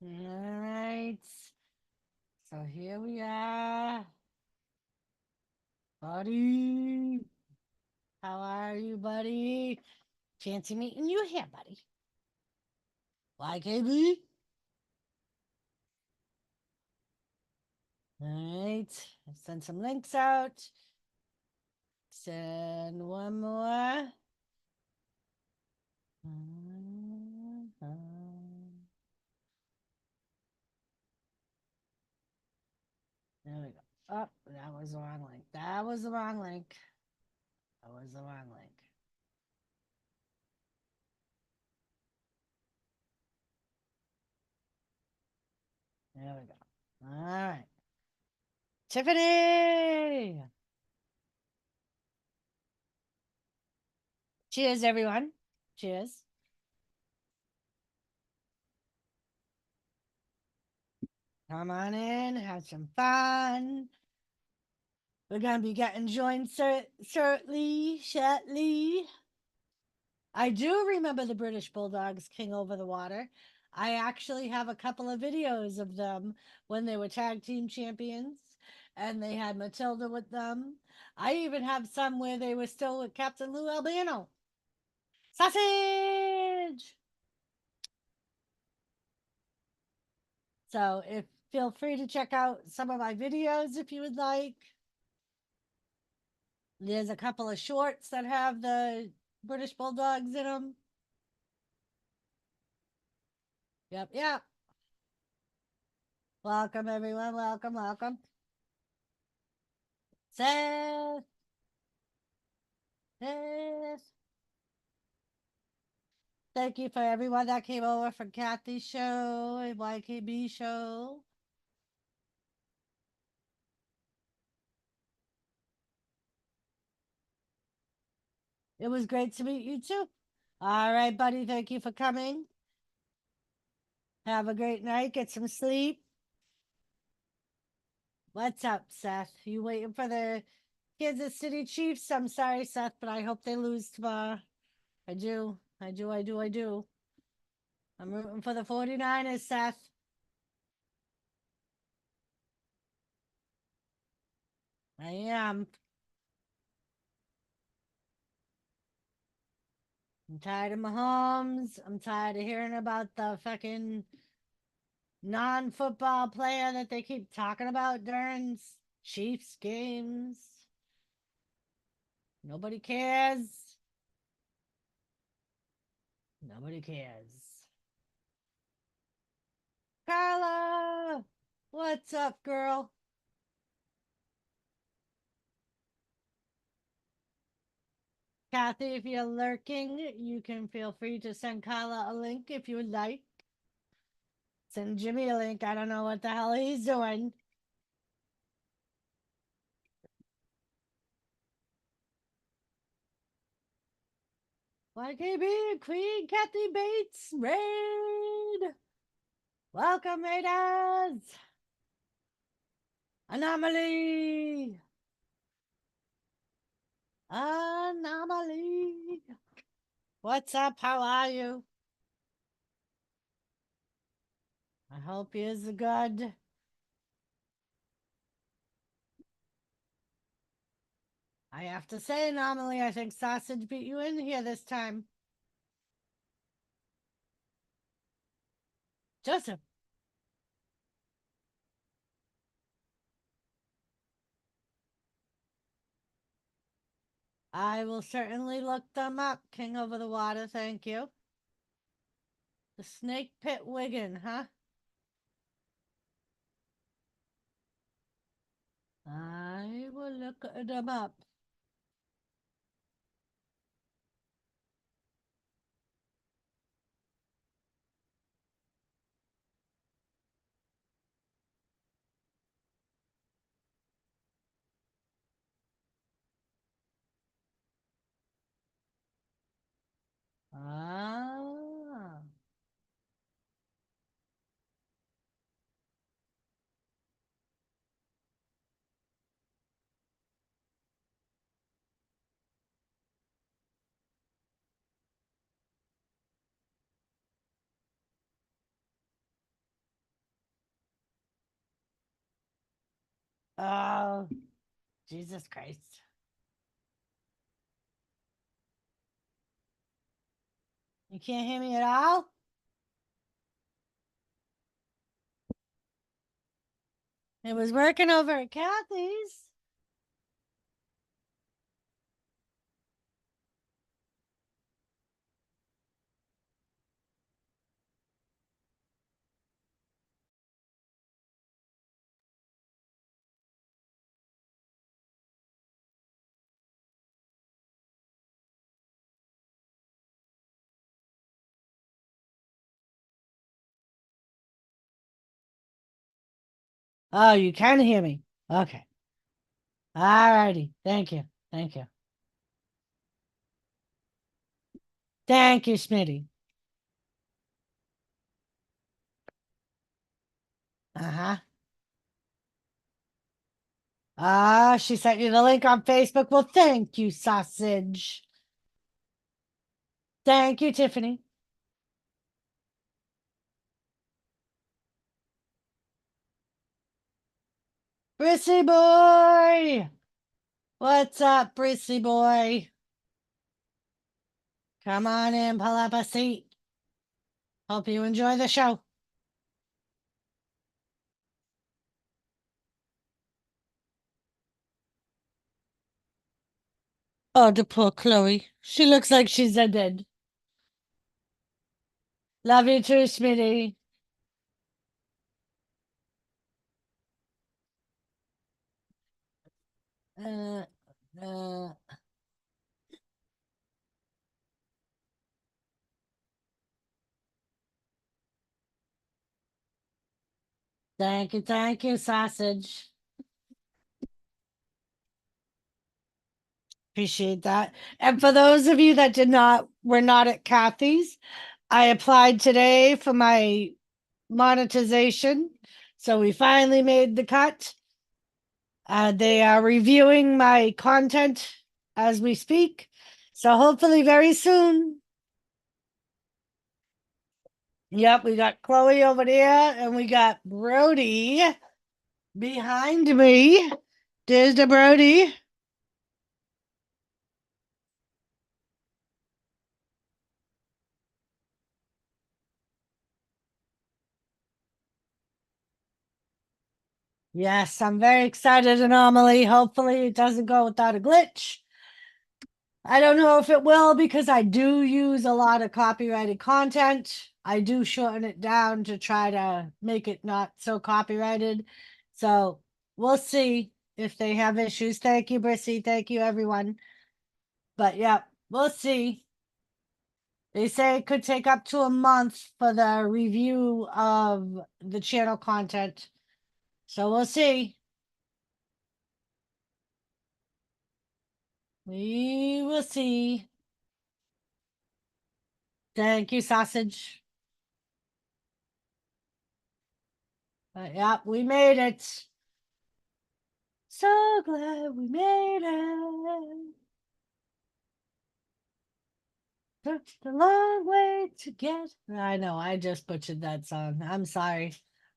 All right. So here we are, buddy. How are you, buddy? Fancy meeting you here, buddy. YKB? All right. I sent some links out. Send one more. There we go. Oh, that was the wrong link. That was the wrong link. That was the wrong link. There we go. All right. Tiffany! Cheers, everyone. Cheers. Come on in, have some fun. We're going to be getting joined shortly. I do remember the British Bulldogs King Over the Water. I actually have a couple of videos of them when they were tag team champions and they had Matilda with them. I even have some where they were still with Captain Lou Albano. Sausage! So if feel free to check out some of my videos if you would like. There's a couple of shorts that have the British Bulldogs in them. Yep, yep. Welcome, everyone. Welcome, welcome. Seth, Seth. Thank you for everyone that came over from Kathy's show and YKB show. It was great to meet you too. All right, buddy. Thank you for coming. Have a great night. Get some sleep. What's up, Seth? You waiting for the Kansas City Chiefs? I'm sorry, Seth, but I hope they lose tomorrow. I do. I do. I'm rooting for the 49ers, Seth. I am. I'm tired of Mahomes. I'm tired of hearing about the fucking non-football player that they keep talking about during Chiefs games. Nobody cares. Nobody cares. Carla, what's up, girl? Kathy, if you're lurking, you can feel free to send Carla a link if you would like. Send Jimmy a link. I don't know what the hell he's doing. YKB, Queen Kathy Bates, Raid. Welcome, Raiders. Anomaly. Anomaly. What's up? How are you? I hope you's good. I have to say, Anomaly, I think Sausage beat you in here this time. Joseph. I will certainly look them up. King over the water, thank you. The Snake Pit Wiggin, huh? I will look them up. Ah. Oh, Jesus Christ. You can't hear me at all? It was working over at Kathy's. Oh, you can hear me. Okay. All righty. Thank you. Thank you. Thank you, Smitty. Uh-huh. Ah, she sent you the link on Facebook. Well, thank you, sausage. Thank you, Tiffany. Brissy boy. What's up, Brissy boy? Come on in, pull up a seat. Hope you enjoy the show. Oh, the poor Chloe. She looks like she's a dead. Love you too, Smitty. Uh, uh, thank you, sausage. Appreciate that. And for those of you that were not at Kathy's, I applied today for my monetization. So we finally made the cut. They are reviewing my content as we speak. So hopefully very soon. Yep, we got Chloe over there and we got Brody behind me. There's the Brody. Yes, I'm very excited anomaly. Hopefully it doesn't go without a glitch. I don't know if it will because I do use a lot of copyrighted content. I do shorten it down to try to make it not so copyrighted. So we'll see if they have issues. Thank you, Brissy. Thank you, everyone. But yeah, we'll see. They say it could take up to a month for the review of the channel content. So we'll see. We will see. Thank you, sausage. But yeah, we made it. So glad we made it. Took the long way to get. I know, I just butchered that song. I'm sorry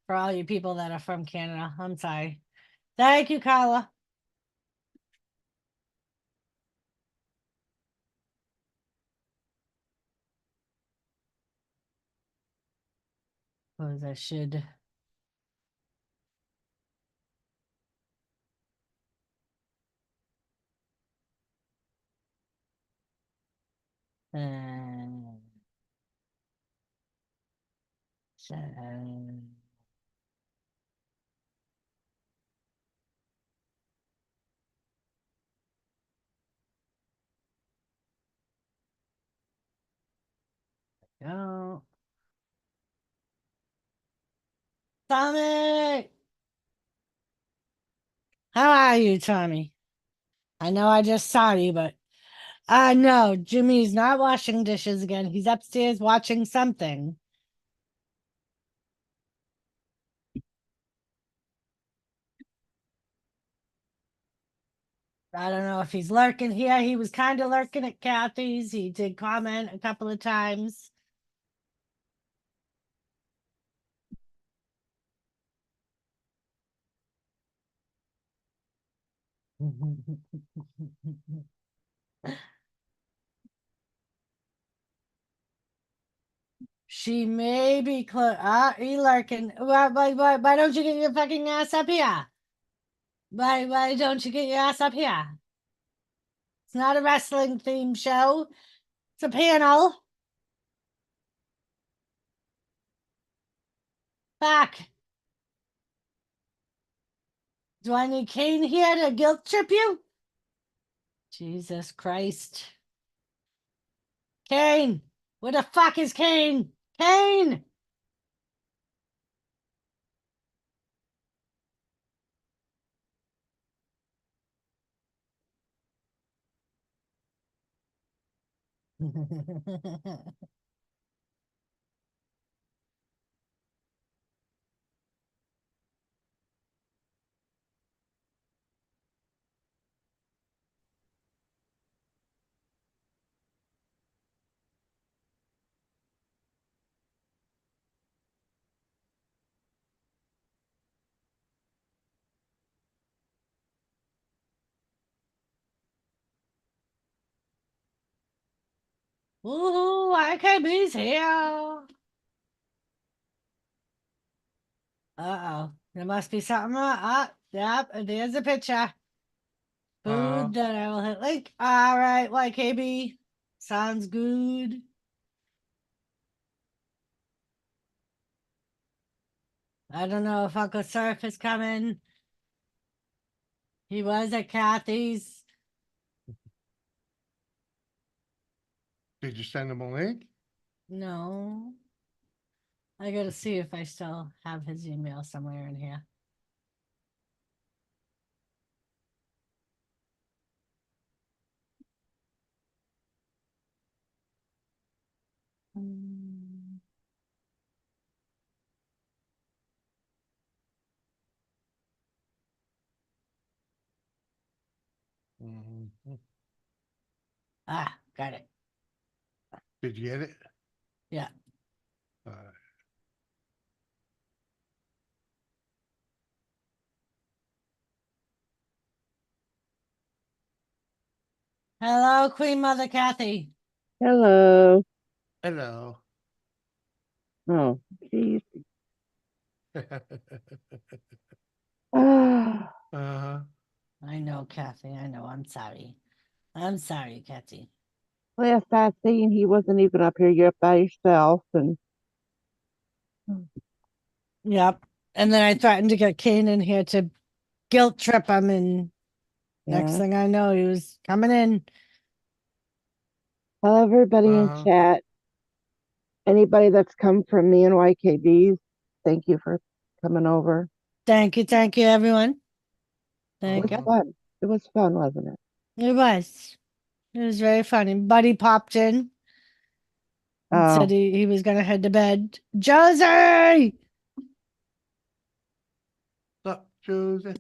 for all you people that are from Canada. I'm sorry. Thank you, Carla. Suppose I should. Uh, so, go. Tommy! How are you, Tommy? I know I just saw you, but no, Jimmy's not washing dishes again. He's upstairs watching something. I don't know if he's lurking here. He was kind of lurking at Kathy's. He did comment a couple of times. She may be close. Ah, Larkin. Why don't you get your fucking ass up here? Why don't you get your ass up here? It's not a wrestling theme show. It's a panel. Back. Do I need Kane here to guilt trip you? Jesus Christ. Kane! Where the fuck is Kane? Kane! Ooh, Qkb's here. Uh-oh. There must be something wrong. Ah, yep, there's a picture. Food that I will hit link. All right, YKB. Sounds good. I don't know if Uncle Surf is coming. He was at Kathy's. Did you send him a link? No. I gotta see if I still have his email somewhere in here. Mm. Mhm. Ah, got it. Did you get it? Yeah. Uh, Hello, Queen Mother Kathy. Hello. hello. Oh, geez. Ah, Uh-huh. I know, Kathy. I know. I'm sorry. I'm sorry, Kathy. last I seen, he wasn't even up here yet by himself, and Yep. And then I threatened to get Kane in here to guilt trip him, and next yeah. thing I know, he was coming in. Hello, everybody in Uh-huh. chat. Anybody that's come from me and YKB's, thank you for coming over. Thank you, everyone. It Thank was you. fun. It was fun, wasn't it? It was. It was very funny. Buddy popped in and said Oh, he was gonna head to bed. Josie! What's up, Josie?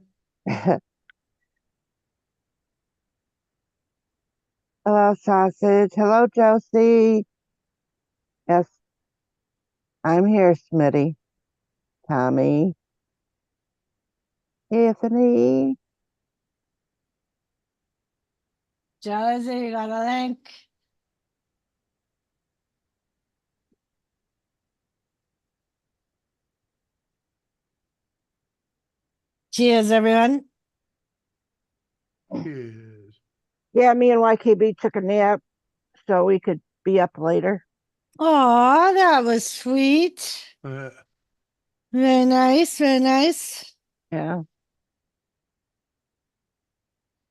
hello, sausage. Hello, Josie. Yes, I'm here, Smitty. Tommy. Tiffany. Josie, you got a link? Cheers, everyone. Yes. Yeah, me and YKB took a nap so we could be up later. Oh, that was sweet. Uh, Very nice, very nice. Yeah.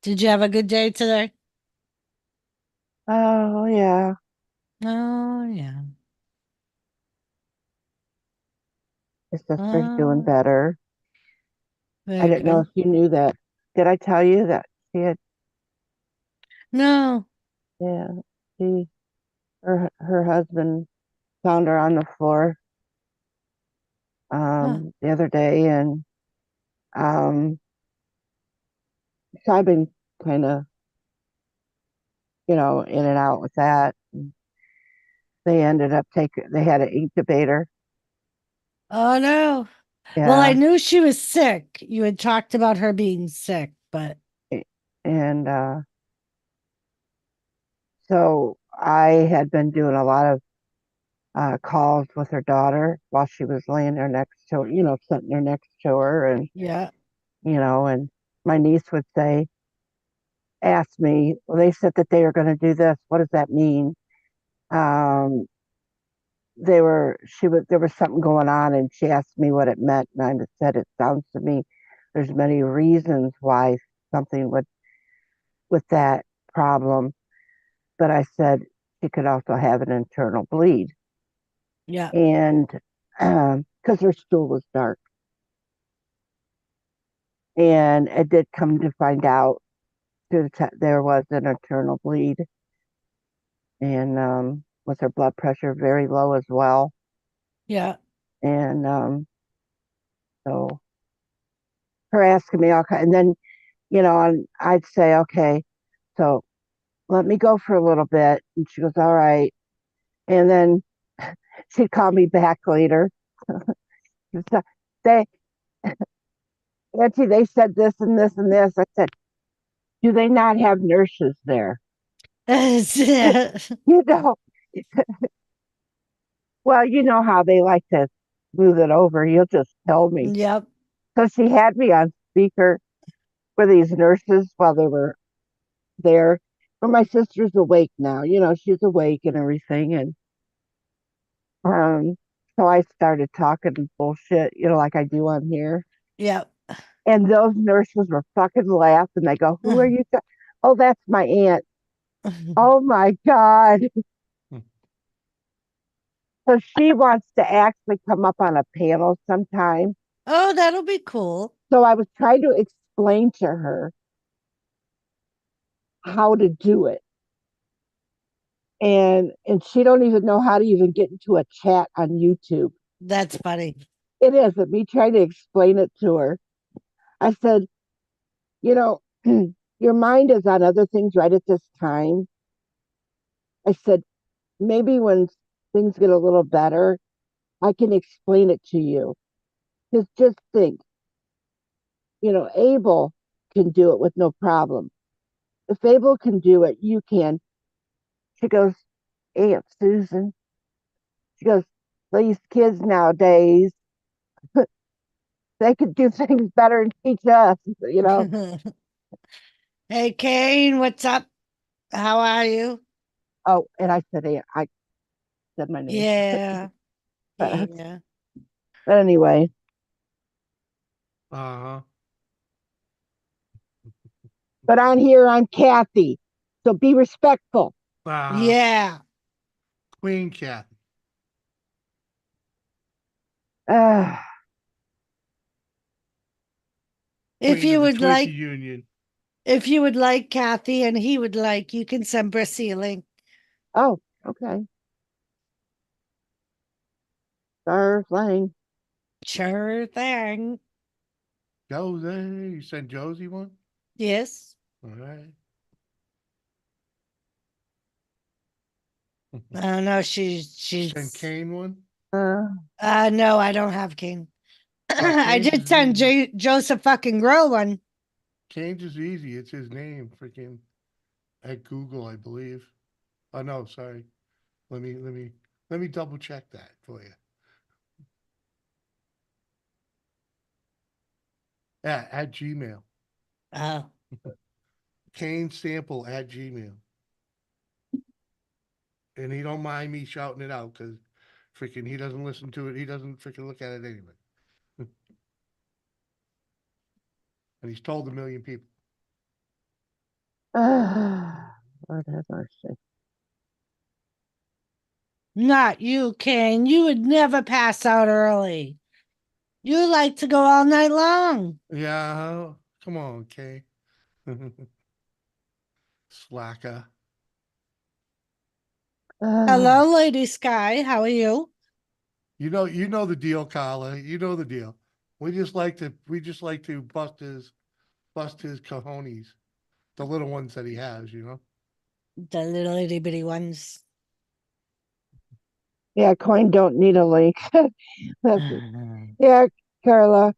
Did you have a good day today? Oh, yeah. Oh, yeah. Your sister's doing Oh, better. I very didn't know good. if you knew that. Did I tell you that she had, No. yeah, her husband found her on the floor Huh. the other day, and um so I've been kind of, in and out with that. And they ended up they had an incubator. Oh, no. Well, I Yeah. knew she was sick. You had talked about her being sick, but And so I had been doing a lot of calls with her daughter while she was laying there next to her, sitting there next to her. And, Yeah. and my niece would ask me, well, they said that they are going to do this. What does that mean? There was something going on, and she asked me what it meant. And I said, it sounds to me, there's many reasons why something with that problem. But I said she could also have an internal bleed. Yeah. And because her stool was dark. And it did come to find out there was an internal bleed, and with her blood pressure very low as well. Yeah. And so her asking me all kind, and then and I'd say, okay, so let me go for a little bit, and she goes, all right, and then she'd call me back later. So they, Auntie, they said this and this and this. I said, do they not have nurses there? You know, well, you know how they like to smooth it over. You'll just tell me. Yep. So she had me on speaker for these nurses while they were there. But my sister's awake now. She's awake and everything. And so I started talking bullshit, like I do on here. Yep. And those nurses were fucking laughing. They go, "Who are you?" Oh, that's my aunt. Oh my God. So she wants to actually come up on a panel sometime. Oh, that'll be cool. So I was trying to explain to her how to do it. And she don't even know how to even get into a chat on YouTube. That's funny. It isn't me trying to explain it to her. I said, you know, your mind is on other things right at this time. I said, maybe when things get a little better, I can explain it to you. Just think, Abel can do it with no problem. If Abel can do it, you can. She goes, Aunt Susan. She goes, these kids nowadays, they could do things better and teach us. Hey, Kane, what's up? How are you? Oh, and I said, Aunt, I said my name. Yeah. But, Yeah. but anyway, Uh-huh. but on here, I'm Kathy. So be respectful. Uh-huh. Yeah. Queen Kathy. Uh, If Queen you of the would Twitchy like, Union. if you would like Kathy and he would like, you can send Brissy a link. oh, okay. Stars Lang. Sure thing. Josie. You sent Josie one? Yes. All right. I don't know. Send Kane one? Uh, No, I don't have King. Oh, I Kane's did is send easy. Joseph fucking Grow one. Kane's is easy. It's his name, freaking at Google, I believe. Oh no, sorry. Let me double check that for you. Yeah, at Gmail. Oh. Kane Sample at Gmail. And he don't mind me shouting it out because freaking he doesn't listen to it. He doesn't freaking look at it anyway. And he's told a million people. Lord have mercy. Not you, Kane. You would never pass out early. You like to go all night long. Yeah, come on, Kane. Slacker. Hello, Lady Sky. How are you? You know the deal, Carla. You know the deal. We just like to bust his cojones, the little ones that he has. The little itty bitty ones. Yeah, coin don't need a link. Yeah, Carla.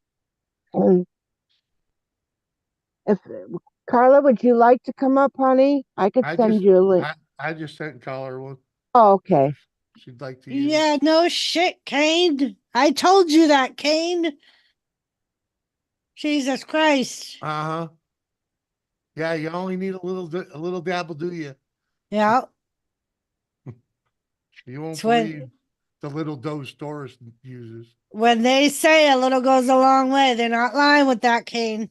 If Carla, would you like to come up, honey? I could I send just, you a link. I just sent Collar one. Oh, okay. She'd like to use. Yeah, no shit, Kane. I told you that, Kane. Jesus Christ. Uh-huh. Yeah, you only need a little dabble, do you? Yeah. You won't It's when believe the little dose Doris uses. when they say a little goes a long way, they're not lying with that, Kane.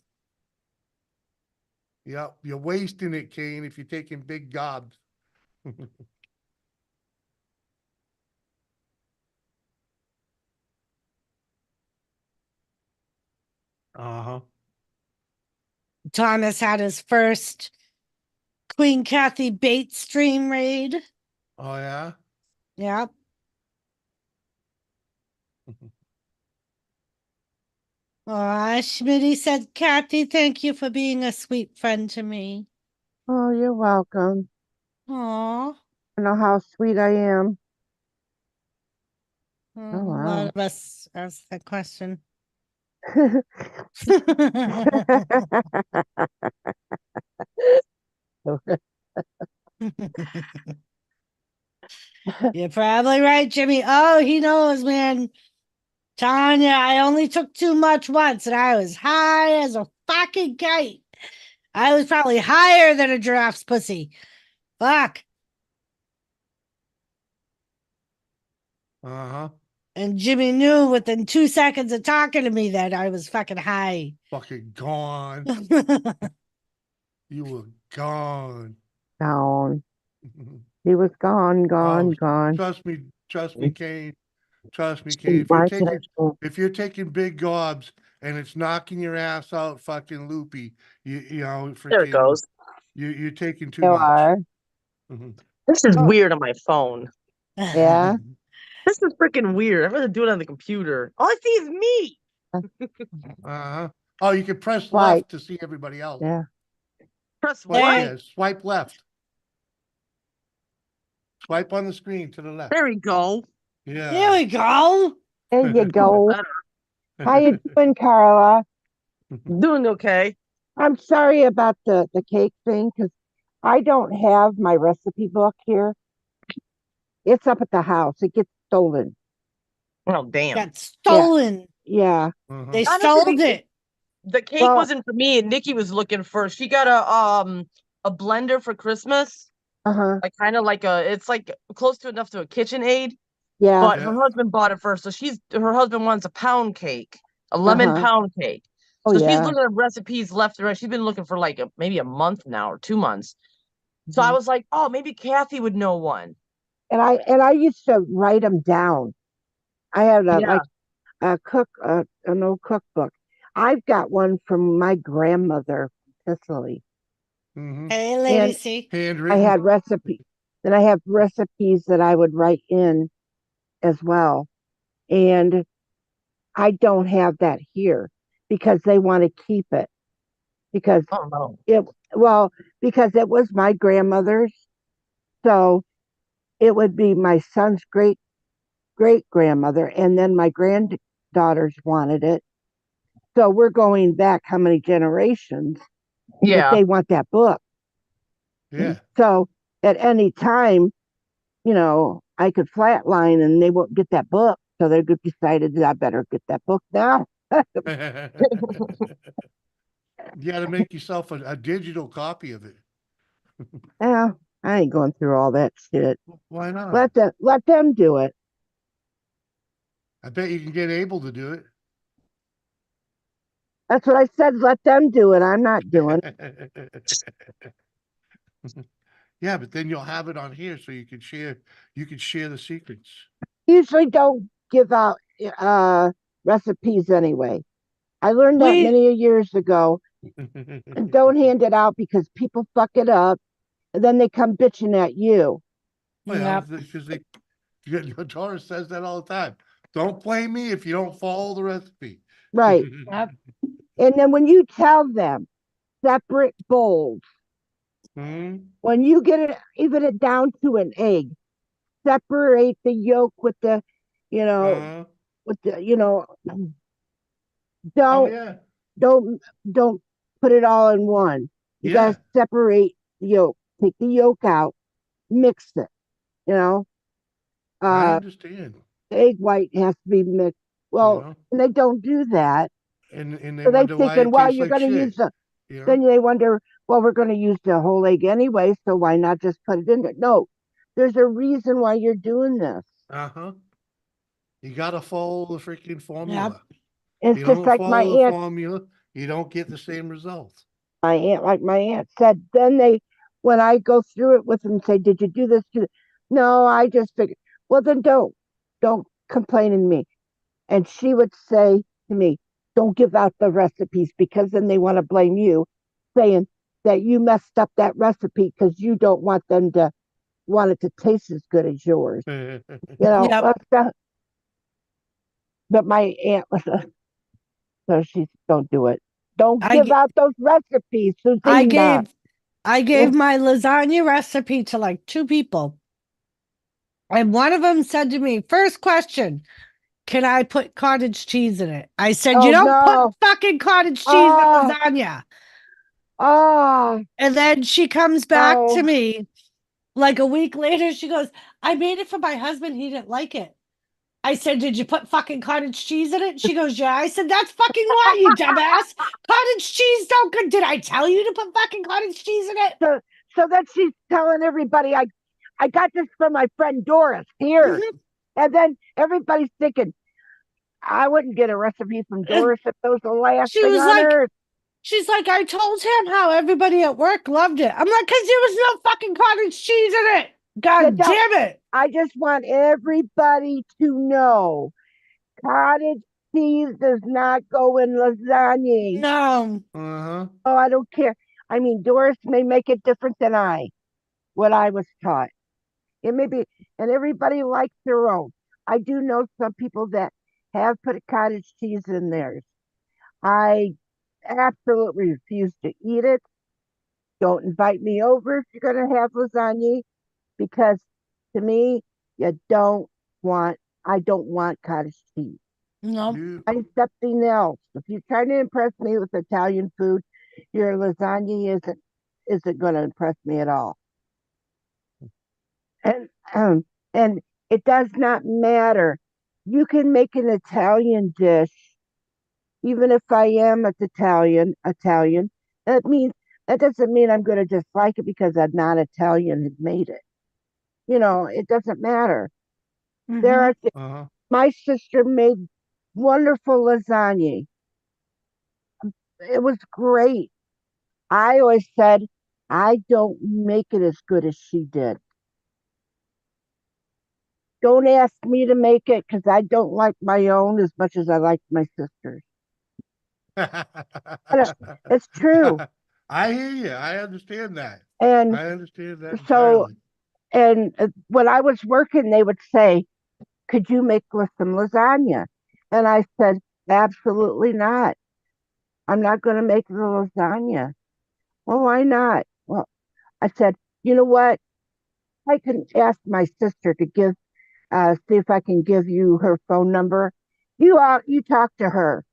Yep, you're wasting it, Kane, if you're taking big gobs. Uh-huh. Thomas had his first Queen Kathy bait stream raid. Oh, yeah? Yep. Aw, Schmitty said, Kathy, thank you for being a sweet friend to me. Oh, you're welcome. Aw. I know how sweet I am. A Oh, lot wow. of us asked that question. You're probably right, Jimmy. Oh, he knows, man. Tanya, I only took too much once and I was high as a fucking kite. I was probably higher than a giraffe's pussy. Fuck. Uh-huh. And Jimmy knew within 2 seconds of talking to me that I was fucking high. Fucking gone. You were gone. Gone. He was gone, Oh, gone. trust me, Kane. Trust me, Kane. Why did I go? If you're taking big gobs and it's knocking your ass out fucking loopy, you know, There it freaking goes. you're taking too You much. are. Mhm. This is Oh. weird on my phone. Yeah. This is freaking weird. I'm gonna do it on the computer. All I see is me. Uh-huh. Oh, you can press Right. left to see everybody else. Yeah. Press Swipe, what? yeah, swipe left. Swipe on the screen to the left. There we go. Yeah. There we go. There you go. Better. How you doing, Carla? Doing okay. I'm sorry about the cake thing because I don't have my recipe book here. It's up at the house. It gets stolen. Oh damn. Got stolen. Yeah. Uh-huh. They Honestly, stole it. the cake Well- wasn't for me, and Nikki was looking for. She got a blender for Christmas. Uh-huh. Like kind of like it's like close to enough to a KitchenAid. Yeah. But Yeah. her husband bought it first, so her husband wants a pound cake, a lemon Uh-huh. pound cake. Oh, So she's yeah. looking at recipes left and right. She's been looking for like maybe a month now or 2 months. So I Mhm. was like, oh, maybe Kathy would know one. And I used to write them down. I had Yeah. an old cookbook. I've got one from my grandmother from Sicily. Mhm. Hey, Lady And C. I Handwritten. had recipes. Then I have recipes that I would write in as well. And I don't have that here because they want to keep it because Oh no. because it was my grandmother's. So it would be my son's great grandmother, and then my granddaughters wanted it. So we're going back how many generations that Yeah. they want that book. Yeah. So at any time, I could flatline and they won't get that book. So they decided that I better get that book now. You got to make yourself a digital copy of it. Yeah, I ain't going through all that shit. Why not? Let them do it. I bet you can get able to do it. That's what I said. Let them do it. I'm not doing it. Yeah, but then you'll have it on here so you can share the secrets. Usually don't give out recipes anyway. I learned that We many years ago. Don't hand it out because people fuck it up and then they come bitching at you. Well, Yep. because your daughter says that all the time. Don't blame me if you don't follow the recipe. Right. Yep. And then when you tell them separate bowls, Hmm? when you get it, even it down to an egg, separate the yolk with the, you know, Uh-huh. with the, Oh don't, yeah. don't, don't put it all in one. You Yeah, gotta separate the yolk. Take the yolk out, mix it. You know, I uh, understand. the egg white has to be mixed. You Well, know, and they don't do that. and they So they wonder why thinking, it well, tastes you're like gonna use shit. the. You know. Then they wonder, well, we're gonna use the whole egg anyway, so why not just put it in there? No, there's a reason why you're doing this. Uh-huh. You gotta follow the freaking Yep. formula. If It's you just don't like my follow the aunt. formula, you don't get the same results. Like my aunt said, then when I go through it with them, say, did you do this? No, I just figured, well, then don't complain to me. And she would say to me, don't give out the recipes because then they want to blame you, saying that you messed up that recipe because you don't want them to want it to taste as good as yours. Yep. But my aunt was so she don't do it. Don't I give g- out those recipes, I Susina. gave I gave my lasagna recipe to like two people. And one of them said to me, first question, can I put cottage cheese in it? I said, you Oh don't put no. fucking cottage cheese in Oh, lasagna. oh, And then she comes back to oh. me like a week later. She goes, I made it for my husband. He didn't like it. I said, did you put fucking cottage cheese in it? She goes, yeah. I said, that's fucking why, you dumbass. Cottage cheese don't good. Did I tell you to put fucking cottage cheese in it? So so then she's telling everybody I got this from my friend Doris here. Mhm. And then everybody's thinking, I wouldn't get a recipe from Doris if it was the last She thing was on like, earth. she's like, I told him how everybody at work loved it. I'm like, because there was no fucking cottage cheese in it. That God don't damn it. I just want everybody to know cottage cheese does not go in lasagna. No. Uh-huh. Oh, I don't care. I mean, Doris may make it different than what I was taught. It may be, and everybody likes their own. I do know some people that have put a cottage cheese in theirs. I absolutely refuse to eat it. Don't invite me over if you're going to have lasagna because to me, you don't want, I don't want cottage cheese. No. You I need something else. If you're trying to impress me with Italian food, your lasagna isn't going to impress me at all. And and it does not matter. You can make an Italian dish, even if I am Italian. That means that doesn't mean I'm going to dislike it because a non-Italian had made it. It doesn't matter. There Mm-hmm. are uh-huh. my sister made wonderful lasagna. It was great. I always said I don't make it as good as she did. Don't ask me to make it because I don't like my own as much as I like my sister's. It's true. I hear you. I understand that. And I understand that so, entirely. and when I was working, they would say, could you make some lasagna? And I said, absolutely not. I'm not going to make the lasagna. Well, why not? Well, I said, you know what? I can ask my sister to see if I can give you her phone number. You talk to her.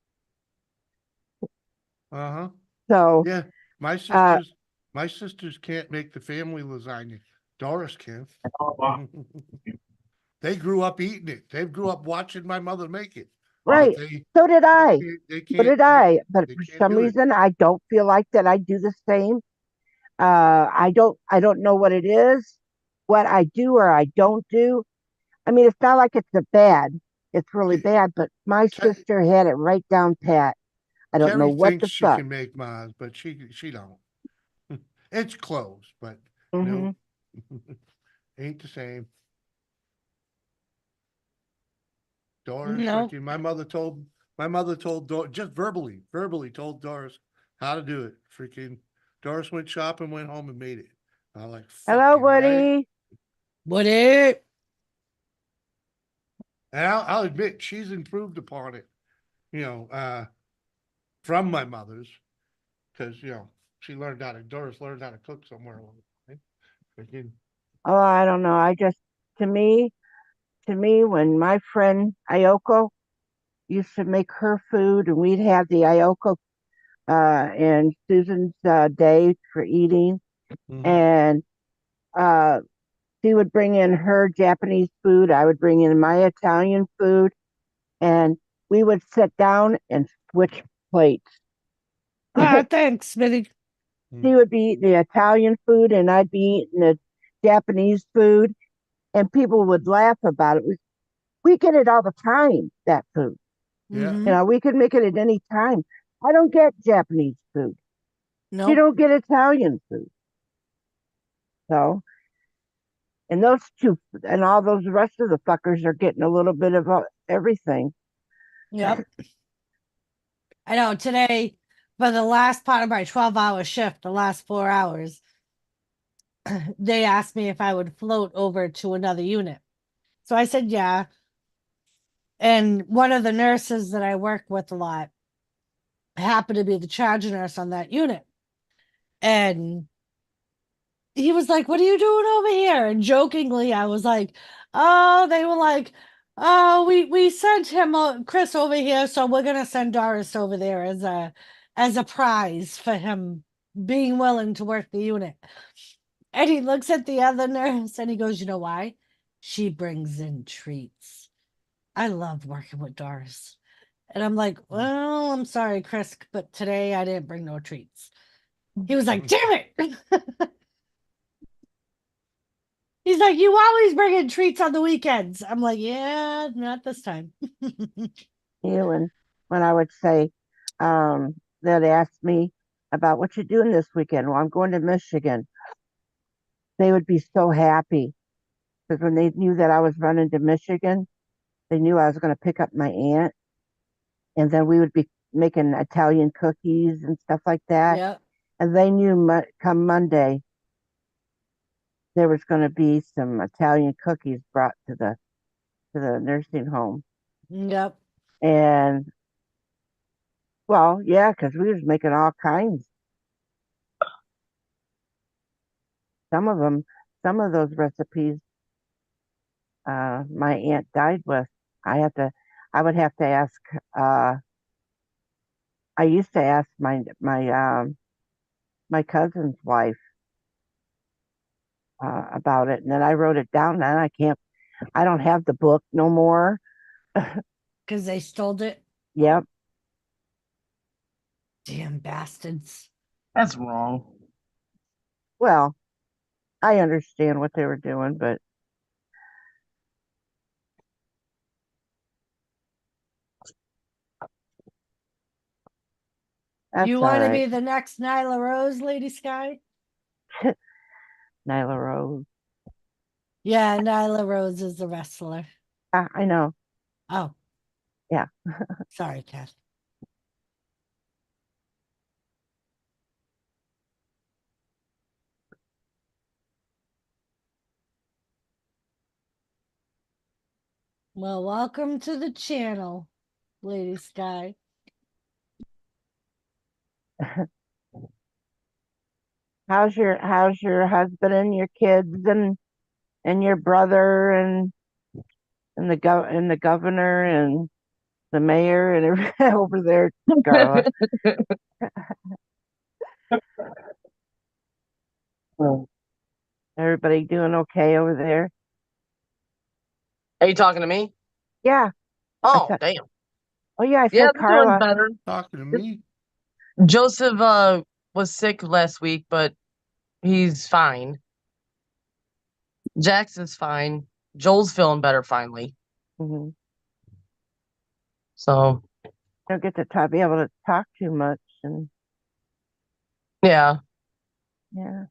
Uh-huh. So, Yeah. My uh, sisters, my sisters can't make the family lasagna. Doris can. They grew up eating it. They grew up watching my mother make it. But right. So did they I. can't they So can't did I. But they for can't some do it. reason, I don't feel like that I do the same. I don't know what it is, what I do or I don't do. I mean, it's not like it's a bad. It's really Te- bad, but my Te- sister had it right down pat. I don't know Terry what thinks the she fuck. can make Mars, but she don't. It's close, but Hmm. no, ain't the same. Doris, No. freaking my mother told just verbally told Doris how to do it. Freaking Doris went shopping, went home and made it. I'm like, Hello, fucking right. Woody. Would it? And I'll admit she's improved upon it, you know, from my mother's, because Doris learned how to cook somewhere along the line. Freaking Oh, I don't know. To me, when my friend Ayoko used to make her food and we'd have the Ayoko and Susan's day for eating, Mhm. and she would bring in her Japanese food. I would bring in my Italian food, and we would sit down and switch plates. Ah, thanks, Smitty. She would be eating the Italian food, and I'd be eating the Japanese food, and people would laugh about it. We get it all the time, that food. Yeah. Mhm. You know, we can make it at any time. I don't get Japanese food. You Nope. don't get Italian food. So, and those two, and all those rest of the fuckers are getting a little bit of everything. Yep. I know today, for the last part of my 12-hour shift, the last 4 hours, they asked me if I would float over to another unit. So I said, yeah. And one of the nurses that I work with a lot happened to be the charge nurse on that unit. And he was like, "What are you doing over here?" And jokingly, I was like, "Oh, they were like, oh, we sent him Chris over here, so we're gonna send Doris over there as a prize for him being willing to work the unit." And he looks at the other nurse and he goes, "You know why? She brings in treats. I love working with Doris." And I'm like, "Well, I'm sorry, Chris, but today I didn't bring no treats." He was like, "Damn it." He's like, "You always bring in treats on the weekends." I'm like, "Yeah, not this time." You and when I would say, they'd ask me about what you doing this weekend. Well, I'm going to Michigan. They would be so happy because when they knew that I was running to Michigan, they knew I was going to pick up my aunt, and then we would be making Italian cookies and stuff like that. Yep. And they knew come Monday there was going to be some Italian cookies brought to the nursing home. Yep. And well, yeah, because we was making all kinds. Some of them, some of those recipes, my aunt died with. I have to, I would have to ask. I used to ask my cousin's wife about it, and then I wrote it down. And I can't. I don't have the book no more. Because they stole it. Yep. Damn bastards. That's wrong. Well, I understand what they were doing, but that's You all want to right. be the next Nyla Rose, Lady Sky? Nyla Rose. Yeah, Nyla Rose is the wrestler. I know. Oh, Yeah. sorry, Kath. Well, welcome to the channel, Lady Sky. How's your husband and your kids and your brother and the governor and the mayor and everything over there, Carla? Are Everybody doing okay over there? you talking to me? Yeah. I Oh, said, damn. oh yeah, I Yeah, said they're doing Carla. better. Talking to me. Joseph was sick last week, but he's fine. Jackson's fine. Joel's feeling better finally. Hmm. So Don't get to be able to talk too much, and yeah. yeah,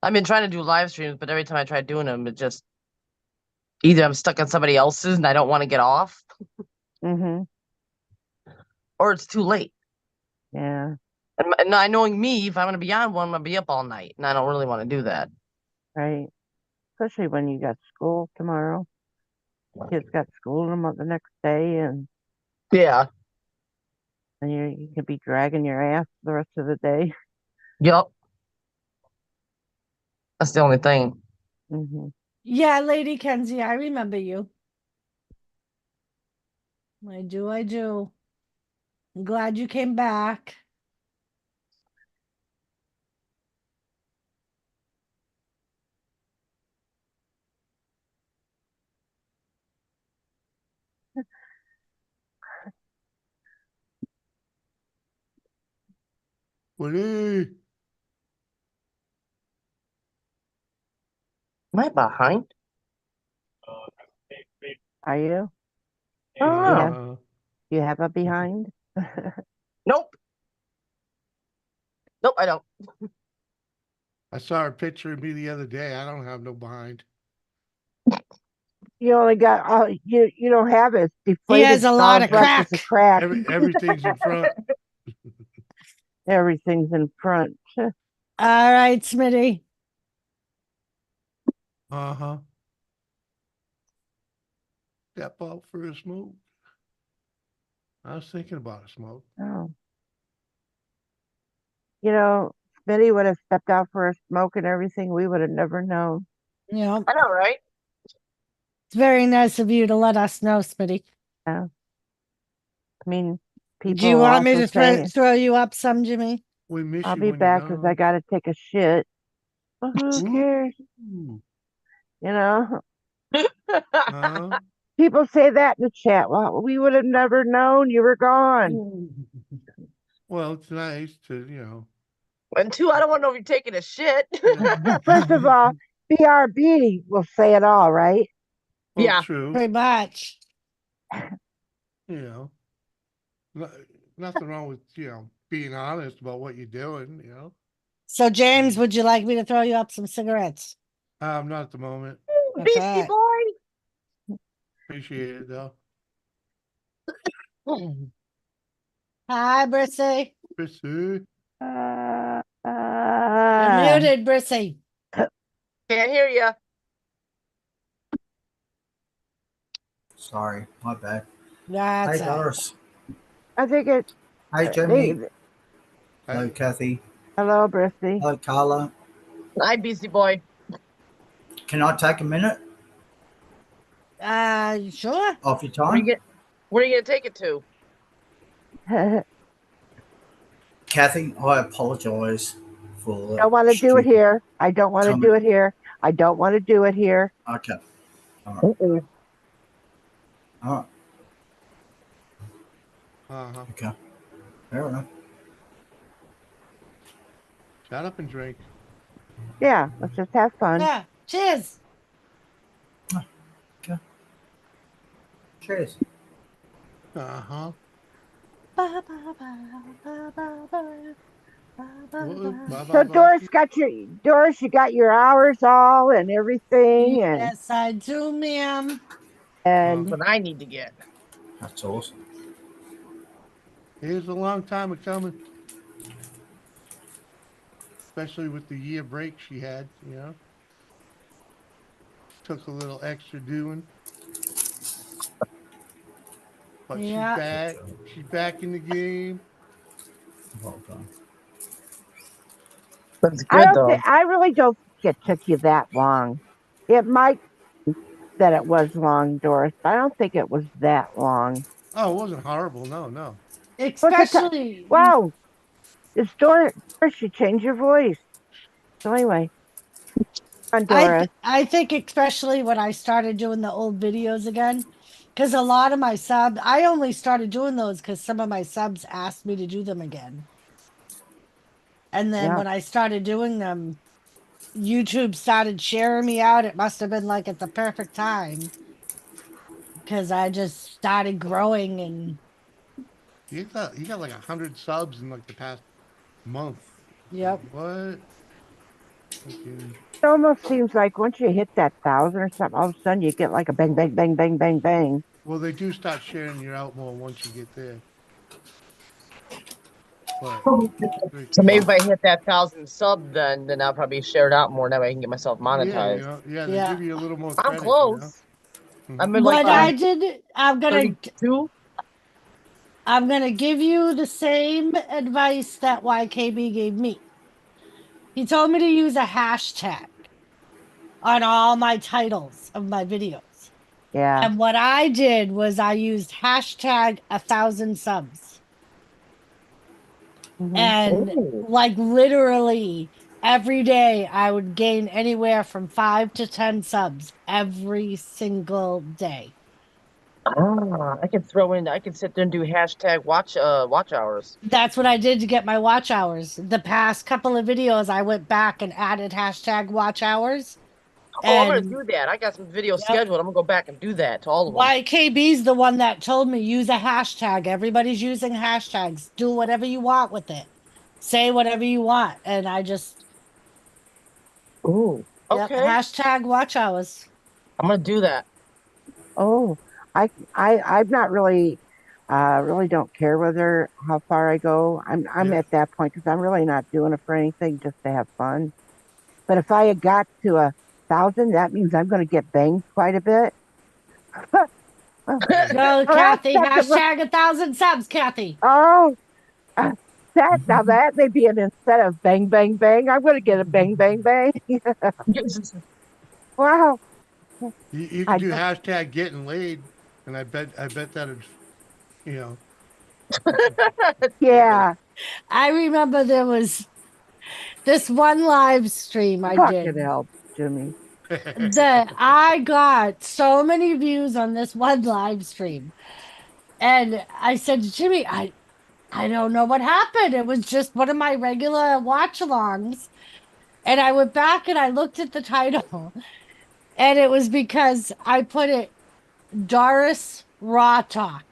I've been trying to do live streams, but every time I try doing them, it just either I'm stuck on somebody else's and I don't want to get off, hmm, or it's too late. yeah, And not knowing me, if I'm going to be on one, I'm going to be up all night, and I don't really want to do that. right. Especially when you got school tomorrow. Kids got school the next day, and Yeah. you can be dragging your ass the rest of the day. Yup. That's the only thing. Hmm. Yeah, Lady Kenzie, I remember you. I do. I'm glad you came back. Woody. Am I behind? Are you? Oh, Yeah. Uh, You have a behind? nope. Nope, I don't. I saw a picture of me the other day. I don't have no behind. You only got you don't have it. It's He deflated. has a It's lot all of left is a crack. crack. Everything's in front. Everything's in front. All right, Smitty. Uh-huh. Step out for a smoke. I was thinking about a smoke. Oh. You know, Smitty would have stepped out for a smoke and everything. We would have never known. Yep. I know, right? It's very nice of you to let us know, Smitty. Yeah. I mean, people Do you want me also to say throw you up some, Jimmy? We miss I'll you be when back you're because I gone. got to take a shit. Well, who cares? Ooh. You know, Huh? people say that in the chat. Well, we would have never known you were gone. Well, it's nice to, And two, I don't want to know if you're taking a shit. First of all, BRB will say it all, right? Well, Yeah. true. Pretty much. You know, no, nothing wrong with, being honest about what you're doing. So, James, would you like me to throw you up some cigarettes? Not at the moment. That's Beastie right. boy. Appreciate it, though. Hi, Brissy. Chrissy. Uh, You're muted, Brissy. Can't hear you. Sorry, my bad. That's Hi, all right. Doris. I think it. Hi, Jimmy. They, Hello, Kathy. hello, Brissy. Hello, Carla. Hi, Beastie boy. Can I take a minute Sure. of your Where are you time? gonna take it to? Kathy, I apologize for Don't want to do it stupid here. I don't want to do comment. it here. I don't want to do it here. Okay. All right. Mm-mm. All right. Uh-huh. Okay. Fair enough. Shut up and drink. Yeah, let's just have fun. Yeah. Cheers. Okay. Cheers. Uh-huh. Ba, ba, ba, ba, ba, ba, ba, ba, ba. So Doris, you got your hours all and everything, Yes, I do, ma'am. and That's what I need to get. That's awesome. Here's a long time of coming. Especially with the year break she had. Took a little extra doing. But she's Yeah. back. She's back in the game. Well done. That's good though. I really don't think it took you that long. It might that it was long, Doris, but I don't think it was that long. Oh, it wasn't horrible. No, no. What's the Especially, wow? It's Doris. You changed your voice. So anyway, on Doris. I think especially when I started doing the old videos again, because a lot of my subs, I only started doing those because some of my subs asked me to do them again. And then Yeah. when I started doing them, YouTube started sharing me out. It must have been like at the perfect time because I just started growing and You got like 100 subs in like the past month. yep. What? Fucking- It almost seems like once you hit that 1,000 or something, all of a sudden you get like a bang, bang, bang, bang, bang, bang. Well, they do start sharing you out more once you get there. But So maybe freaking if I hit that 1,000 sub, then I'll probably share it out more. That way I can get myself yeah, monetized. they Yeah. give you a little more I'm credit. close. I'm at like What I did, $32. I'm gonna give you the same advice that YKB gave me. He told me to use a hashtag on all my titles of my videos. Yeah. And what I did was I used hashtag 1,000 subs. And Ooh. like literally every day I would gain anywhere from 5 to 10 subs every single day. I can throw in. I can sit there and do hashtag watch hours. That's what I did to get my watch hours. The past couple of videos, I went back and added hashtag watch hours. Oh, I'm gonna And do that. I got some videos Yep. scheduled. I'm gonna go back and do that to all of them. YKB's the one that told me use a hashtag. Everybody's using hashtags. Do whatever you want with it. Say whatever you want. And I just, Ooh. yep, Okay. hashtag watch hours. I'm gonna do that. Oh, I'm not really, really don't care whether how far I go. I'm Yeah. at that point because I'm really not doing it for anything, just to have fun. But if I had got to 1,000, that means I'm going to get banged quite a bit. Go, Well, Kathy. that's Hashtag 1,000 subs, Kathy. oh, uh, that may be an instead of bang bang bang. I'm going to get a bang bang bang. Wow, You could I do don't. hashtag getting laid, and I bet that is, you know. Yeah, I remember there was this one live stream I fucking did hell, Jimmy. that I got so many views on this one live stream. And I said to Jimmy, I don't know what happened. It was just one of my regular watch alongs. And I went back and I looked at the title, and it was because I put it Doris Raw Talk.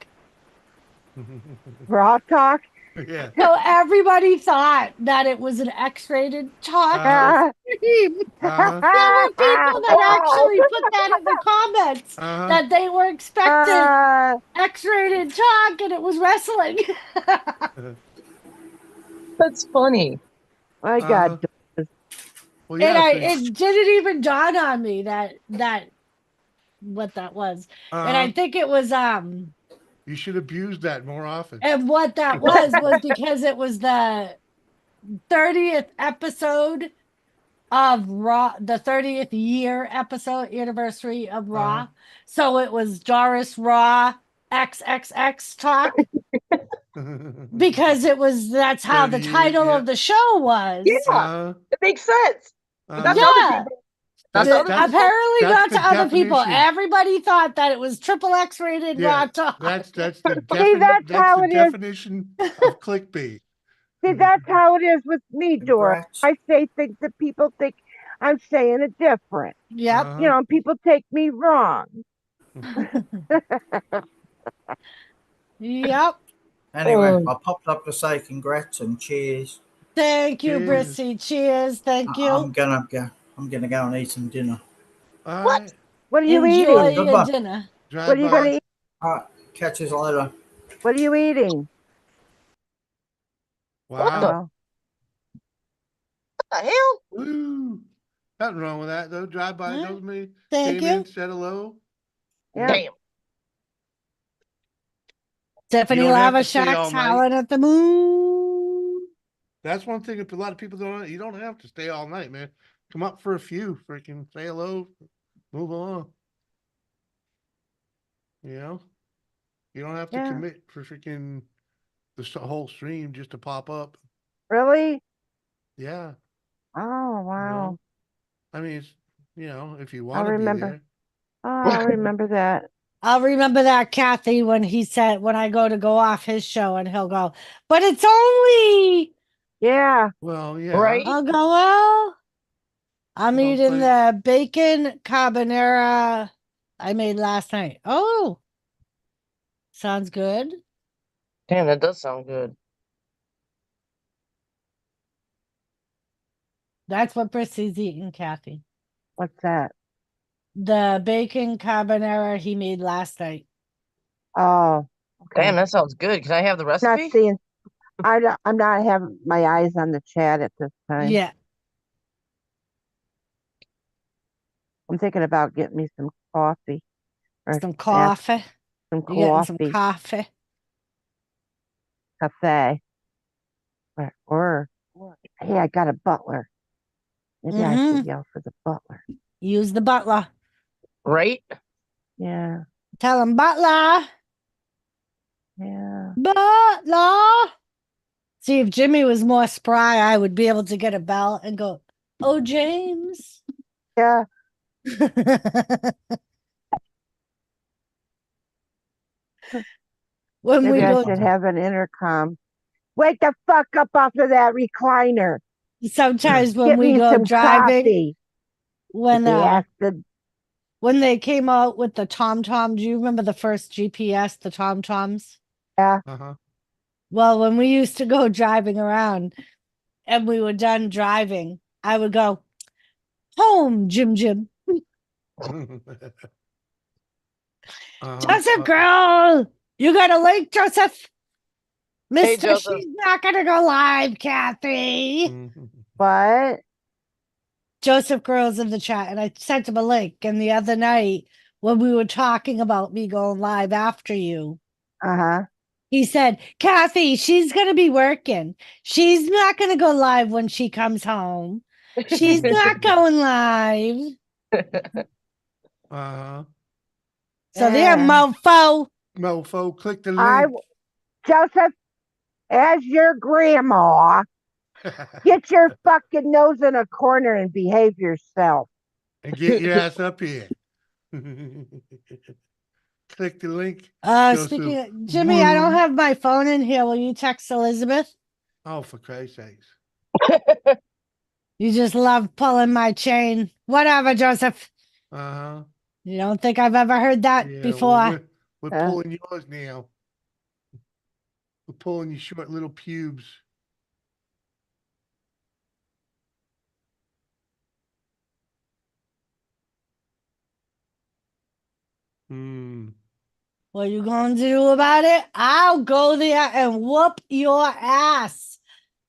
Raw talk. Yeah. So everybody thought that it was an X-rated talk Uh-huh. stream. Uh-huh. There were people that Wow. actually put that in the comments Uh-huh. that they were expecting X-rated talk and it was wrestling. That's funny. My Uh-huh. God, Well, And yeah. So, it didn't even dawn on me that what that was. And I think it was you should abuse that more often. and what that was because it was the 30th episode of Raw, the 30th year episode anniversary of Raw. So it was Doris Raw XXX talk because that's how the 30 years, title yeah. of the show was. Yeah, it makes sense. But that's Uh-huh. other Yeah. people. That's other people. Apparently that's not the to other people. definition. Everybody thought that it was triple X rated Raw Yeah, talk. that's the See, that's that's how the it is. definition of clickbait. See, that's how it is with me, Dora. Congrats. I say things that people think I'm saying it different. Yep. Uh-huh. You know, and people take me wrong. Yep. Anyway, Oh. I popped up to say congrats and cheers. Thank you, Cheers. Brissy. Cheers. Thank you. I'm gonna go and eat some dinner. All What? right. What are you Enjoy eating? your Goodbye. dinner. What Drive are you going to by. eat? All right, catch you later. What are you eating? Wow. Oh, What the hell? Woo. Nothing wrong with that though. Drive by, All knows me. Thank Came you. in, said hello. yeah. Damn. Stephanie don't have Lava to stay all Shack's night. howling at the moon. That's one thing if a lot of people don't. You don't have to stay all night, man. Come up for a few. Freaking say hello. Move on. You know, you don't have to Yeah. commit for freaking the whole stream just to pop up. Really? Yeah. Oh, You wow. know? I mean, it's, if you I'll want to be remember. there. Oh, I'll remember that. I'll remember that, Kathy, when he said, when I go off his show and he'll go, but it's only. Yeah. Well, yeah. Right? I'll go, well, I'm Well, eating but- the bacon carbonara I made last night. Oh, sounds good. Damn, that does sound good. That's what Brissy's eating, Kathy. What's that? The bacon carbonara he made last night. Oh, okay. Damn, that sounds good. Can I have the Not recipe? seeing. I'm not having my eyes on the chat at this time. Yeah. I'm thinking about getting me some coffee. Or Some coffee. some You getting some coffee, coffee? cafe. Or hey, I got a butler. Maybe I should yell for the butler. Use the butler. Right? Yeah, Tell him, butler. yeah. Butler. See, if Jimmy was more spry, I would be able to get a bell and go, "Oh, James." Yeah. When we Maybe I go, should have an intercom. Wake the fuck up off of that recliner. sometimes when Get we me go some driving, coffee. when He asked the, when they came out with the TomTom, do you remember the first GPS, the TomToms? yeah, Uh-huh. Well, when we used to go driving around and we were done driving, I would go, "Home, Jim. Joseph, Uh, girl, you got a link, Joseph? Hey, Mister, Joseph. she's not gonna go live, Kathy." what? Joseph Girl's in the chat, and I sent him a link. And the other night, when we were talking about me going live after you, Uh-huh. he said, "Kathy, she's gonna be working. She's not gonna go live when she comes home. She's not going live." Uh-huh. So there, Yeah. mofo. Mofo, click the I, link. Joseph, as your grandma, get your fucking nose in a corner and behave yourself. And get your ass up here. Click the link. Speaking Joseph. of Jimmy, I don't Woo. have my phone in here. Will you text Elizabeth? Oh, for Christ's sakes. You just love pulling my chain. Whatever, Joseph. Uh-huh. You don't think I've ever heard that Yeah, before? well, we're Huh? pulling yours now. We're pulling your short little pubes. Hmm. What you going to do about it? I'll go there and whoop your ass.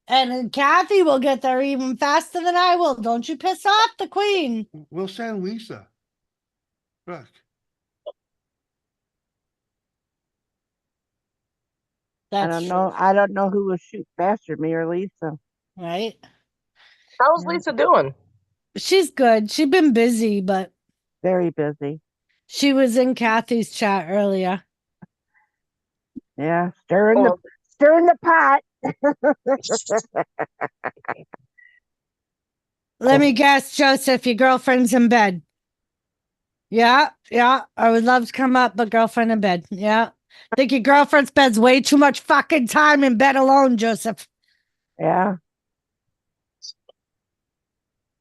And then Kathy will get there even faster than I will. Don't you piss off the queen. We'll send Lisa. Look. That's I don't true, know. I don't know who will shoot faster, me or Lisa. right? How's Yeah. Lisa doing? She's good. She's been busy, but Very busy. she was in Kathy's chat earlier. Yeah, stirring Well, the pot. Let me guess, Joseph, your girlfriend's in bed. Yeah, yeah. I would love to come up, but girlfriend in bed. Yeah. Think your girlfriend spends way too much fucking time in bed alone, Joseph. Yeah.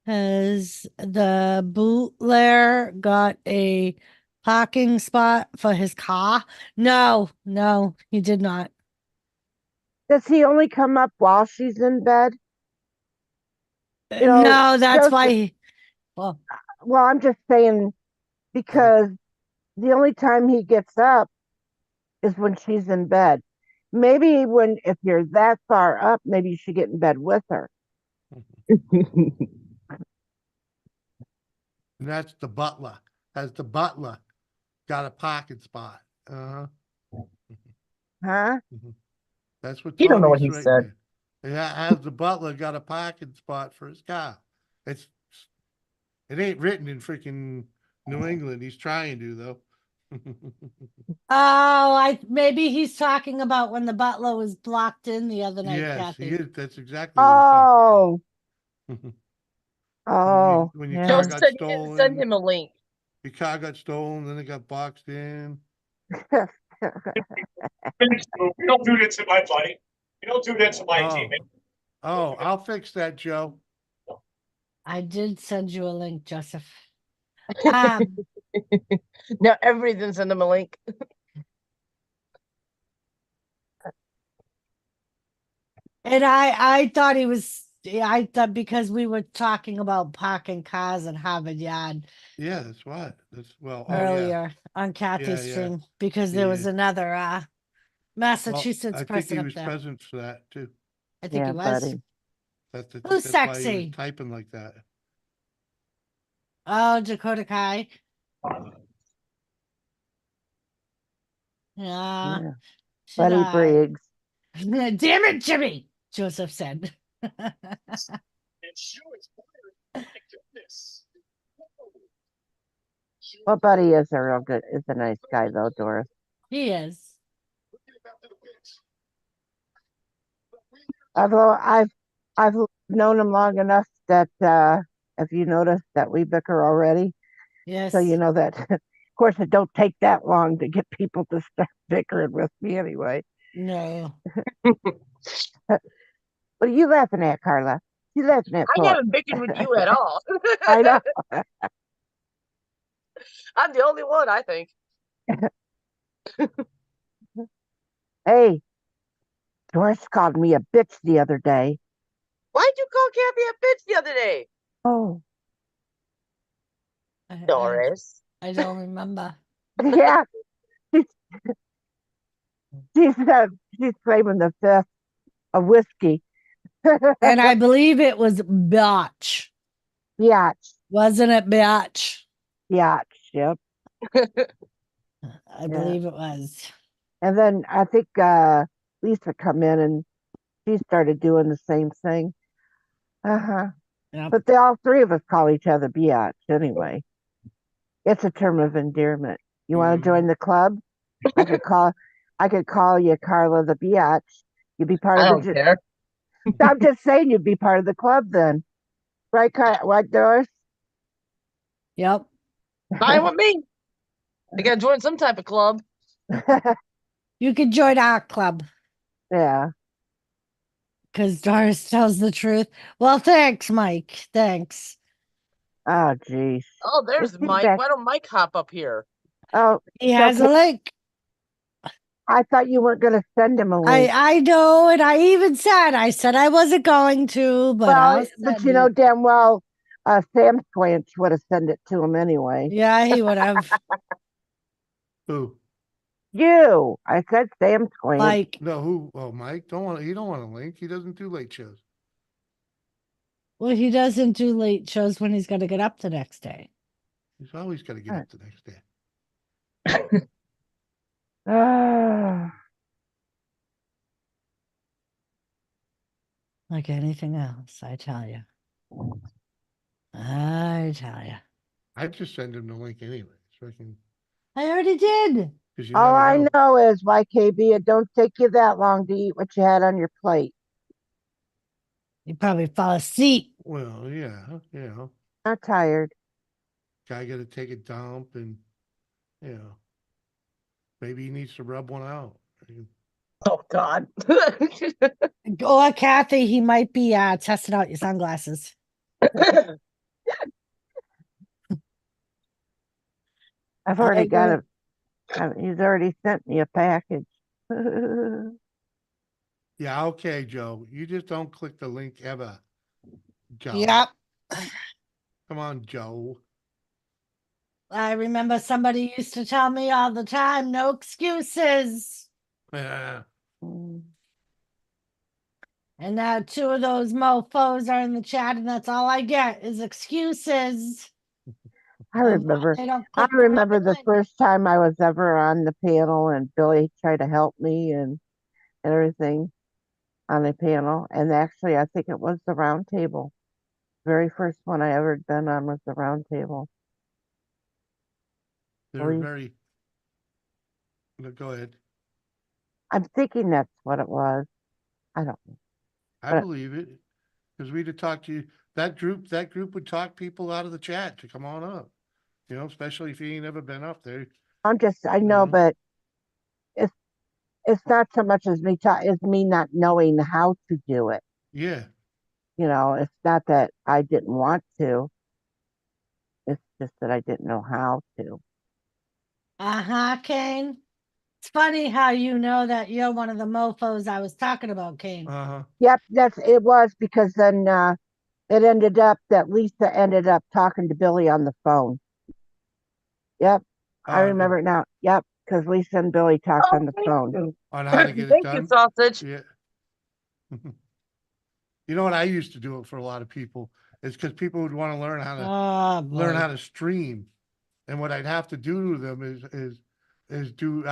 Has the bootler got a parking spot for his car? No, he did not. Does he only come up while she's in bed? You know, No, that's Joseph, why he, well, well, I'm just saying because the only time he gets up is when she's in bed. Maybe if you're that far up, maybe you should get in bed with her. And that's the butler. Has the butler got a parking spot? Uh-huh. Huh? That's what You don't know what Tommy's he writing said. there. Yeah, has the butler got a parking spot for his car? It ain't written in freaking New England. He's trying to though. maybe he's talking about when the butler was blocked in the other night, Yes, he Kathy. is. That's exactly what he's talking Oh, about. oh, When your yeah. car Joe got said you didn't send stolen, him a link. your car got stolen, then it got boxed in. You don't do that to my buddy. You don't do that to my Oh, teammate. I'll fix that, Joe. I did send you a link, Joseph. Um, Now everything send him a link. and I thought he was, I thought because we were talking about parking cars in Harvard Yard Yeah, that's what. That's well. Oh yeah. earlier on Kathy's yeah. stream because there was Yeah. another Well, Massachusetts I think person he up was there. present for that too. I think Yeah, he was. buddy. Who's That's why he sexy? was typing like that. Oh, Dakota Kai. Yeah. Yeah. Should Buddy I? Briggs. Damn it, Jimmy, Joseph said. Well, Buddy is a real good, is a nice guy though, Doris. He is. Although I've known him long enough that if you notice that we bicker already, Yes. so you know that. Of course, it don't take that long to get people to start bickering with me anyway. No. What are you laughing at, Carla? You laughing at I what? haven't bickered with you at all. I know. I'm the only one, I think. Hey, Doris called me a bitch the other day. Why'd you call Kathy a bitch the other day? Oh, Doris. I don't remember. yeah. She, she said she's claiming the fifth of whiskey. And I believe it was Botch. Yeah, Wasn't it Botch? yeah, yep. I believe it was. And then I think Lisa come in and she started doing the same thing. Uh-huh. Yep. But all three of us call each other biatch anyway. It's a term of endearment. You want to join the club? I could call you Carla the biatch. You'd be part I of don't the. care. I'm just saying you'd be part of the club then, right? What, Doris? Yep. Fine with me. I gotta join some type of club. You could join our club Yeah. because Doris tells the truth. Well, thanks, Mike. Thanks. Oh, geez. Oh, there's It's Mike. feedback. Why don't Mike hop up here? Oh, He has a link. I thought you weren't going to send him a link. I know, and I even said I wasn't going to, but I'll But send you know it. damn well, Sam Squanch would have sent it to him anyway. Yeah, he would have. Who? You, I said Sam Squanch. Mike. No, who? Oh, Mike. He don't want a link. He doesn't do late shows. Well, he doesn't do late shows when he's got to get up the next day. He's always got to get Huh. up the next day. Ah, Like anything else, I tell you. I tell you. I just send him the link anyway, so I can. I already did. Because you all never I know. know is YKB, it don't take you that long to eat what you had on your plate. You probably fall asleep. Well, yeah, you know, Not tired. guy got to take a dump, and you know, maybe he needs to rub one out. Oh God. Or Kathy, he might be testing out your sunglasses. I've already got agree. it. He's already sent me a package. Yeah, okay, Joe. You just don't click the link ever, Joe. Yep. Come on, Joe. I remember somebody used to tell me all the time, no excuses. Yeah. Mm. And now two of those mofos are in the chat, and that's all I get is excuses. I remember. They don't I click the remember right the link. first time I was ever on the panel, and Billy tried to help me and everything on the panel. And actually, I think it was the round table. Very first one I ever been on was the round table. They're Believe- very. No, go ahead. I'm thinking that's what it was. I don't know. I But- believe it. Because we'd have talked to you. That group would talk people out of the chat to come on up. You know, especially if you ain't ever been up there. I know, Mhm. but it's not so much as it's me not knowing how to do it. Yeah. You know, it's not that I didn't want to. It's just that I didn't know how to. Kane. It's funny how you know that you're one of the mofos I was talking about, Kane. Uh-huh. Yep, it was because then it ended up that Lisa ended up talking to Billy on the phone. Yep, I remember it now. Yep, because Lisa and Billy talked on the phone. On how to get it Thank done. you, sausage. Yeah. You know what I used to do it for a lot of people is because people would want to learn how to learn how to stream, and what I'd have to do to them is do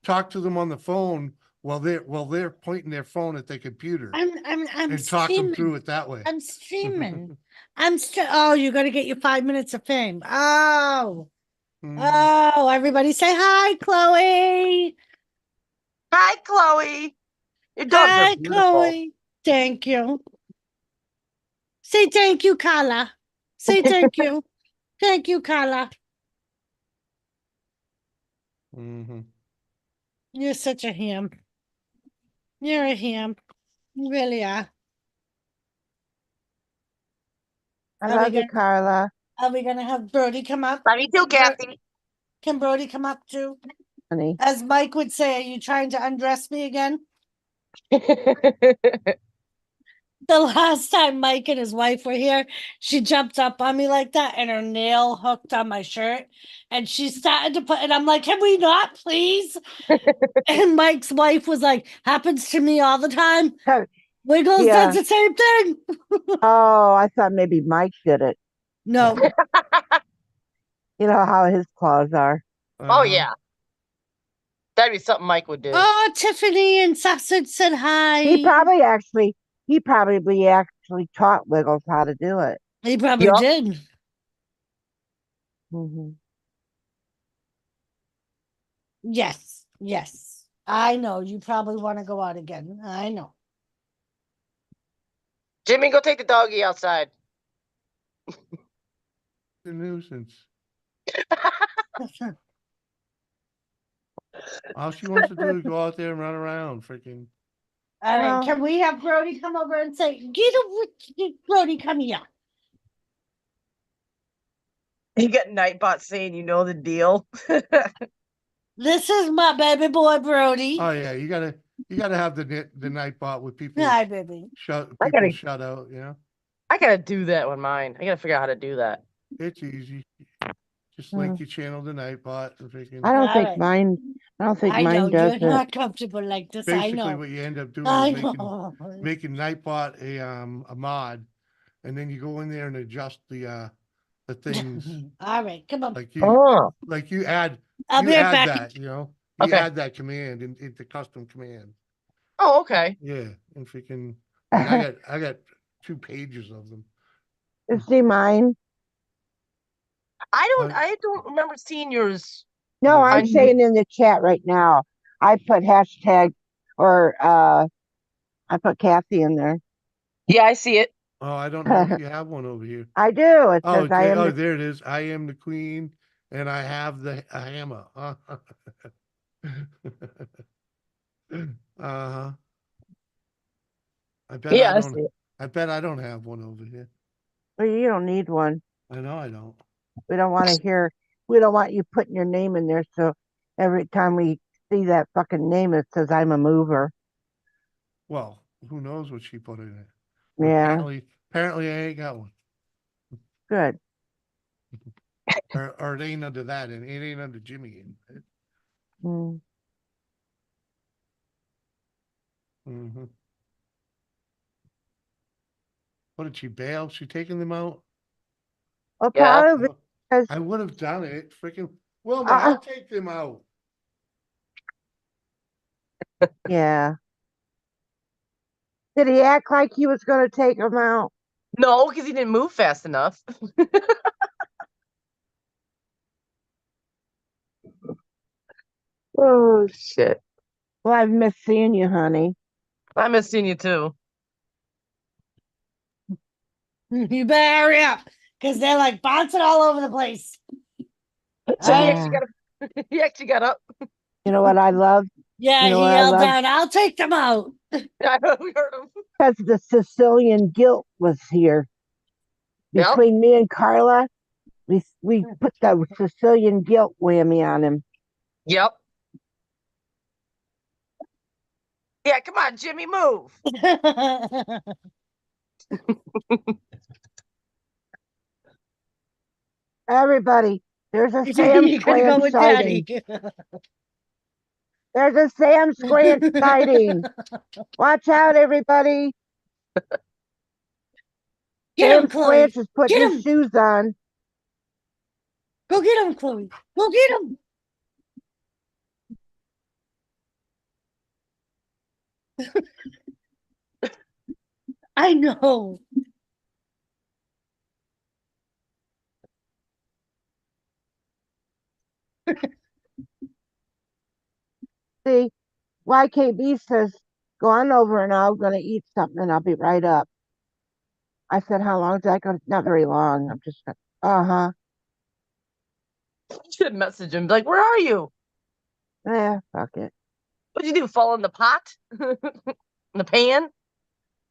talk to them on the phone while they're pointing their phone at their computer I'm and talk them streaming. through it that way. I'm streaming. Oh, you got to get your 5 minutes of fame. Oh, everybody say hi, Chloe. Hi, Chloe. Your dogs Hi, are beautiful. Chloe. Thank you. Say thank you, Carla. Say thank you. Thank you, Carla. Mm-hmm. You're such a ham. You're a ham. You really are. I Are we love you, gonna Carla. Are we gonna have Brody come up? Love you too, Kathy. Can Brody come up too? Honey. As Mike would say, are you trying to undress me again? The last time Mike and his wife were here, she jumped up on me like that and her nail hooked on my shirt. And she started to put, and I'm like, can we not, please? And Mike's wife was like, happens to me all the time. Wiggles Yeah. does the same thing. Oh, I thought maybe Mike did it. No. You know how his claws are. Oh, yeah. That'd be something Mike would do. Oh, Tiffany and Sausage said hi. He probably actually taught Wiggles how to do it. He probably Yup. did. Hmm. Yes. Yes. I know. You probably want to go out again. I know. Jimmy, go take the doggy outside. The nuisance. All she wants to do is go out there and run around, freaking. All right. Well- Can we have Brody come over and say, Brody, come here? You got Nightbot saying you know the deal. This is my baby boy, Brody. Oh yeah, you gotta have the night bot with people Hi, baby. shut I gotta- shut out. You know, I gotta do that with mine. I gotta figure out how to do that. it's easy. Just link your channel to Nightbot and freaking. I don't think Alright. mine. I don't think I know mine does you're it. not comfortable like this. I Basically, know. what you end up doing I is know. making Nightbot a mod, and then you go in there and adjust the things All right, come on. like you add I'll be right back. that, you know, you Okay. add that command into custom command. Oh, okay. Yeah, and freaking like I got 2 pages of them. See mine? But- I don't remember seeing yours. No, Yeah. I'm saying in the chat right now. I put hashtag or I put Kathy in there. Yeah, I see it. Oh, I don't know if you have one over here. I do. It Oh, says I am. oh, there it is. I am the queen, and I have a hammer. Uh-huh. I bet Yeah, I I don't. see it. I bet I don't have one over here. Well, you don't need one. I know I don't. We don't want to hear. We don't want you putting your name in there. So every time we see that fucking name, it says I'm a mover. Well, who knows what she put in it? But Yeah, apparently I ain't got one. good. Or it ain't under that, and it ain't under Jimmy. Mm. Mm-hmm. What did she bail? She taking them out? Well, Yeah. probably because I would have done it. Freaking Wilma, I'll take them out. yeah. Did he act like he was going to take them out? No, because he didn't move fast enough. Oh shit! Well, I've missed seeing you, honey. I miss seeing you too. You better hurry up, because they're like bouncing all over the place. So he Ah. actually got up. He actually got up. You know what I love? Yeah, You know he what I yelled love? down, I'll take them out. I know, we heard him. Because the Sicilian guilt was here. Yep. Between me and Carla, we put the Sicilian guilt whammy on him. Yep. Yeah, come on, Jimmy, move. Everybody, there's a You Sam gotta go Squanch with sighting. Daddy. There's a Sam Squanch sighting. Watch out, everybody. Get Sam him, Chloe. Squanch is putting Get his him. shoes on. Go get him, Chloe. Go get him. I know. See, YKB says, go on over and I'm going to eat something and I'll be right up. I said, how long is that going to? Not very long. I'm just, uh-huh. You should message him, be like, where are you? Fuck it. What'd you do? Fall in the pot? In the pan?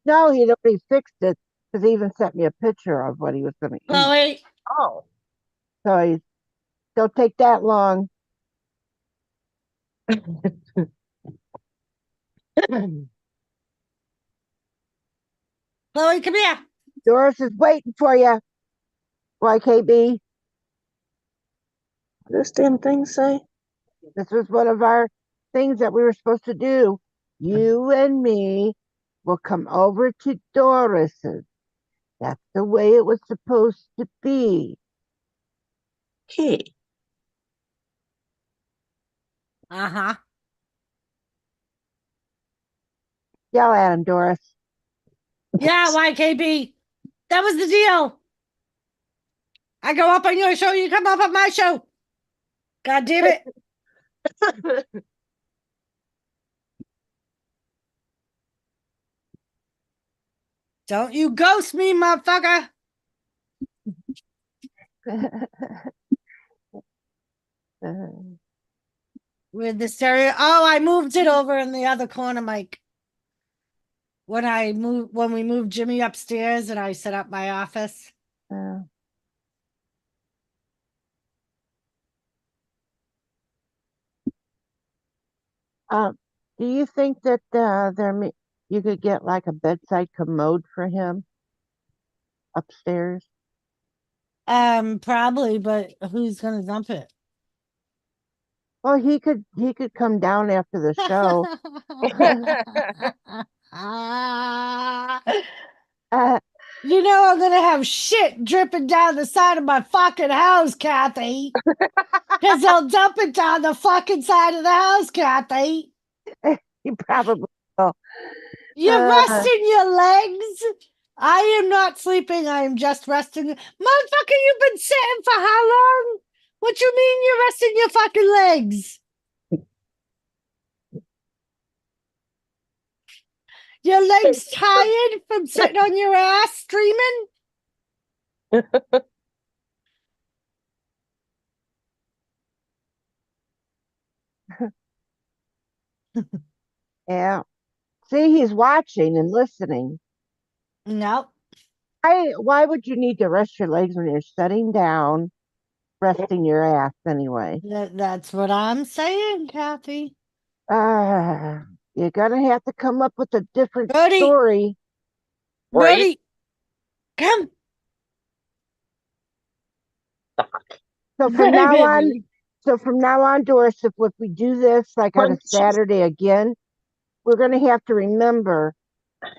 No, he'd already fixed it because he even sent me a picture of what he was going to eat. Chloe, Oh. So he's, don't take that long. Chloe, come here. Doris is waiting for you. YKB. What does this damn thing say? This was one of our things that we were supposed to do. You and me will come over to Doris's. That's the way it was supposed to be. Okay. Uh-huh. Yell at him, Doris. Yeah, YKB. That was the deal. I go up on your show, you come up on my show. God damn it. Don't you ghost me, motherfucker. With the stereo. Oh, I moved it over in the other corner, Mike. When we moved Jimmy upstairs and I set up my office. Do you think that you could get like a bedside commode for him upstairs? Probably, but who's gonna dump it? Well, he could come down after the show. You know I'm gonna have shit dripping down the side of my fucking house, Kathy. Because they'll dump it down the fucking side of the house, Kathy. You probably will. You're resting your legs. I am not sleeping. I am just resting. Motherfucker, you've been sitting for how long? What you mean you're resting your fucking legs? Your legs tired from sitting on your ass streaming? Yeah. See, he's watching and listening. Nope. Why would you need to rest your legs when you're sitting down, resting your ass anyway? That's what I'm saying, Kathy. You're gonna have to come up with a different Brody. story. Brody, come. So from now on, Doris, if we do this like on a Saturday again, we're gonna have to remember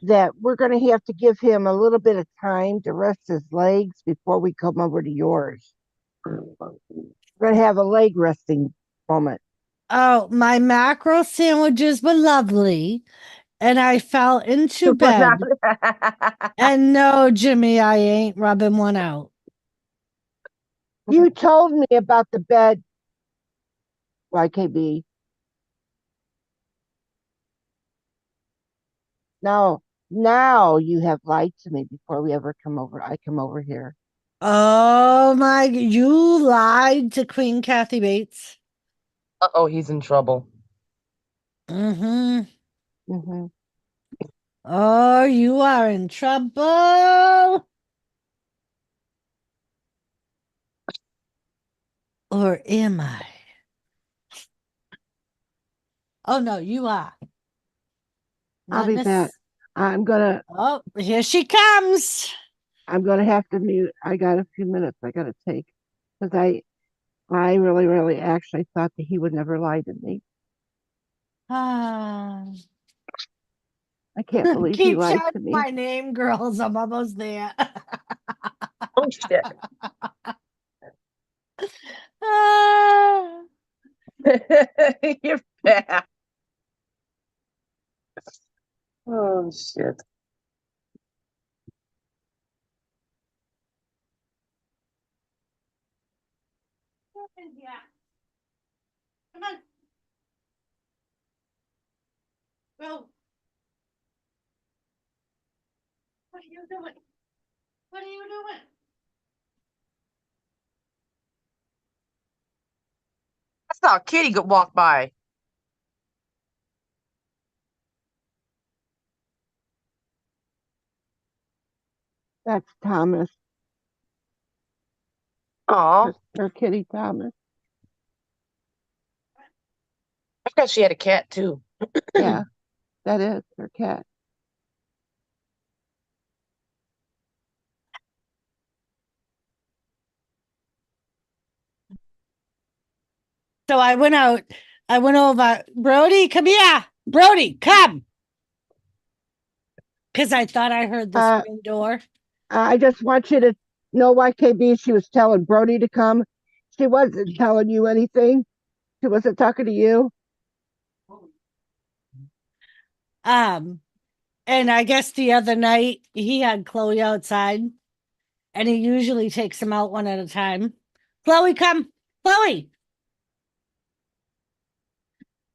that we're gonna have to give him a little bit of time to rest his legs before we come over to yours. We're gonna have a leg resting moment. Oh, my mackerel sandwiches were lovely, and I fell into bed. And no, Jimmy, I ain't rubbing one out. You told me about the bed, YKB. Now you have lied to me before we ever come over. I come over here. Oh my, you lied to Queen Kathy Bates. Uh-oh, he's in trouble. Mm-hmm. Mm-hmm. Oh, you are in trouble. Or am I? Oh no, you are. I'll be back. Oh, here she comes. I'm gonna have to mute. I got a few minutes I gotta take because I really, really actually thought that he would never lie to me. Ah. I can't believe he Keep lied to shouting me. my name, girls. I'm almost there. Oh, shit. Ah. You're back. Oh, shit. Yeah. Come on. Go. are you doing? What are you doing? I saw a kitty go walk by. That's Thomas. Oh, Her kitty Thomas. I forgot she had a cat too. Yeah, that is her cat. So I went out. I went over. Brody, come here. Brody, come. Because I thought I heard the screen door. I just want you to know, YKB, she was telling Brody to come. She wasn't telling you anything. She wasn't talking to you. And I guess the other night he had Chloe outside, and he usually takes them out one at a time. Chloe, come. Chloe.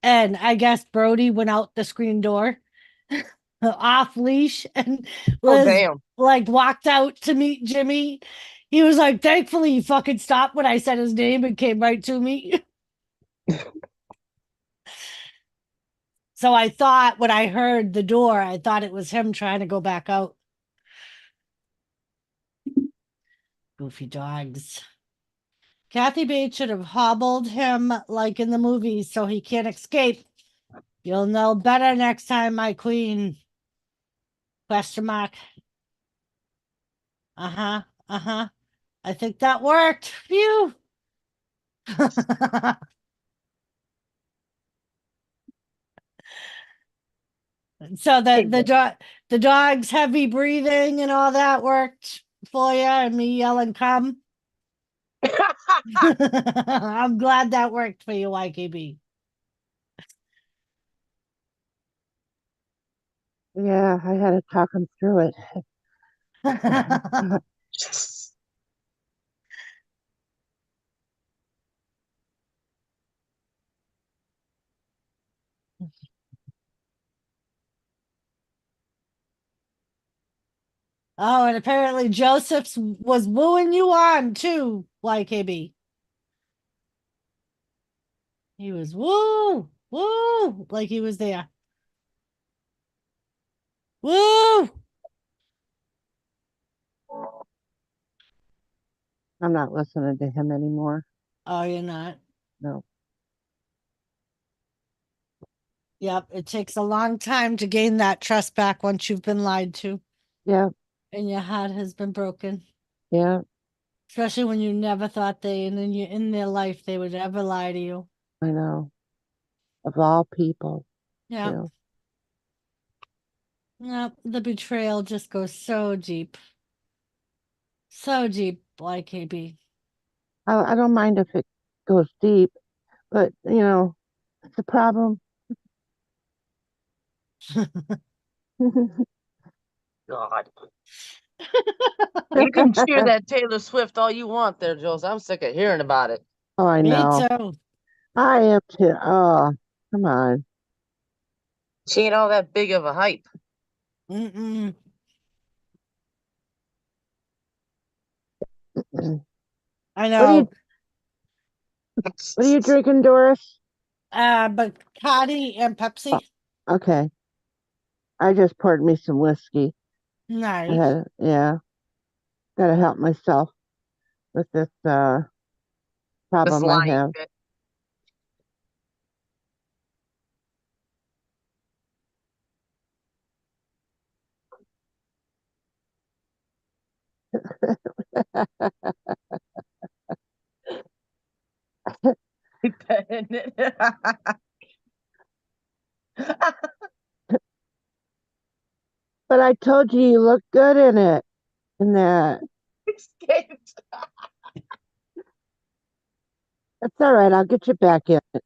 And I guess Brody went out the screen door off leash, and Oh, Liz damn. like walked out to meet Jimmy. He was like, thankfully he fucking stopped when I said his name and came right to me. So I thought when I heard the door, I thought it was him trying to go back out. Goofy dogs. Kathy Bates should have hobbled him like in the movies so he can't escape. You'll know better next time, my queen. Question mark. Uh-huh. Uh-huh. I think that worked. Phew. So the dog's heavy breathing and all that worked for you, and me yelling come. I'm glad that worked for you, YKB. Yeah, I had to talk him through it. Oh, and apparently Joseph's was wooing you on too, YKB. He was woo, woo, like he was there. Woo! I'm not listening to him anymore. Oh, you're not? No. Yep, it takes a long time to gain that trust back once you've been lied to Yeah, and your heart has been broken. yeah, Especially when you never thought in their life they would ever lie to you. I know. Of all people. Yeah. too. Yep, the betrayal just goes so deep. So deep, YKB. I don't mind if it goes deep, but it's a problem. God. You can cheer that Taylor Swift all you want there, Jules. I'm sick of hearing about it. Oh, I Me know. too. I am too. Oh, come on. She ain't all that big of a hype. Mm-mm. What I are know. you drinking, Doris? But Bacardi and Pepsi. Okay. I just poured me some whiskey. Nice. Yeah. Gotta help myself with this This problem I lying have. bit. But I told you look good in it. In that. Escaped. That's all right. I'll get you back in it.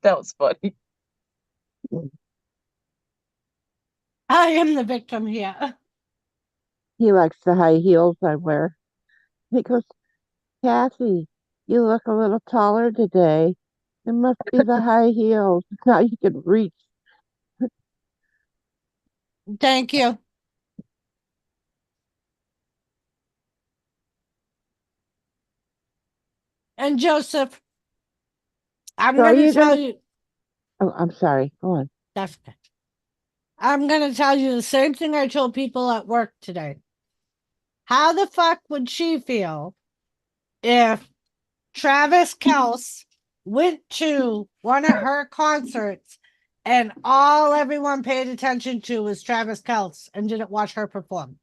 That was funny. I am the victim here. He likes the high heels I wear. He goes, Kathy, you look a little taller today. It must be the high heels. Now you can reach. Thank you. And Joseph, I'm So are going to you tell gonna? you. Oh, I'm sorry. Go on. That's okay. I'm going to tell you the same thing I told people at work today. How the fuck would she feel if Travis Kelce went to one of her concerts and all everyone paid attention to was Travis Kelce and didn't watch her perform?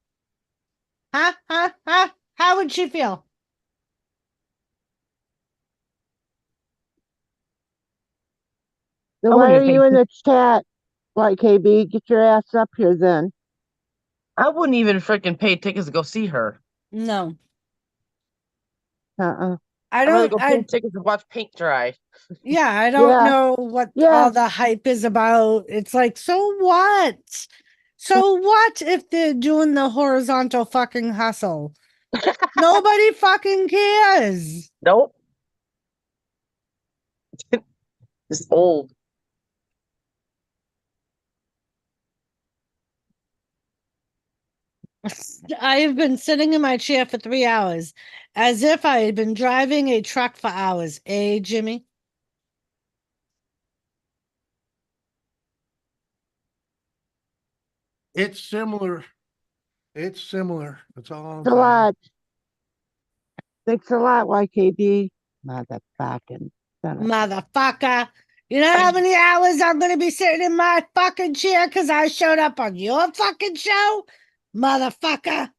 Huh? How would she feel? Then I why wouldn't are even you pay. in the chat? YKB, get your ass up here then. I wouldn't even freaking pay tickets to go see her. No. Uh-uh. I I'd rather don't go pay tickets to watch paint dry. yeah, I don't Yeah. know what Yeah. all the hype is about. It's like, so what? So what if they're doing the horizontal fucking hustle? Nobody fucking cares. Nope. It's old. I have been sitting in my chair for 3 hours as if I had been driving a truck for hours. Eh, Jimmy? It's similar. It's similar. That's all I'm Thanks a saying. lot. Thanks a lot, YKB. Motherfucking son of- Motherfucker. You know how many hours I'm going to be sitting in my fucking chair because I showed up on your fucking show? Motherfucker.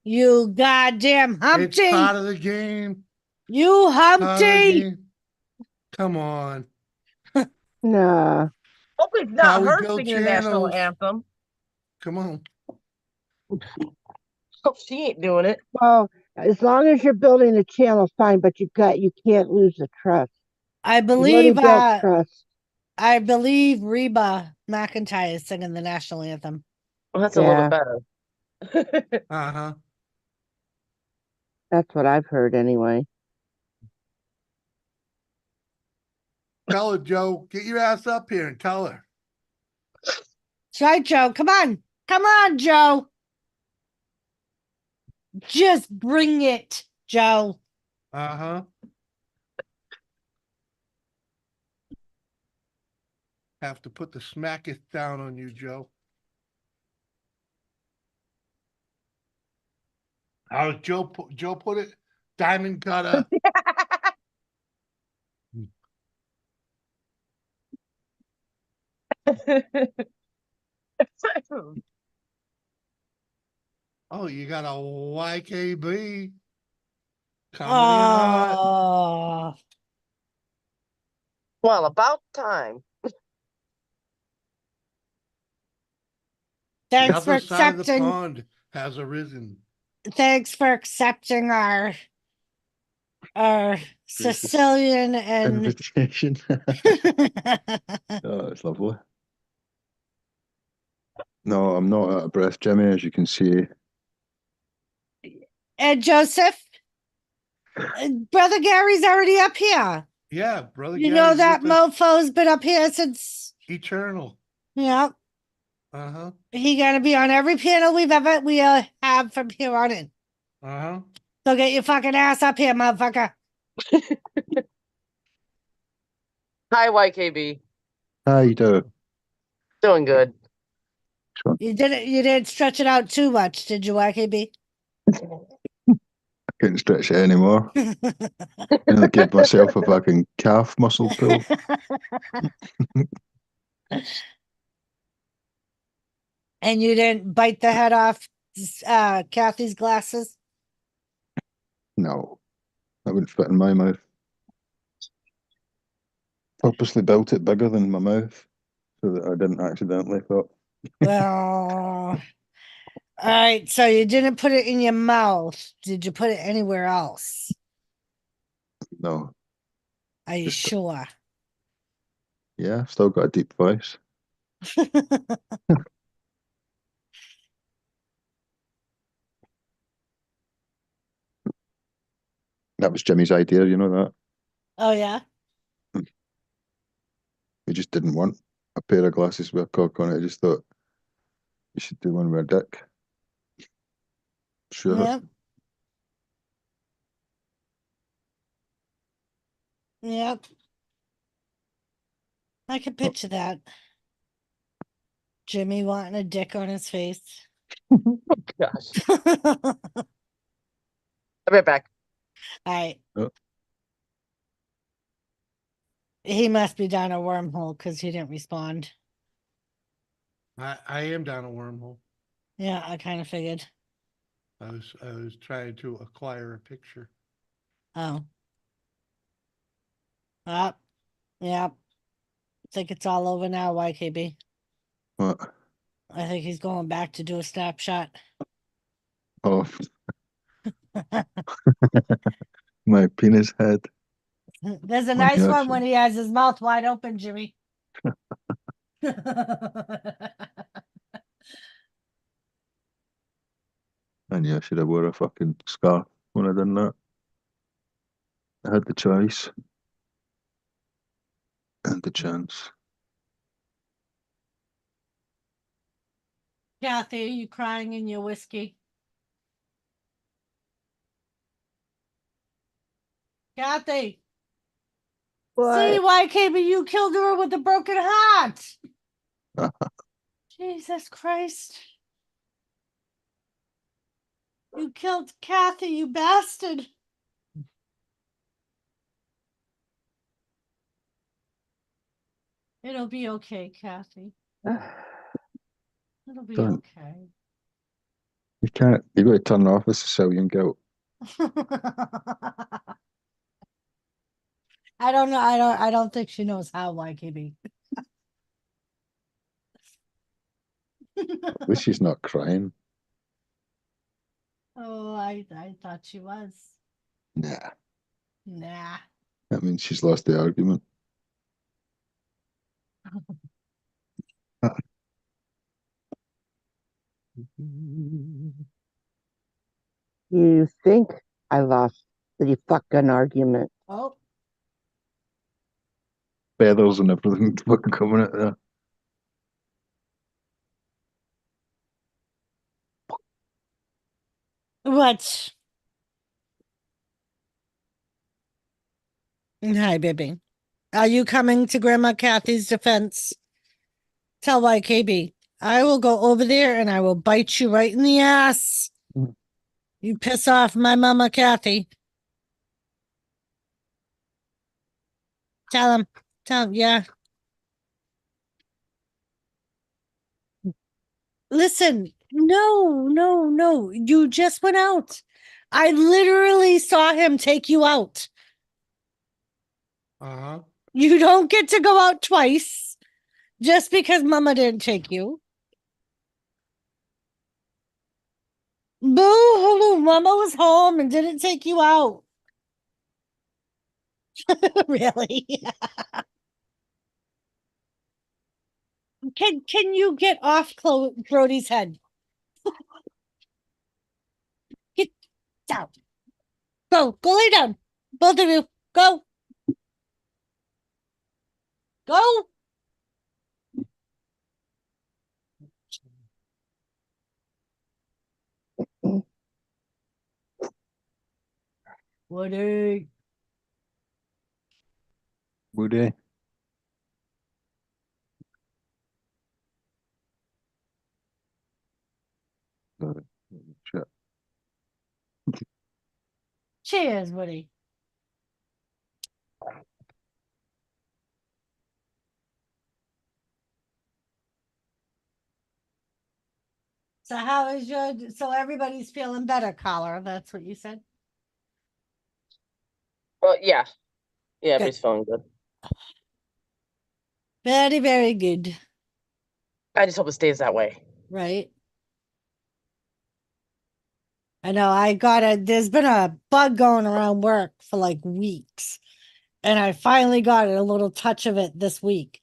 You goddamn It's Humpty. part of the game. You Part of the Humpty. game. Come on. Nah. Hopefully it's How not we her build singing the national channels. anthem. Come on. Hope she ain't doing it. Well, as long as you're building a channel, fine, but you can't lose the trust. I You've already believe built trust. I believe Reba McEntire is singing the national anthem. Well, that's a little bit better. Uh-huh. That's what I've heard anyway. Tell her, Joe. Get your ass up here and tell her. That's right, Joe. Come on. Come on, Joe. Just bring it, Joe. Uh-huh. Have to put the smacketh down on you, Joe. How Joe put it? Diamond cutter. Oh, you got a YKB coming in hot. Oh, Well, about time. The thanks for other side of the accepting. pond has arisen. Thanks for accepting our Sicilian and Invitation. Oh, it's lovely. No, I'm not out of breath, Jimmy, as you can see. and Joseph. Brother Gary's already up here. Yeah, brother. You know Gary's that with us. mofo's been up here since. Eternal. Yeah, Uh-huh. he gonna be on every panel we have from here on in. Uh-huh. So get your fucking ass up here, motherfucker. Hi, YKB. How you doing? Doing good. You didn't stretch it out too much, did you, YKB? I couldn't stretch it anymore. I give myself a fucking calf muscle pull. And you didn't bite the head off Kathy's glasses? No, that wouldn't fit in my mouth. Purposely built it bigger than my mouth so that I didn't accidentally pop. Well, all right. So you didn't put it in your mouth. Did you put it anywhere else? No. Are you sure? Yeah, still got a deep voice. That was Jimmy's idea, you know that? Oh, yeah? He just didn't want a pair of glasses with a cock on it. He just thought you should do one with a dick. sure. Yep. Yep. I could picture that. Jimmy wanting a dick on his face. Gosh. I'll be right back. All right. Oh. He must be down a wormhole because he didn't respond. I am down a wormhole. Yeah, I kind of figured. I was trying to acquire a picture. Oh. Up. Yep. I think it's all over now, YKB. What? I think he's going back to do a snapshot. Oh, my penis head. There's a My nice one gosh. when he has his mouth wide open, Jimmy. And yeah, I should have wore a fucking scarf when I done that. I had the choice and the chance. Kathy, are you crying in your whiskey? Kathy. See, YKB, you killed her with a broken heart. Jesus Christ. You killed Kathy, you bastard. It'll be okay, Kathy. It'll be Don't. okay. You can't. You got to turn off this Sicilian guilt. I don't know. I don't think she knows how, YKB. At least she's not crying. Oh, I thought she was. Nah. Nah. That means she's lost the argument. You think I lost the fucking argument? Oh. Feathers and everything fucking coming out there. What? Hi, baby. Are you coming to Grandma Kathy's defense? Tell YKB. I will go over there and I will bite you right in the ass. You piss off my mama Kathy. Tell him. Tell him, yeah. Listen, no. You just went out. I literally saw him take you out. Uh-huh. You don't get to go out twice just because mama didn't take you. Boo hoo, mama was home and didn't take you out. Really? Can you get off Brody's head? Get down. Go lay down. Both of you. Go. Go. Woody. Woody. Shit. Cheers, Woody. So how is so everybody's feeling better, Collar? That's what you said? Well, yeah. Yeah, Good. but it's feeling good. Very, very good. I just hope it stays that way. Right? I know there's been a bug going around work for like weeks. And I finally got a little touch of it this week.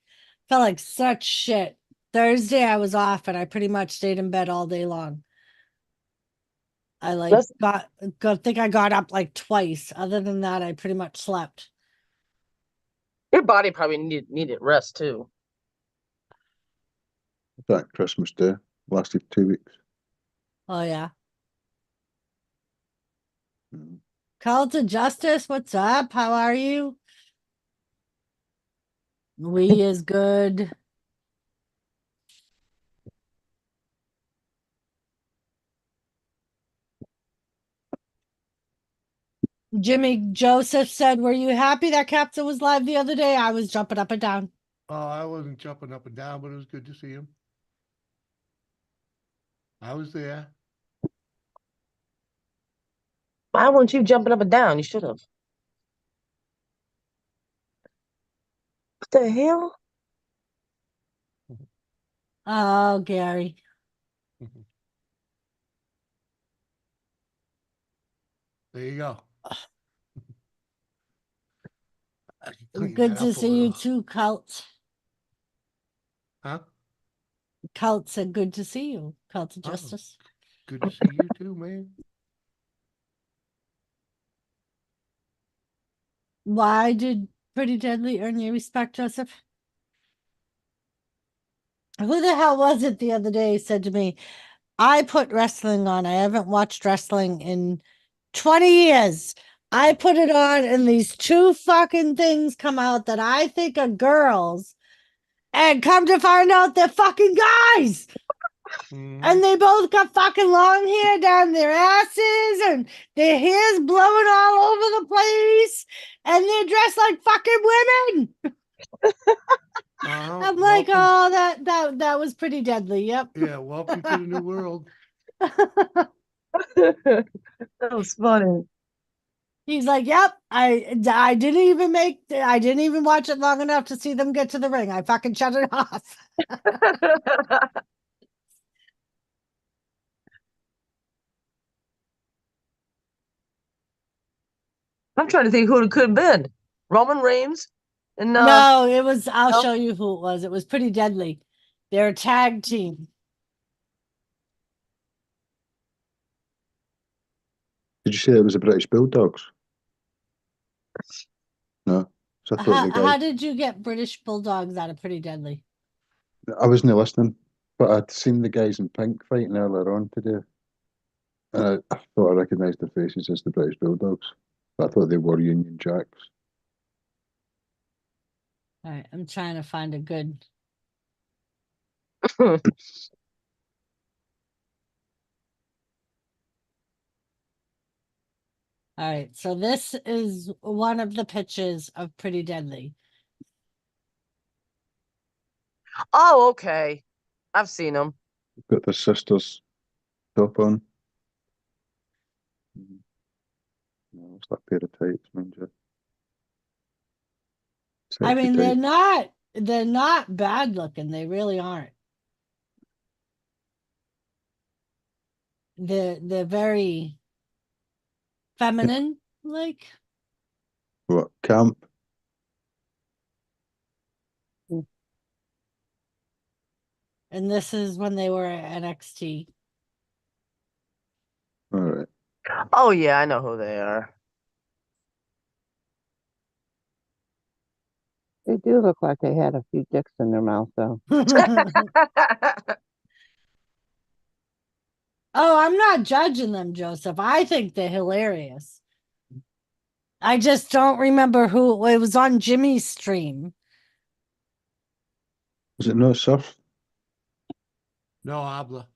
Felt like such shit. Thursday I was off and I pretty much stayed in bed all day long. I think I got up like twice. Other than that, I pretty much slept. Your body probably needed rest too. That Christmas Day lasted 2 weeks. Oh yeah. Cult of Justice, what's up? How are you? We is good. Jimmy Joseph said, were you happy that Captain was live the other day? I was jumping up and down. Oh, I wasn't jumping up and down, but it was good to see him. I was there. Why weren't you jumping up and down? You should have. What the hell? Oh, Gary. There you go. Good to see you too, Cult. Huh? Cult said, good to see you, Cult of Oh. Justice. Good to see you too, man. Why did Pretty Deadly earn your respect, Joseph? Who the hell was it the other day said to me, I put wrestling on. I haven't watched wrestling in 20 years. I put it on and these two fucking things come out that I think are girls. And come to find out they're fucking guys. And they both got fucking long hair down their asses and their hair's blowing all over the place. And they're dressed like fucking women. I'm like, oh, that was Pretty Deadly. Yep. Yeah, welcome to the new world. That was funny. He's like, yep, I didn't even watch it long enough to see them get to the ring. I fucking shut it off. I'm trying to think who it could have been. Roman Reigns? And no, it was, I'll no? show you who it was. It was Pretty Deadly. They're a tag team. Did you say it was the British Bulldogs? No. So I thought the How guy, did you get British Bulldogs out of Pretty Deadly? I wasn't listening, but I'd seen the guys in pink fighting earlier on today. And I thought I recognised their faces as the British Bulldogs. But I thought they were Union Jacks. All right, I'm trying to find a good. All right, so this is one of the pictures of Pretty Deadly. Oh, okay. I've seen them. Got their sister's top on. No, it's like a pair of tights, mind you. I Sexy mean, tights. they're not bad looking. They really aren't. They're very feminine, like. What, camp? And this is when they were at NXT. All right. Oh, yeah, I know who they are. They do look like they had a few dicks in their mouth, though. Oh, I'm not judging them, Joseph. I think they're hilarious. I just don't remember who it was on Jimmy's stream. Was it no surf? No habla.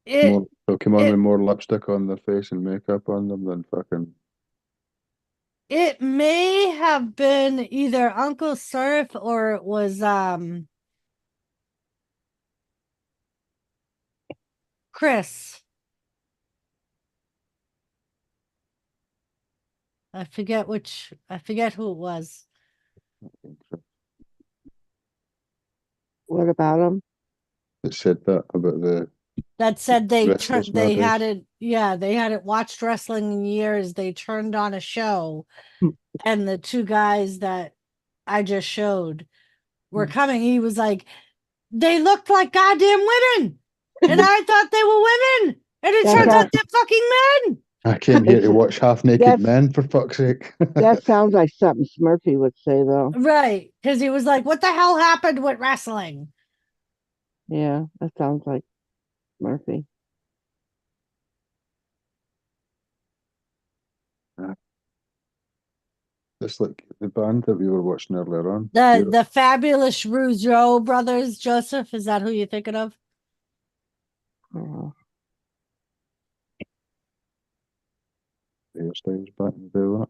They'll come on with more lipstick on their face and makeup on them than fucking. It may have been either Uncle Surf or it was Chris. I forget who it was. What about them? It said that about the. That said they wrestlers they nowadays. hadn't they hadn't watched wrestling in years. They turned on a show and the two guys that I just showed were coming. He was like, they looked like goddamn women. And I thought they were women. And it turns out they're fucking men. I came here to watch half naked men, for fuck's sake. That sounds like something Smurfy would say, though. Right. Because he was like, what the hell happened with wrestling? Yeah, that sounds like Murphy. It's like the band that we were watching earlier on. The fabulous Rougeau brothers, Joseph, is that who you're thinking of? Oh, Hairstyles back in the day, wasn't it?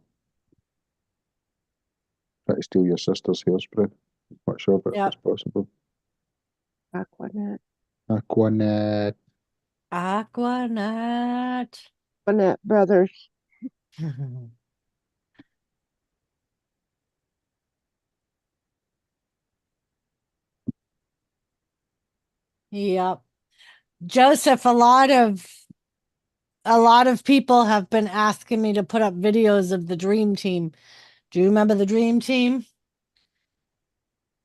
Try to steal your sister's hairspray as much of it Yep. as possible. Aquanet. Aquanet. Aquanut. Aquanet brothers. Yep. Joseph, a lot of people have been asking me to put up videos of the Dream Team. Do you remember the Dream Team?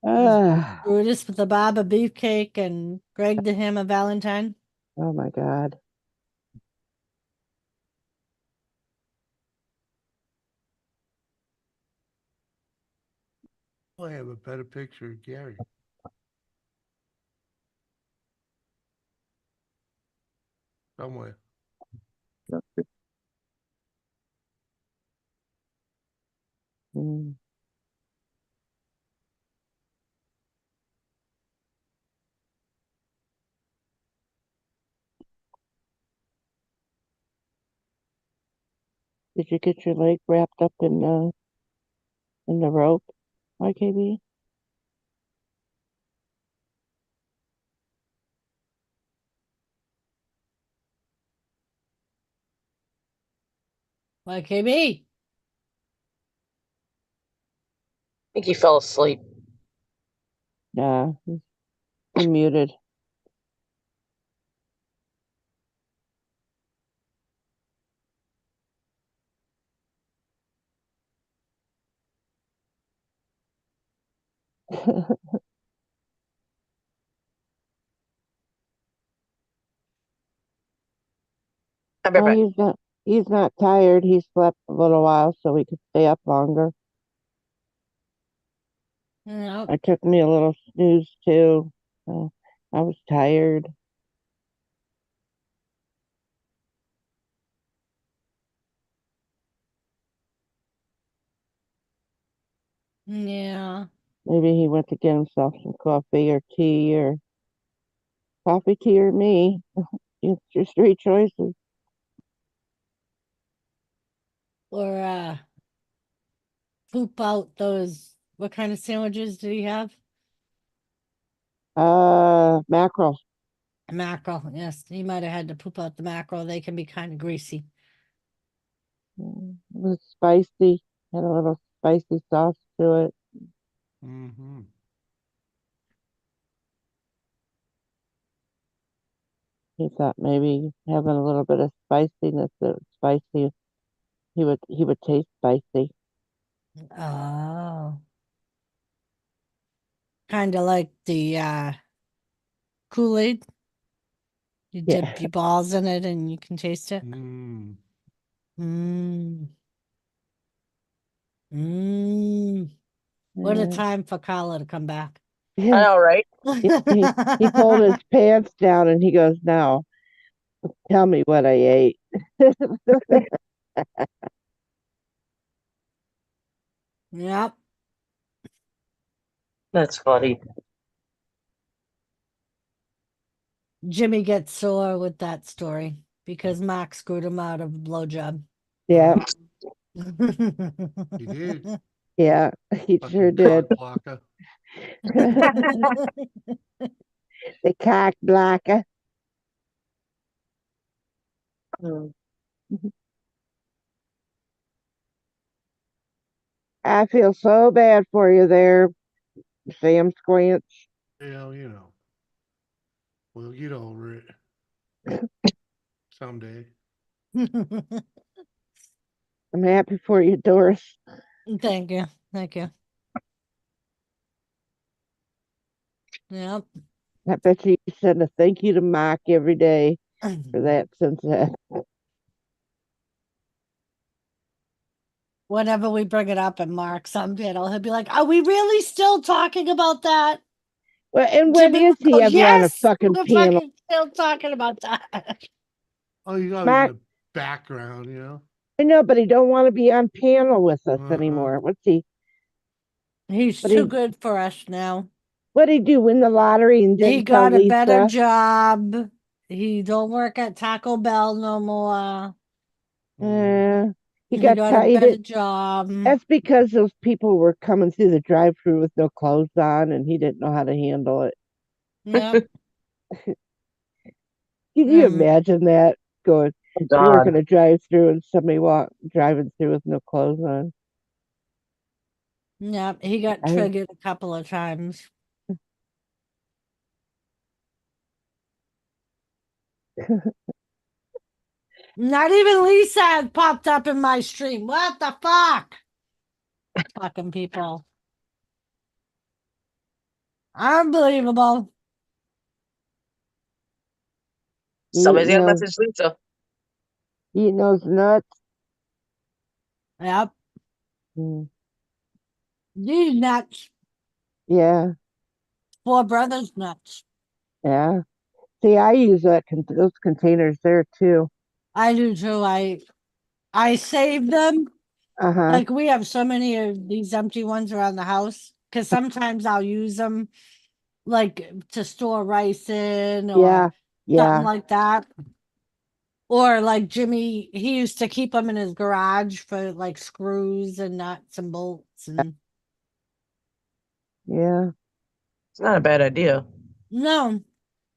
Ah, Brutus with the Baba Beefcake and Greg the Hammer Valentine. oh my God. I have a better picture of Gary. Somewhere. Okay. Mm. Did you get your leg wrapped up in the rope, YKB? YKB. I think he fell asleep. Nah, he muted. I'll be Well, back. he's not tired. He slept a little while so he could stay up longer. Yep. I took me a little snooze too. I was tired. Yeah. Maybe he went to get himself some coffee or tea or coffee, tea, or me. It's your three choices. Or poop out those. What kind of sandwiches did he have? Mackerel. Mackerel. Yes, he might have had to poop out the mackerel. They can be kind of greasy. It was spicy. Had a little spicy sauce to it. Mm-hmm. He thought maybe having a little bit of spiciness, spicy, he would taste spicy. Oh. Kind of like the Kool-Aid. You Yeah. dip your balls in it and you can taste it. Mm. Mmm. Mmm. What a Yeah. time for Carla to come back. I know, right? He pulled his pants down and he goes, "Now, tell me what I ate." Yep. That's funny. Jimmy gets sore with that story because Mark screwed him out of a blowjob. Yeah, He did. yeah, he Fucking sure did. cock blocker. The cock blocker. Hmm. I feel so bad for you there, Sam Squinch. You know. We'll get over it. Someday. I'm happy for you, Doris. Thank you. Thank you. Yep. I bet you send a thank you to Mike every day for that since Whenever we bring it up and Mark's on panel, he'll be like, "Are we really still talking about that?" well, and when Jimmy is will he go, ever on a "Yes, fucking we're panel? fucking still talking about that." Oh, he's always in Mark, the background, you know. I know, but he don't want to be on panel with us Uh-uh. anymore. What's he? He's What too he? good for us now. What he do? Win the lottery and He didn't tell got a better Lisa? job. He don't work at Taco Bell no more. Uh, he He got got a tired. better job. That's because those people were coming through the drive-through with no clothes on, and he didn't know how to handle it. Yep. Can you Mm. imagine that? Going, Oh, you work God. in a drive-through and somebody driving through with no clothes on. Yep. He got I- triggered a couple of times. Not even Lisa had popped up in my stream. What the fuck? Fucking people. Unbelievable. Somebody's got to knows, message Lisa. he knows nuts. Yep. Mm, These nuts. yeah, Four brothers nuts. yeah. See, I use those containers there too. I do too. I save them. Uh-huh. Like we have so many of these empty ones around the house because sometimes I'll use them like to store rice in or Yeah, something yeah, like that. Or like Jimmy, he used to keep them in his garage for like screws and nuts and bolts and yeah. It's not a bad idea. no,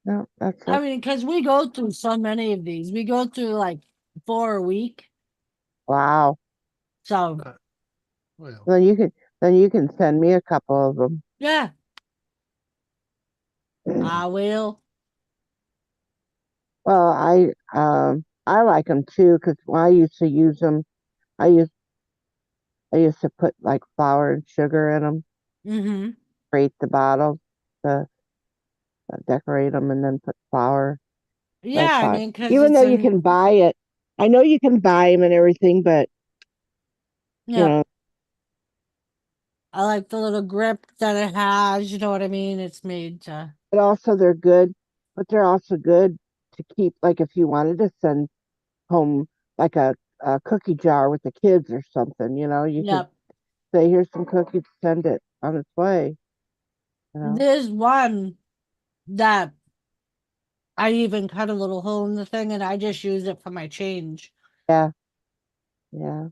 No, that's I it. mean because we go through so many of these. We go through like 4 a week. Wow. So Well, Then you can send me a couple of them. yeah, I will. Well, I like them too because when I used to use them, I used I used to put like flour and sugar in them, Mm-hmm. create the bottles, to decorate them, and then put flour. Yeah, That's I fine. mean because Even it's though you an can buy it, I know you can buy them and everything, but you yeah. know, I like the little grip that it has. You know what I mean? It's made to. but also they're good. But they're also good to keep, like if you wanted to send home like a cookie jar with the kids or something. You could Yep. say, "Here's some cookies, send it on its way." You know. There's one that I even cut a little hole in the thing and I just use it for my change. Yeah, yeah.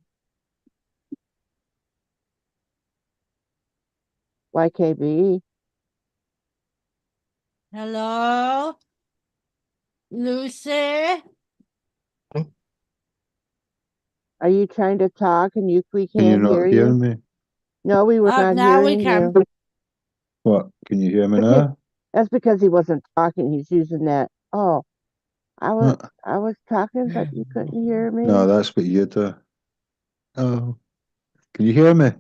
YKB. Hello, Lucy. Are you trying to talk and we Can you can't hear not hear you? me? No, we were not Now we hearing can. you. What? Can you hear me now? That's because he wasn't talking. He's using that. Oh, I was Uh, I was talking, but you couldn't hear No, me. that's what you do. Oh, can you hear me?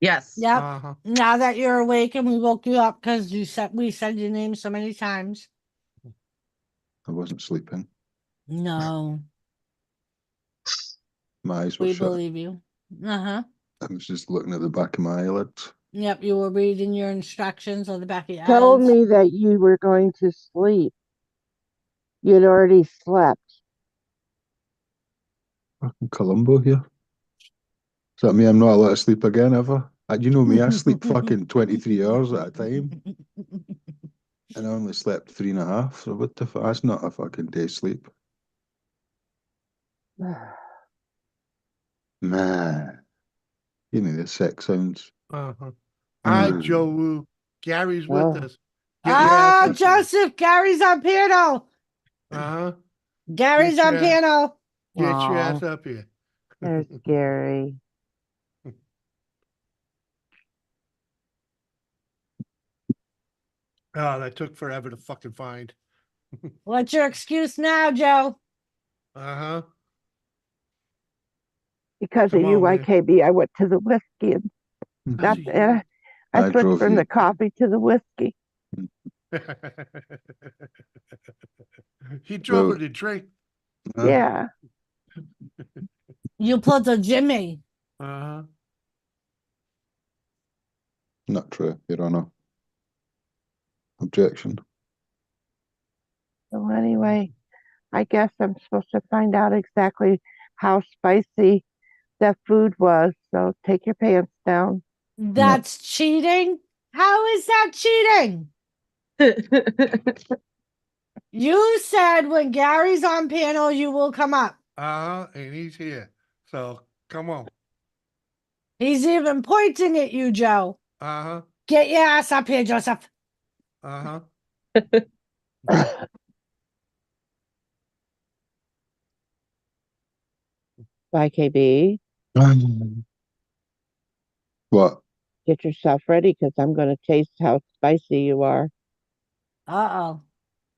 Yes. Yep. uh-huh. Now that you're awake and we woke you up because we said your name so many times. I wasn't sleeping. No, My eyes were we shut. believe you. Uh-huh. I was just looking at the back of my eyelids. Yep, you were reading your instructions on the back of your Told eyelids. me that you were going to sleep. You'd already slept. Fucking Colombo here. Does that mean I'm not allowed to sleep again ever? You know me, I sleep fucking 23 hours at a time, and I only slept 3.5. So what the fuck? That's not a fucking day's sleep. Man, you know the sex sounds. Uh-huh. All right, Mm. Joe Woo. Gary's with Oh, us. Get your ass up here. Joseph, Gary's on piano. Uh-huh. Gary's Get on your ass, piano. get your ass oh, up here. there's Gary. Oh, that took forever to fucking find. What's your excuse now, Joe? Uh-huh. Because of Come you, on, man. YKB, I went to the whiskey and not. Busy. I I switched drove from you. the coffee to the whiskey. He drove Well, her to drink. Yeah. You put the Jimmy. Uh-huh. not true, Your Honor. Objection. So anyway, I guess I'm supposed to find out exactly how spicy that food was. So take your pants down. That's cheating? How is that cheating? You said when Gary's on panel, you will come up. And he's here. So come on. He's even pointing at you, Joe. Get your ass up here, Joseph. YKB, What? get yourself ready because I'm going to taste how spicy you are. Uh-oh.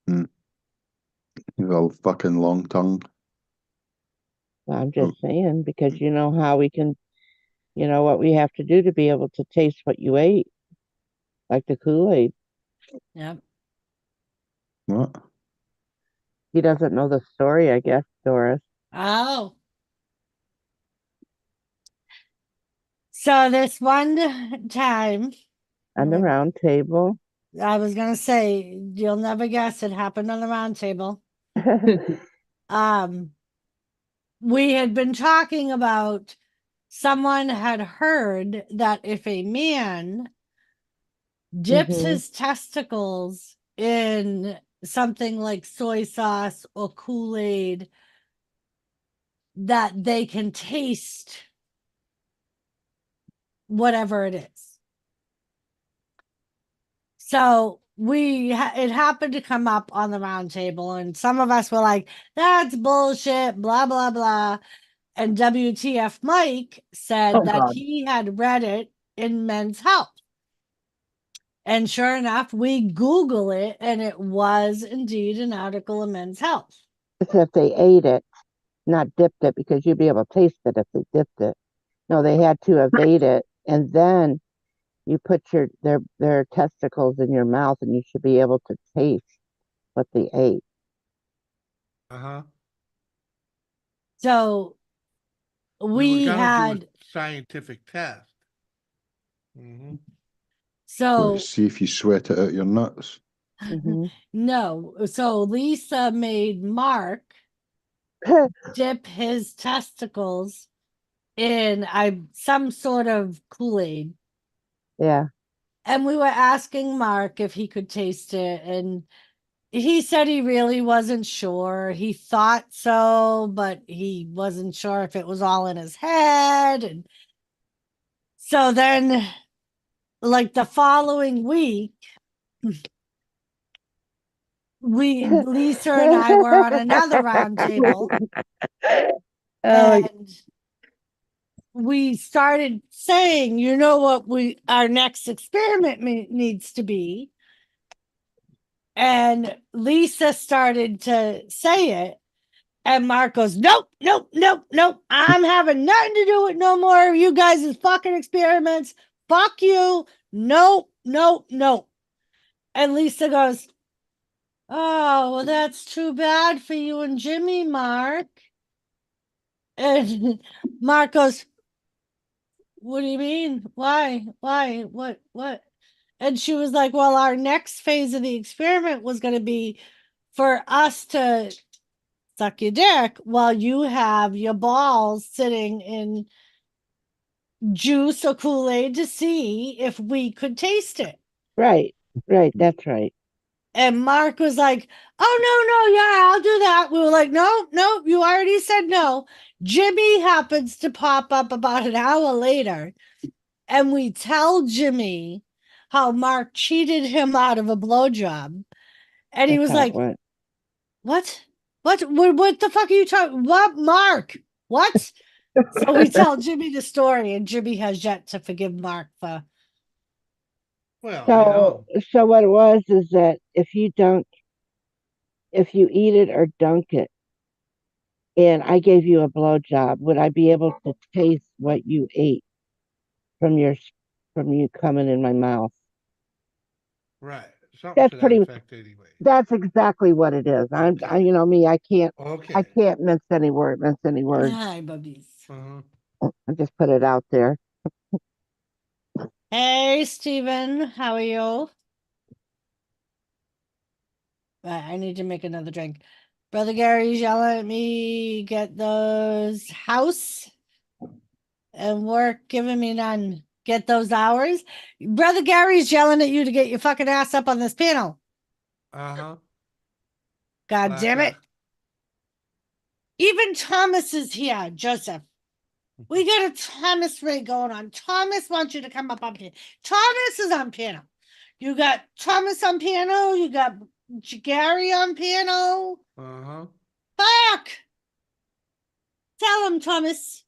You've got a fucking long tongue. I'm just saying because you know how we can, you know what we have to do to be able to taste what you ate, like the Kool-Aid. Yep. What? He doesn't know the story, I guess, Doris. Oh. So this one time On the round table. I was gonna say, you'll never guess it happened on the round table. We had been talking about someone had heard that if a man dips his testicles in something like soy sauce or Kool-Aid, that they can taste whatever it is. So it happened to come up on the round table, and some of us were like, that's bullshit, blah, blah, blah. And WTF Mike said that he had read it in Men's Health. And sure enough, we Google it, and it was indeed an article in Men's Health. It's if they ate it, not dipped it, because you'd be able to taste it if they dipped it. No, they had to have ate it, and then you put their testicles in your mouth, and you should be able to taste what they ate. So we were gonna had do a scientific test. so See if you sweat it out your nuts. no. So Lisa made Mark dip his testicles in some sort of Kool-Aid. Yeah. And we were asking Mark if he could taste it, and he said he really wasn't sure. He thought so, but he wasn't sure if it was all in his head. And so then, like the following week, Lisa and I were on another round table, and we started saying, you know what our next experiment needs to be. And Lisa started to say it, and Mark goes, nope, nope, nope, nope. I'm having nothing to do with no more of you guys' fucking experiments. Fuck you. Nope, nope, nope. And Lisa goes, oh, well, that's too bad for you and Jimmy, Mark. And Mark goes, what do you mean? Why? What? And she was like, well, our next phase of the experiment was going to be for us to suck your dick while you have your balls sitting in juice or Kool-Aid to see if we could taste it. Right. That's right. And Mark was like, oh, no, yeah, I'll do that. We were like, no, you already said no. Jimmy happens to pop up about an hour later, and we tell Jimmy how Mark cheated him out of a blowjob. And he was like, what? What the fuck are you talking? What, Mark? What? So we tell Jimmy the story, and Jimmy has yet to forgive Mark for. Well, so what it was is that if you eat it or dunk it, and I gave you a blowjob, would I be able to taste what you ate from you coming in my mouth? Right. That's pretty. That's exactly what it is. I me. I can't mince any words. Hi, bubbies. I just put it out there. Hey, Steven, how are you? I need to make another drink. Brother Gary's yelling at me, get those house and work giving me none. Get those hours. Brother Gary's yelling at you to get your fucking ass up on this panel. Uh-huh. God damn it. Even Thomas is here, Joseph. We got a Thomas Ray going on. Thomas wants you to come up on piano. Thomas is on piano. You got Thomas on piano. You got Gary on piano. Uh-huh. Fuck! Tell him, Thomas.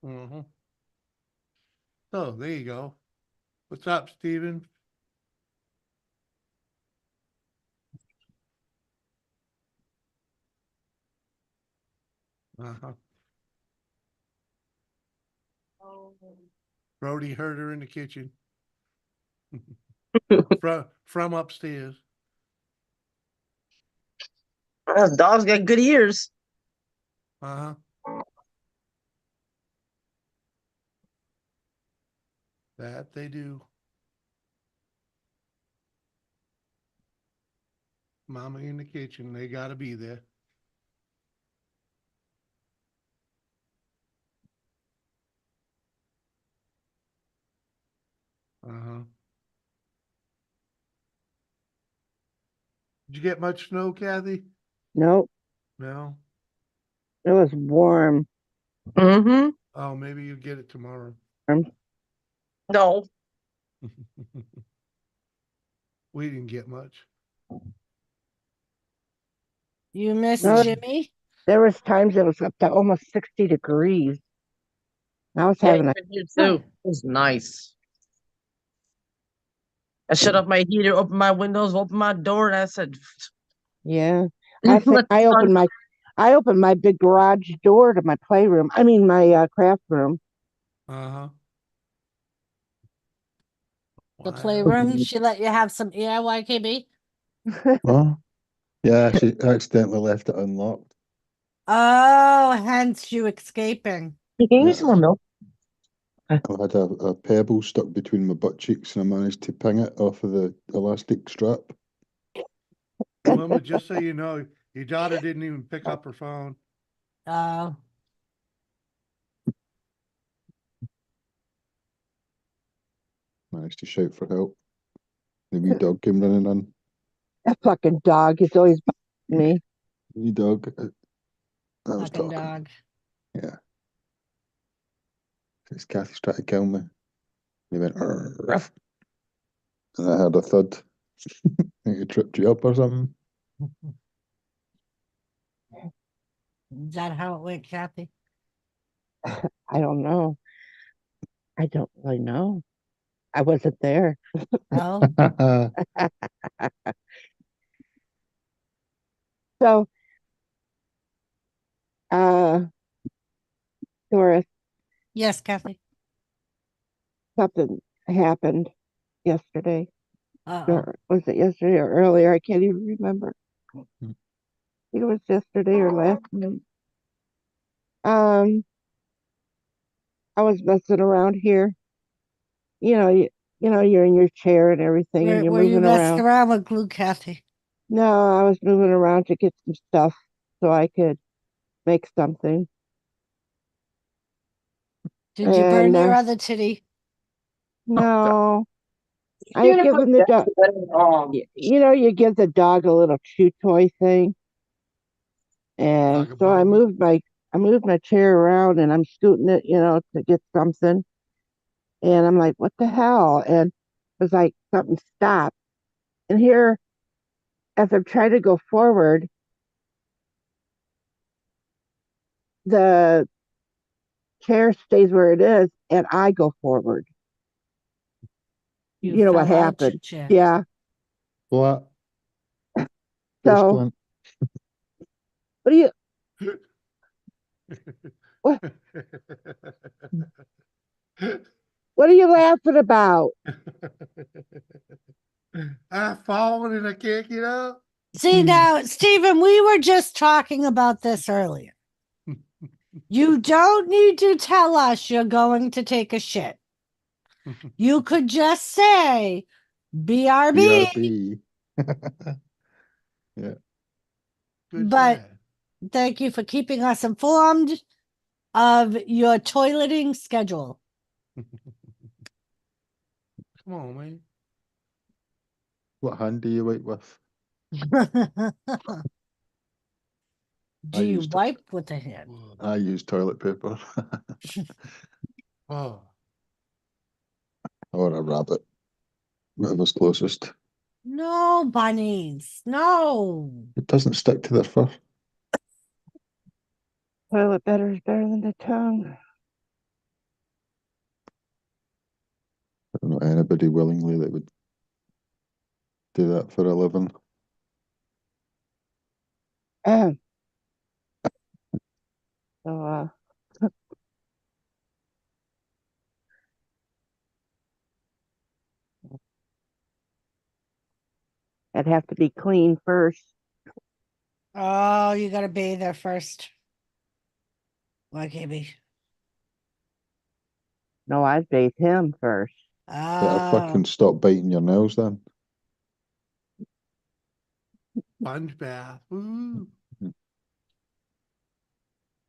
Mm-hmm. So there you go. What's up, Steven? Uh-huh. Brody heard her in the kitchen. from upstairs. Dogs got good ears. Uh-huh. That they do. Mama in the kitchen, they gotta be there. Uh-huh. Did you get much snow, Kathy? Nope. No? It was warm. Mm-hmm. Oh, maybe you get it tomorrow. No. We didn't get much. You missed No. Jimmy? There was times it was up to almost 60 degrees. I was having a You too. It was nice. I shut off my heater, opened my windows, opened my door, and I said, yeah. I Let the sun- I opened my big garage door to my playroom. I mean my craft room. Uh-huh. The Wow. playroom. She let you have some air, YKB? Oh, yeah, she accidentally left it unlocked. Oh, hence you escaping. Can you give me Yeah. some more milk? I had a pebble stuck between my butt cheeks and I managed to ping it off of the elastic strap. Mama, just so you know, your daughter didn't even pick up her phone. Oh. Managed to shout for help. The wee dog came running in. That fucking dog is always bugging me. Wee dog. I was Fucking talking. dog. Yeah. It's Kathy's trying to kill me. He went, ruff. And I heard a thud. I think he tripped you up or something. Is that how it went, Kathy? I don't know. I don't really know. I wasn't there. Oh. So, Doris, Yes, Kathy. something happened yesterday. Uh-oh. Or was it yesterday or earlier? I can't even remember. I think it was yesterday or last night. I was messing around here. You're in your chair and everything, and you're Were you moving messing around. around with glue, Kathy? No, I was moving around to get some stuff so I could make something. Did you burn And your other titty? no, I had given the dog. You give the dog a little chew toy thing, and Dog a so I bone. moved my chair around, and I'm scooting it, to get something. And I'm like, what the hell? And it was like something stopped. And here, as I'm trying to go forward, the chair stays where it is, and I go forward. You know what fell out your happened? chair. Yeah. What? So, what do you what what are you laughing about? I fallen and I can't get up. See now, Stephen, we were just talking about this earlier. You don't need to tell us you're going to take a shit. You could just say BRB. BRB. Yeah. Good But for thank you for keeping us informed of your toileting schedule. that. Come on, man. What hand do you wipe with? Do you used to- wipe with a hand? I use toilet paper. Oh, Or a rabbit. Whatever's closest. No, bunnies. No. It doesn't stick to their fur. Toilet better is better than the tongue. I don't know anybody willingly that would do that for a living. So, it'd have to be clean first. Oh, you gotta bathe there first. Qkb. No, I'd bathe him first. Better Oh, fucking stop biting your nails then. sponge bath. Ooh.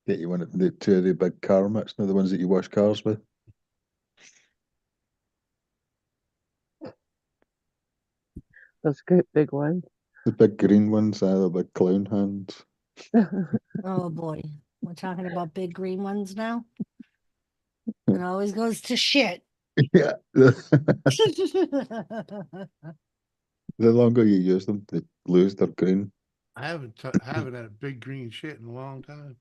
Get you one of the two of the big car mitts, the ones that you wash cars with. Those good big ones. The big green ones, the big clown hands. oh boy. We're talking about big green ones now. It always goes to shit. Yeah. The longer you use them, they lose their green. I haven't had a big green shit in a long time.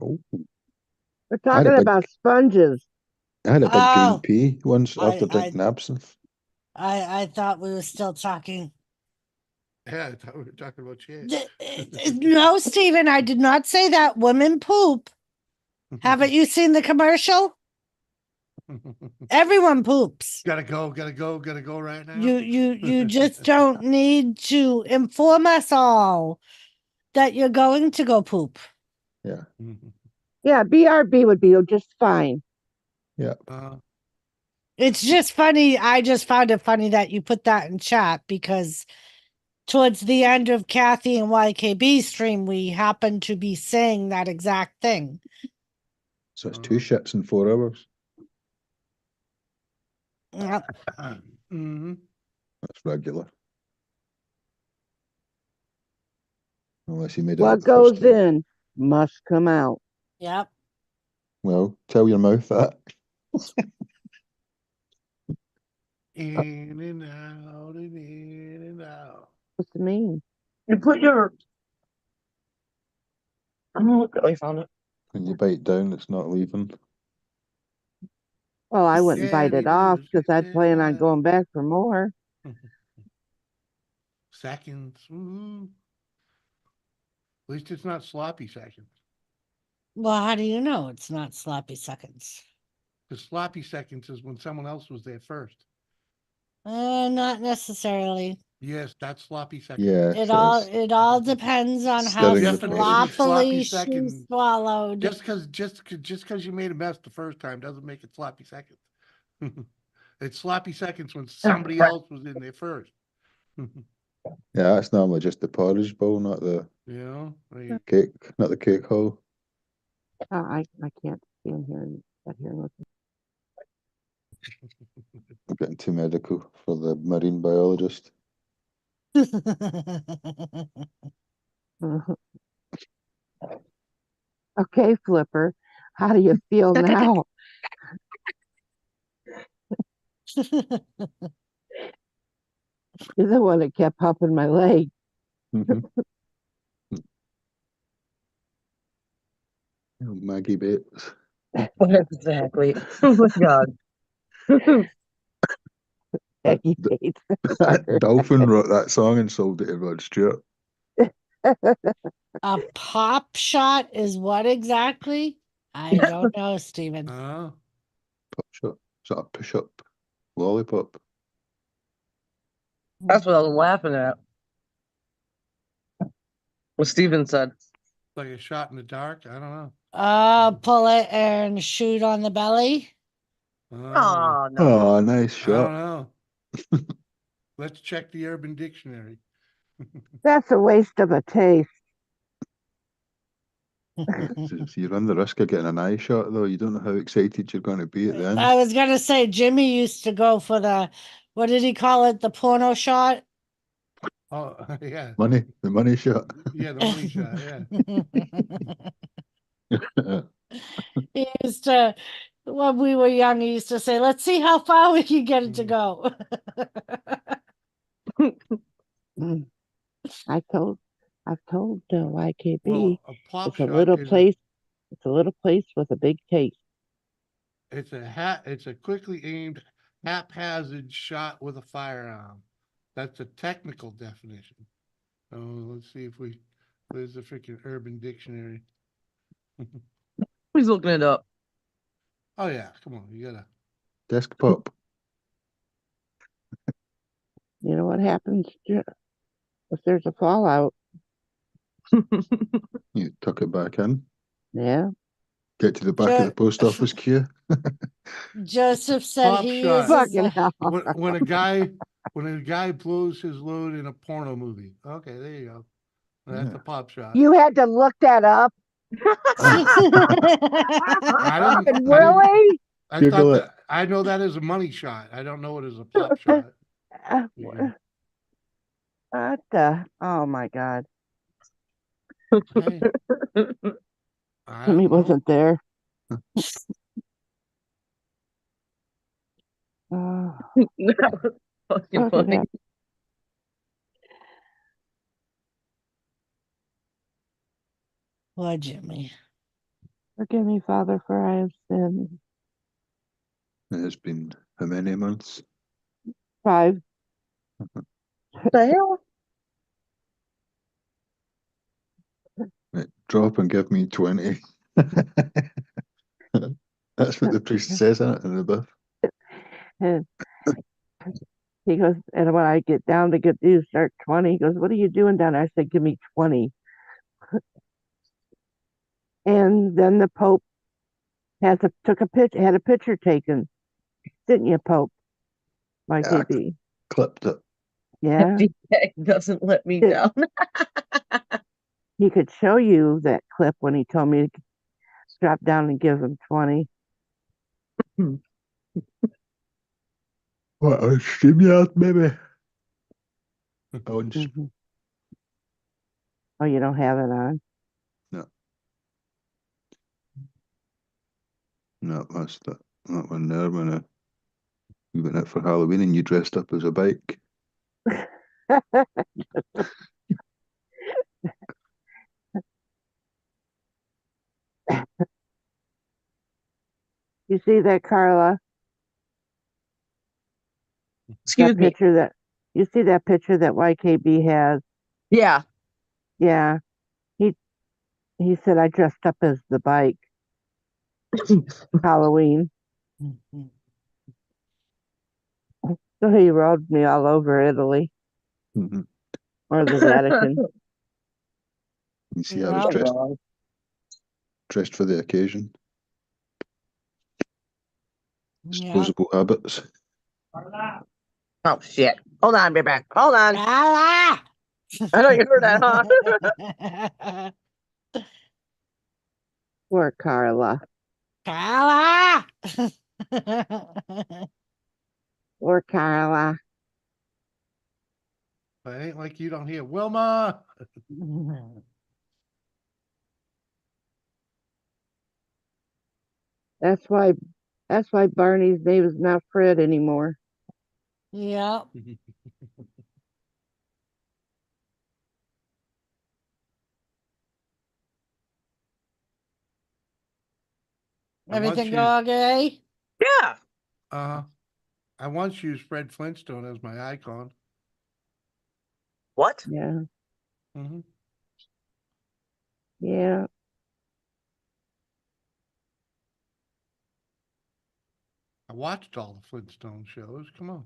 Oh. We're I had a talking big- about sponges. I had a big Oh. green pea once I- after drinking absinthe. I thought we were still talking. Yeah, I thought we were talking about shit. No, Stephen, I did not say that. Women poop. Haven't you seen the commercial? Everyone poops. Gotta go right now. You just don't need to inform us all that you're going to go poop. Yeah. Yeah, BRB would be just fine. Yeah. It's just funny. I just found it funny that you put that in chat because towards the end of Kathy and YKB stream, we happened to be saying that exact thing. So it's 2 shits in 4 hours. Yep. That's regular. Unless you made it What up the first goes time. in must come out. Yep. Well, tell your mouth that. In and out and in and out. What's it mean? You put your. Oh, I found it. When you bite down, it's not leaving. Well, I wouldn't Yeah, bite they it off do. because I'd plan on going back for more. Seconds. Ooh. At least it's not sloppy seconds. Well, how do you know it's not sloppy seconds? The sloppy seconds is when someone else was there first. Not necessarily. Yes, that's sloppy seconds. Yeah. It all depends on how Stirring the Definition pot. of sloppy sloppily she seconds. swallowed. Just because you made a mess the first time doesn't make it sloppy seconds. It's sloppy seconds when somebody else was in there first. Yeah, that's normally just the porridge bowl, not the cake, not the cake hole. I can't stand here and sit here and listen. I'm getting too medical for the marine biologist. Okay, Flipper, how do you feel now? You're the one that kept humping my leg. Maggie Bates. Exactly. Oh my God. Maggie Bates. Dolphin wrote that song and sold it to Rod Stewart. A pop shot is what exactly? I don't know, Stephen. Oh. Pop shot. Is that a push up lollipop? That's what I was laughing at. What Steven said. Like a shot in the dark. I don't know. Pull it and shoot on the belly. Oh, no. Oh, nice I don't shot. know. Let's check the Urban Dictionary. That's a waste of a taste. So you run the risk of getting an eye shot, though. You don't know how excited you're going to be at the end. I was gonna say Jimmy used to go for the, what did he call it? The porno shot. Oh, yeah. The money shot. Yeah, the money shot. Yeah. He used to, when we were young, he used to say, "Let's see how far we can get it to go." Mm. I've told YKB Well, a pop it's a shot little is place. It's a little place with a big taste. it's a quickly aimed haphazard shot with a firearm. That's a technical definition. Oh, let's see if there's a freaking Urban Dictionary. He's looking it up. Oh yeah, come on, you gotta. Desk pop. You know what happens if there's a fallout? You tuck it back in. Yeah. Get to the back of the post office queue. Joseph said Pop he shot. uses Fucking hell. When a guy blows his load in a porno movie. Okay, there you go. That's Yeah. a pop shot. You had to look that up. I didn't. Really? I Google thought it. that I know that is a money shot. I don't know it as a pop shot. Yeah. What the? Oh my God. Hey, I Timmy don't know. wasn't there. Oh, That was fucking what funny. happened? Poor Jimmy. Forgive me, Father, for I have sinned. It has been how many months? 5. What the hell? Right, drop and give me 20. That's what the priest says in it in the book. And he goes, and when I get down to get these, start 20, he goes, "What are you doing down there?" I said, "Give me 20. And then the Pope had a picture taken, didn't you, Pope? My Yeah. KB. Clipped it. Yeah. DK doesn't let me It- down. He could show you that clip when he told me to drop down and give him 20. What, on StreamYard, maybe? On Mhm. Oh, you don't have it on? No, that's that one there when we went out for Halloween and you dressed up as a bike. You see that, Carla? Excuse That me. picture that you see that picture that YKB has? Yeah. Yeah. He said I dressed up as the bike Halloween. So he rode me all over Italy Mm-hmm. or the Vatican. You see, I was Yep. dressed for the occasion. Yeah. Disposable habits. Oh shit. Hold on, be back. Hold on. Carla! I know you heard that, huh? Poor Carla. Carla! Poor Carla. But it ain't like you don't hear Wilma. That's why Barney's name is not Fred anymore. Yep. Everything go okay? Yeah. I once used Fred Flintstone as my icon. What? Yeah. Mm-hmm. Yeah. I watched all the Flintstone shows. Come on.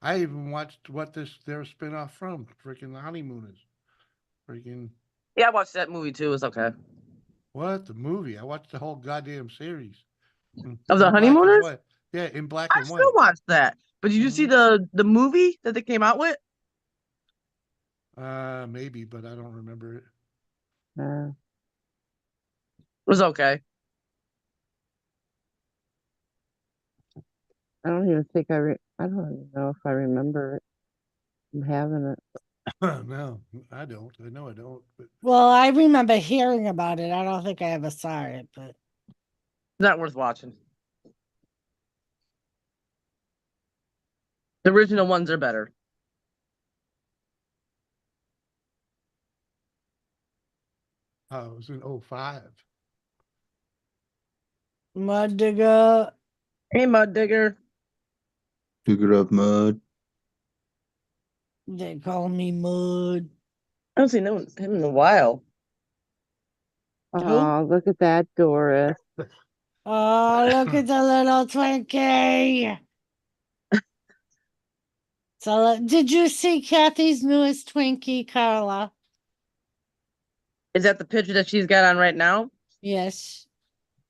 I even watched what they're spin-off from. Freaking The Honeymooners. Freaking Yeah, I watched that movie too. It's okay. What? The movie? I watched the whole goddamn series. Of the In black and Honeymooners? white. Yeah, in black I and still white. watched that. But did you see the movie that they came out with? Maybe, but I don't remember it. Uh, It was okay. I don't even think I don't even know if I remember it. I'm having it. No, I don't. I know I don't. But Well, I remember hearing about it. I don't think I ever saw it, but Not worth watching. The original ones are better. it was in 05. Mud Digger. Hey, Mud Digger. Sugar of mud. They call me Mud. I haven't seen him in a while. Oh, look at that, Doris. Oh, look at the little Twinkie. So, did you see Kathy's newest Twinkie, Carla? Is that the picture that she's got on right now? Yes.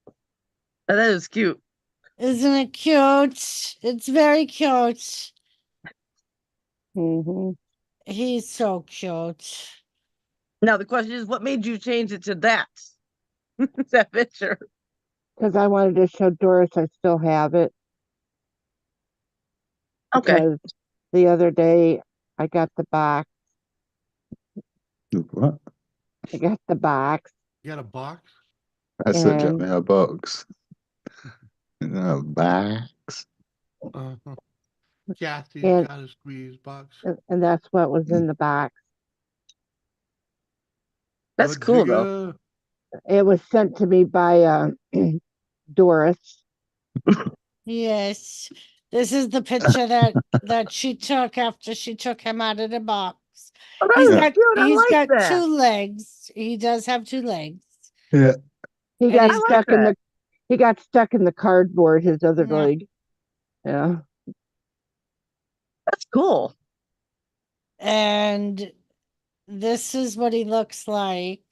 Oh, that is cute. Isn't it cute? It's very cute. Mm-hmm. He's so cute. Now the question is, what made you change it to that? That picture. Because I wanted to show Doris I still have it. Okay. Because the other day I got the box. What? I got the box. You got a box? That's it, got And me a box. A box. Uh-huh. Kathy's And- got a squeeze box. and that's what was in the box. That's Mud cool though. Digger. It was sent to me by Doris. Yes. This is the picture that she took after she took him out of the box. Oh, that He's is got cute. I he's like got that. 2 legs. He does have 2 legs. Yeah. He And got he's- stuck in that. he got stuck in the cardboard, his other Yeah. leg. Yeah. That's cool. And this is what he looks like.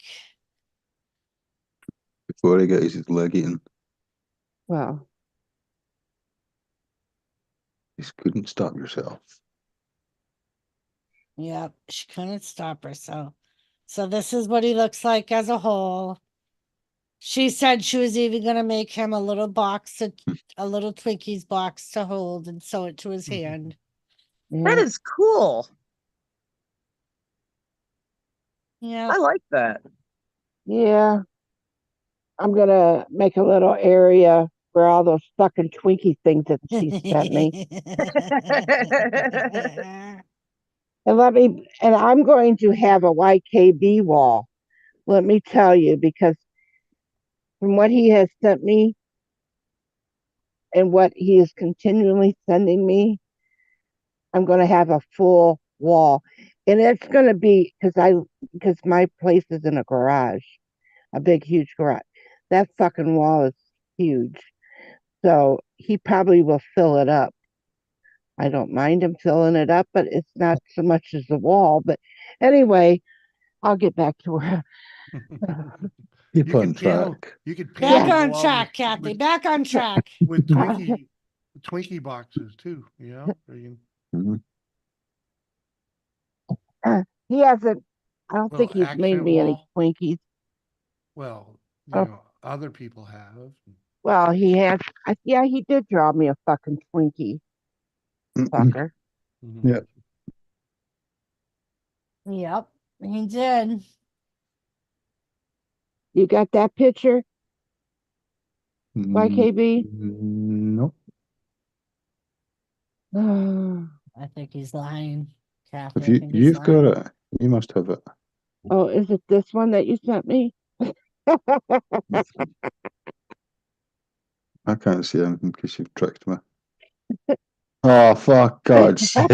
Before he got his leg eaten, Well, just couldn't stop yourself. Yep, she couldn't stop herself. So this is what he looks like as a whole. She said she was even gonna make him a little box, a little Twinkies box to hold and sew it to his hand. That yeah. is cool. Yeah. I like that. Yeah. I'm gonna make a little area for all those fucking Twinkie things that she sent me. And I'm going to have a YKB wall. Let me tell you, because from what he has sent me and what he is continually sending me, I'm going to have a full wall. And it's going to be because my place is in a garage, a big, huge garage. That fucking wall is huge. So he probably will fill it up. I don't mind him filling it up, but it's not so much as the wall. But anyway, I'll get back to her. Keep You on could panel. track. You could Back panel the on wall track, Kathy. Back on track. with Twinkie boxes too. You know, or you Mhm. He hasn't, I don't little think he's made accent me any wall. Twinkies. Well, Oh. other people have. Well, yeah, he did draw me a fucking Twinkie, fucker. Mhm. Yeah. Yep, he did. You got that picture, Mm, YKB? no. I think he's lying, Kathy. If I think he's you've got lying. it, you must have it. Oh, is it this one that you sent me? I can't see anything because you've tricked me. Oh, fuck God's sake.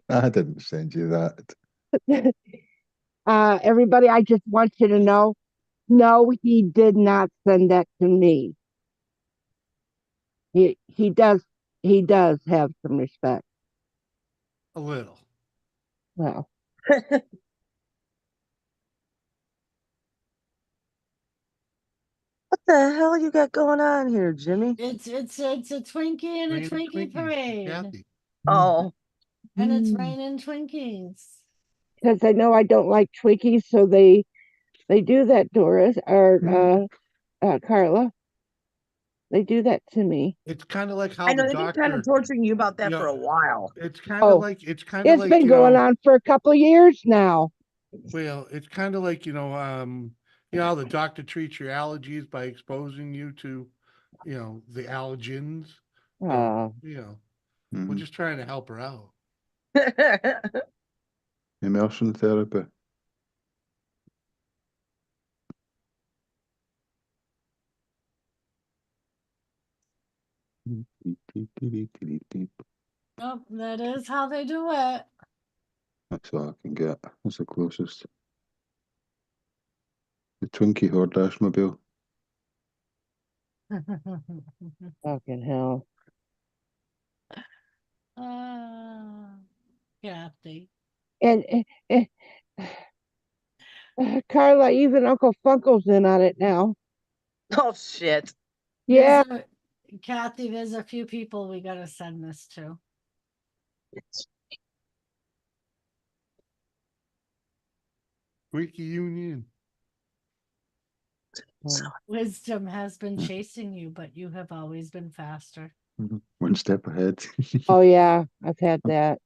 I didn't send you that. Everybody, I just want you to know, no, he did not send that to me. He does have some respect. A little. Well, What the hell you got going on here, Jimmy? It's a Twinkie and a Raining Twinkie Twinkies for parade. Kathy. Oh, And it's Mm. raining Twinkies. Because I know I don't like Twinkies, so they do that, Doris or Carla. They do that to me. It's kind of like how I know the they've been kind doctor, of torturing you about that you for a know, while. it's kind of Oh, like, It's been you going know, on for a couple of years now. well, it's kind of like, you know, how the doctor treats your allergies by exposing you to, the allergens. So, Uh, we're Mhm. just trying to help her out. Immersion therapy. Oh, that is how they do it. That's all I can get. That's the closest. The Twinkie Hordashmobile. fucking hell. Kathy. And Carla, even Uncle Funko's in on it now. Oh shit. Yeah. Kathy, there's a few people we gotta send this to. Wiki Union. Wisdom has been chasing you, but you have always been faster. One step ahead. Oh yeah, I've had that.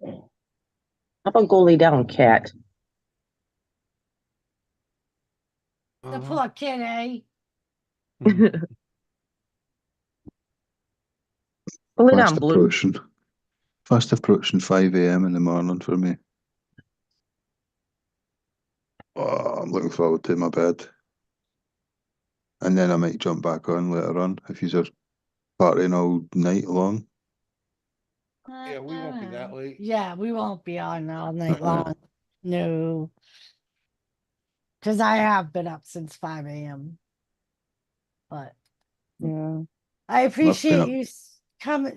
How about go lay down, cat? The Uh-huh. poor kid, eh? Go lay Fast down, Blue. approaching. Fast approaching 5 a.m. in the morning for me. Oh, I'm looking forward to my bed. And then I might jump back on later on if you're partying all night long. Yeah, we won't be that late. Yeah, we won't be on all night Uh-uh. long. No. Because I have been up since 5 a.m. But Yeah. I appreciate up. you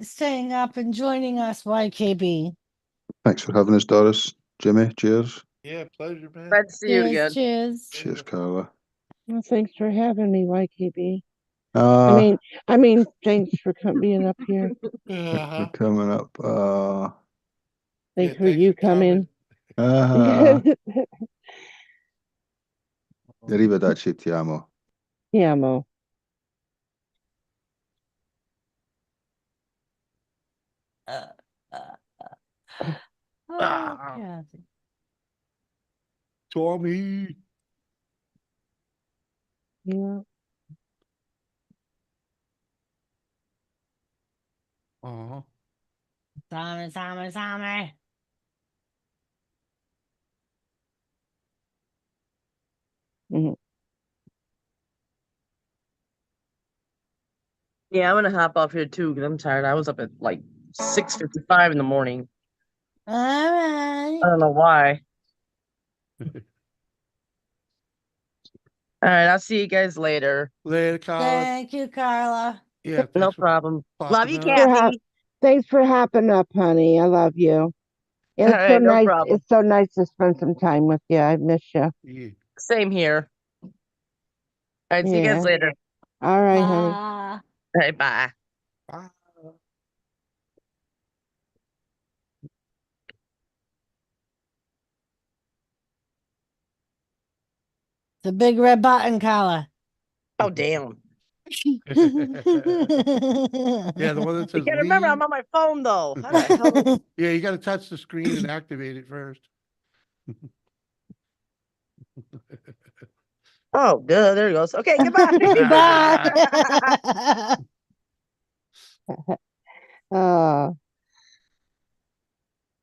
staying up and joining us, YKB. Thanks for having us, Doris. Jimmy, cheers. Yeah, pleasure, man. Glad to see you Cheers, again. cheers. Cheers, Carla. Well, thanks for having me, YKB. Uh, I mean, thanks for being up here. Uh-huh. we're coming up. Thanks Yeah, for you coming. Arrivederci, ti amo. Ti amo. Oh, Kathy. Tommy. Yeah. Uh-huh. Tommy. Mhm. Yeah, I'm gonna hop off here too because I'm tired. I was up at like 6:55 in the morning. All right. I don't know why. All right, I'll see you guys later. Later, Carla. Thank you, Carla. Yeah, No thanks for problem. Love you, popping up. Kathy. Thanks for hopping up, honey. I love you. All It's so right, no nice. problem. It's so nice to spend some time with you. I miss you. Yeah. Same here. All right, see you guys Yeah. later. All right, honey. Bye. All right, bye. Bye. The big red button, Carla. Oh, damn. Yeah, the one that You says gotta remember, leave. I'm on my phone though. How the hell? Yeah, you got to touch the screen and activate it first. Oh, good. There he goes. Okay, goodbye. Bye. Uh,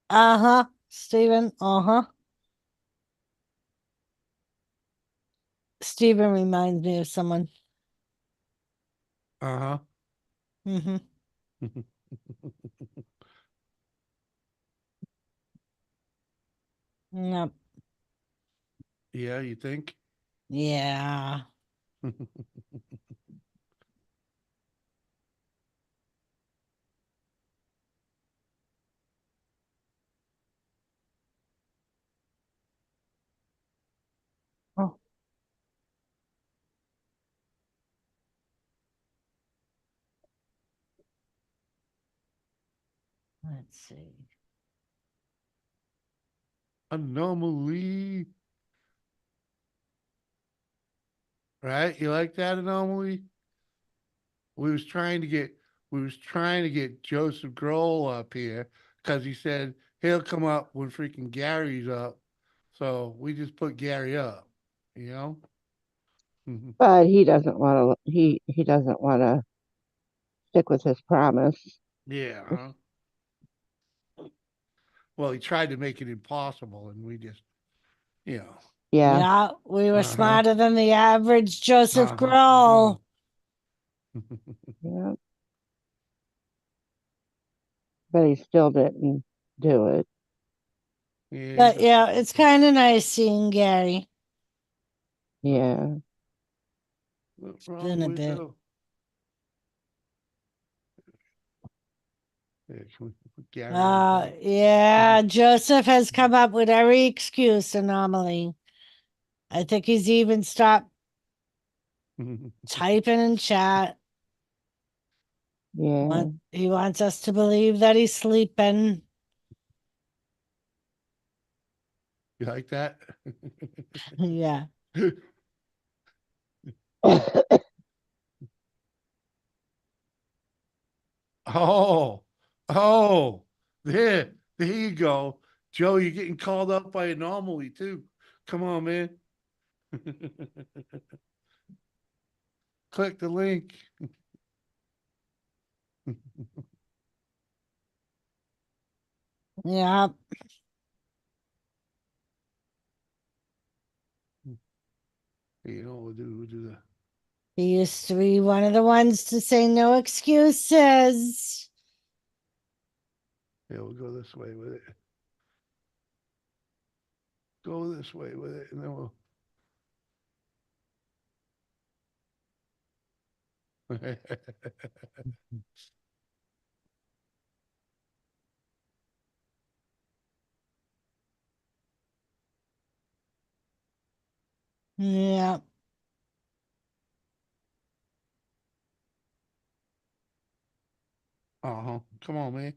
Uh-huh. Steven. Uh-huh. Steven reminds me of someone. Uh-huh. Mm-hmm. Yep. Yeah, you think? Yeah. Let's see. Anomaly. Right? You like that anomaly? We was trying to get Joseph Grohl up here because he said he'll come up when freaking Gary's up. So we just put Gary up, you know? But he doesn't want to. He doesn't want to stick with his promise. Yeah. Well, he tried to make it impossible, and we just, you know. Yeah. Yeah, we were Uh-huh. smarter than the average Joseph Uh-huh. Grohl. Yeah. But he still didn't do it. Yeah, But yeah, it's kind of nice seeing Gary. Yeah. what's Been a bit. Yeah, can we put Gary on top? Yeah, Joseph has come up with every excuse, Anomaly. I think he's even stopped typing in chat. Yeah. He wants us to believe that he's sleeping. You like that? Yeah. Oh, there you go. Joe, you're getting called up by Anomaly too. Come on, man. Click the link. Yeah. You know, we'll do that. He used to be one of the ones to say no excuses. Yeah, we'll go this way with it. Go this way with it, and then we'll. Yeah. Uh-huh. Come on, man.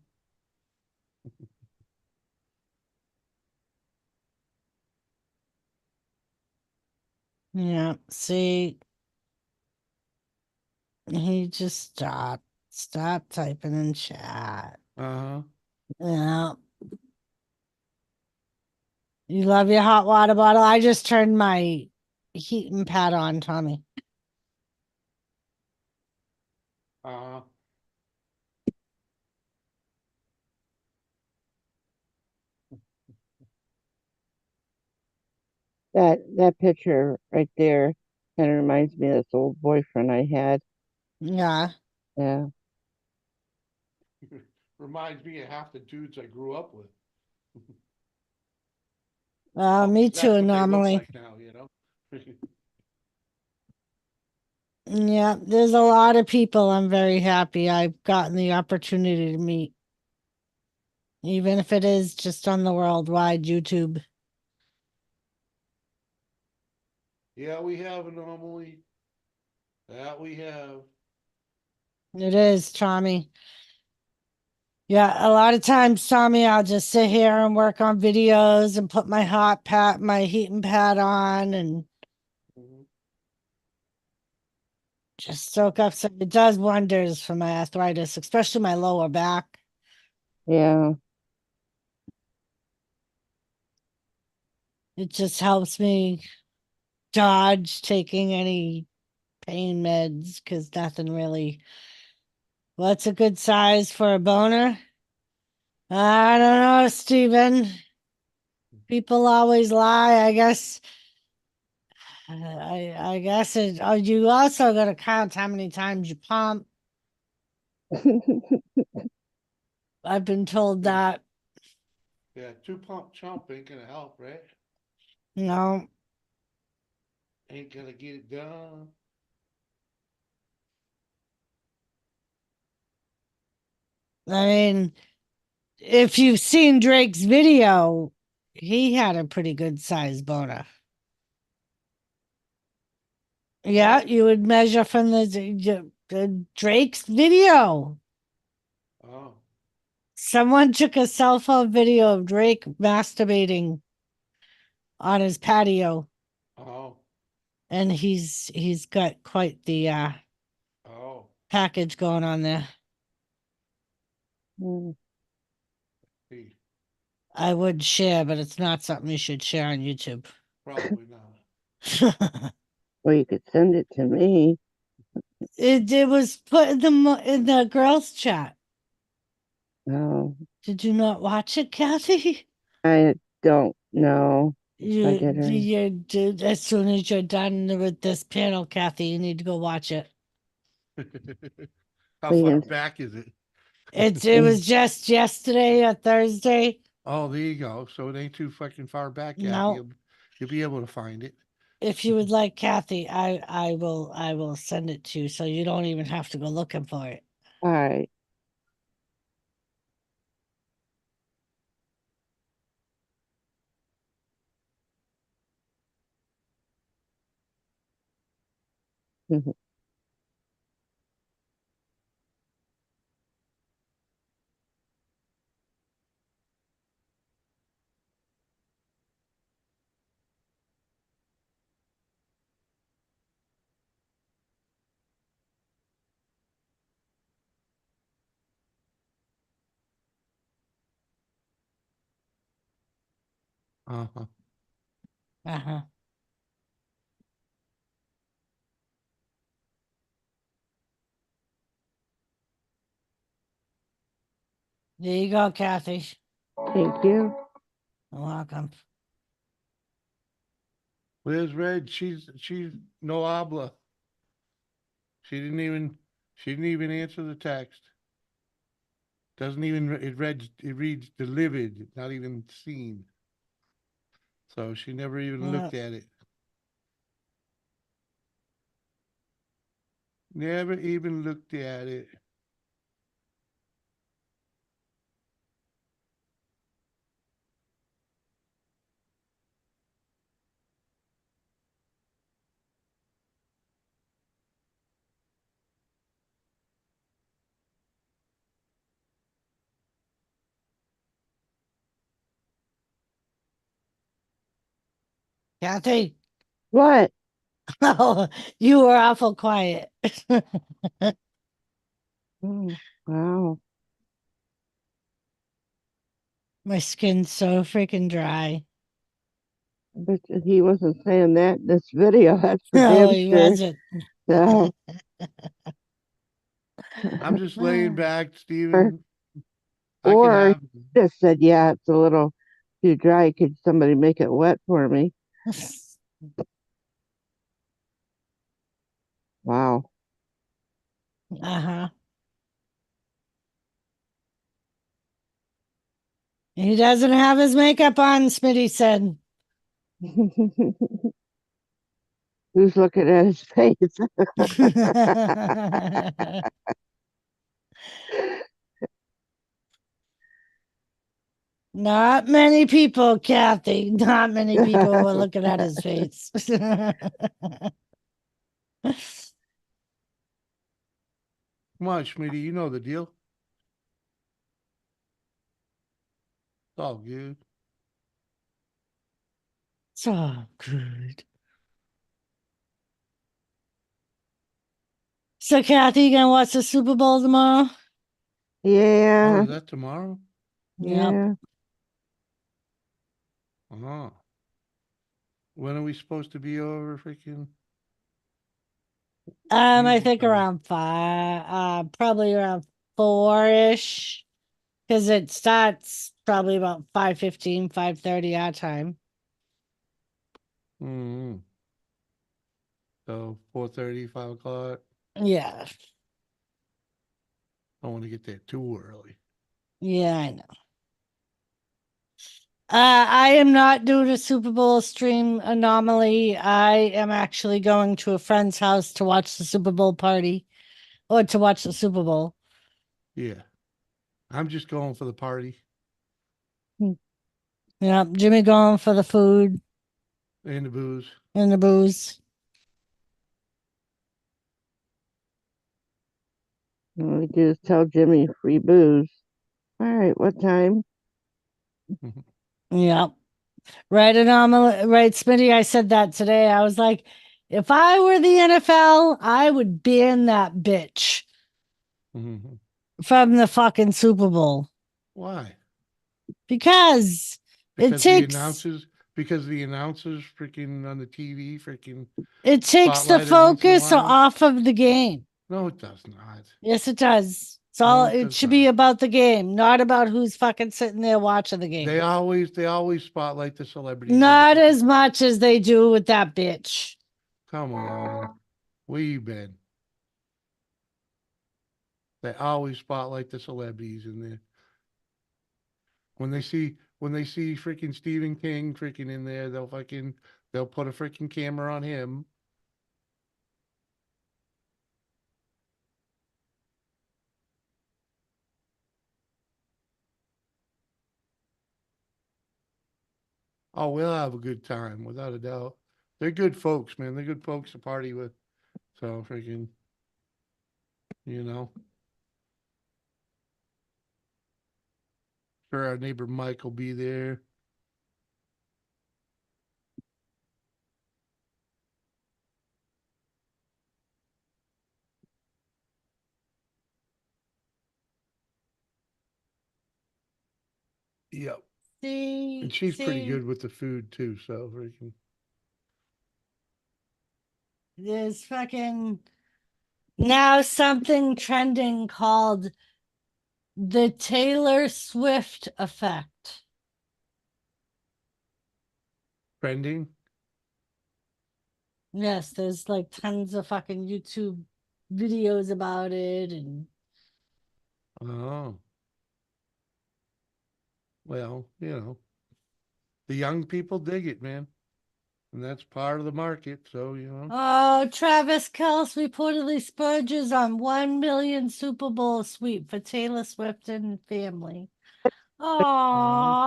Yeah. See, he just stopped typing in chat. Uh-huh. Yeah. You love your hot water bottle? I just turned my heating pad on, Tommy. Uh-huh. That picture right there kind of reminds me of this old boyfriend I had. Yeah. Yeah. Reminds me of half the dudes I grew up with. Me That's too, what they look Anomaly. like now, you know. Yeah, there's a lot of people I'm very happy I've gotten the opportunity to meet. Even if it is just on the worldwide YouTube. Yeah, we have Anomaly. That we have. It is, Tommy. Yeah, a lot of times, Tommy, I'll just sit here and work on videos and put my heating pad on and just soak up some. It does wonders for my arthritis, especially my lower back. Yeah. It just helps me dodge taking any pain meds because nothing really. What's a good size for a boner? I don't know, Stephen. People always lie. I guess. I guess it. Oh, you also got to count how many times you pump. I've been told that. Yeah, 2 pump chump ain't gonna help, right? No, Ain't gonna get it done. I mean, if you've seen Drake's video, he had a pretty good size boner. Yeah, you would measure from the Drake's video. Oh. Someone took a cell phone video of Drake masturbating on his patio, Oh, and he's got quite the oh. package going on there. Mm. See, I would share, but it's not something you should share on YouTube. probably not. Well, you could send it to me. It was put in the girls' chat. Oh, Did you not watch it, Kathy? I don't know. I You didn't. as soon as you're done with this panel, Kathy, you need to go watch it. How We far can- back is it? It was just yesterday or Thursday. Oh, there you go. So it ain't too fucking far back, Kathy. No. You'll be able to find it. If you would like, Kathy, I will send it to you, so you don't even have to go looking for it. All right. Uh-huh. Uh-huh. There you go, Kathy. Thank you. You're welcome. Where's Red? She's no habla. She didn't even answer the text. Doesn't even it reads delivered, not even seen. So she never even looked at it. Never even looked at it. Kathy. What? Oh, you were awful quiet. Oh, wow. My skin's so freaking dry. But he wasn't saying that in this video. That's for No, damn he sure. wasn't. No. I'm just laying back, Or, Steven. I could or have just said, yeah, it's a little too dry. Could somebody make it wet for me? Wow. Uh-huh. He doesn't have his makeup on, Smitty said. Who's looking at his face? Not many people, Kathy. Not many people were looking at his face. Come on, Schmitty, you know the deal. It's all good. So good. So, Kathy, you gonna watch the Super Bowl tomorrow? Oh, Yeah. is that tomorrow? Yep. Yeah. Oh. When are we supposed to be over freaking? I Music think time? around 5, probably around 4-ish, because it starts probably about 5:15, 5:30 our time. Mm-hmm. So 4:30, 5 o'clock. Yeah. I don't want to get there too early. Yeah, I know. I am not doing a Super Bowl stream anomaly. I am actually going to a friend's house to watch the Super Bowl party or to watch the Super Bowl. Yeah. I'm just going for the party Yep, Jimmy going for the food and the booze. and the booze. All we do is tell Jimmy free booze. All right, what time? Yep. Right, right, Smitty. I said that today. I was like, if I were the NFL, I would ban that bitch from the fucking Super Bowl Why? because it Because takes the announcers freaking on the TV freaking it takes the spotlight her once in a focus while. off of the game. No, it does not. Yes, it does. It's No, all it it does should be not. about the game, not about who's fucking sitting there watching the game. They always spotlight the celebrities. Not as much as they do with that bitch. Come on. Where you been? They always spotlight the celebrities in there. When they see freaking Stephen King freaking in there, they'll put a freaking camera on him. Oh, we'll have a good time, without a doubt. They're good folks, man. They're good folks to party with. So freaking, you know. Sure, our neighbor Mike will be there. Yep. See, And she's pretty good with the food too, so freaking. There's fucking now something trending called the Taylor Swift effect. Trending? Yes, there's like tons of fucking YouTube videos about it and Oh. Well, you know. The young people dig it, man. And that's part of the market, so you know. oh, Travis Kelce reportedly spurges on 1 million Super Bowl suite for Taylor Swift and family.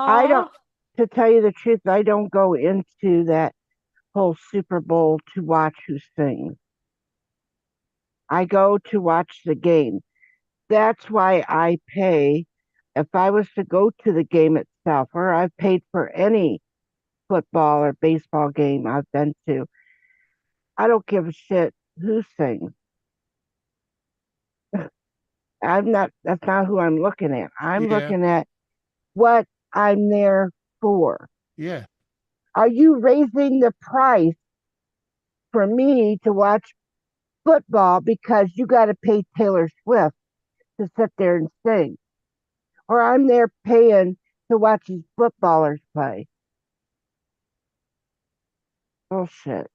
I Oh, don't, to tell you the truth, I don't go into that whole Super Bowl to watch who sings. I go to watch the game. That's why I pay. If I was to go to the game itself, or I've paid for any football or baseball game I've been to, I don't give a shit who sings. That's not who I'm looking at. I'm Yeah, looking at what I'm there for. yeah. Are you raising the price for me to watch football because you got to pay Taylor Swift to sit there and sing? Or I'm there paying to watch these footballers play. Bullshit.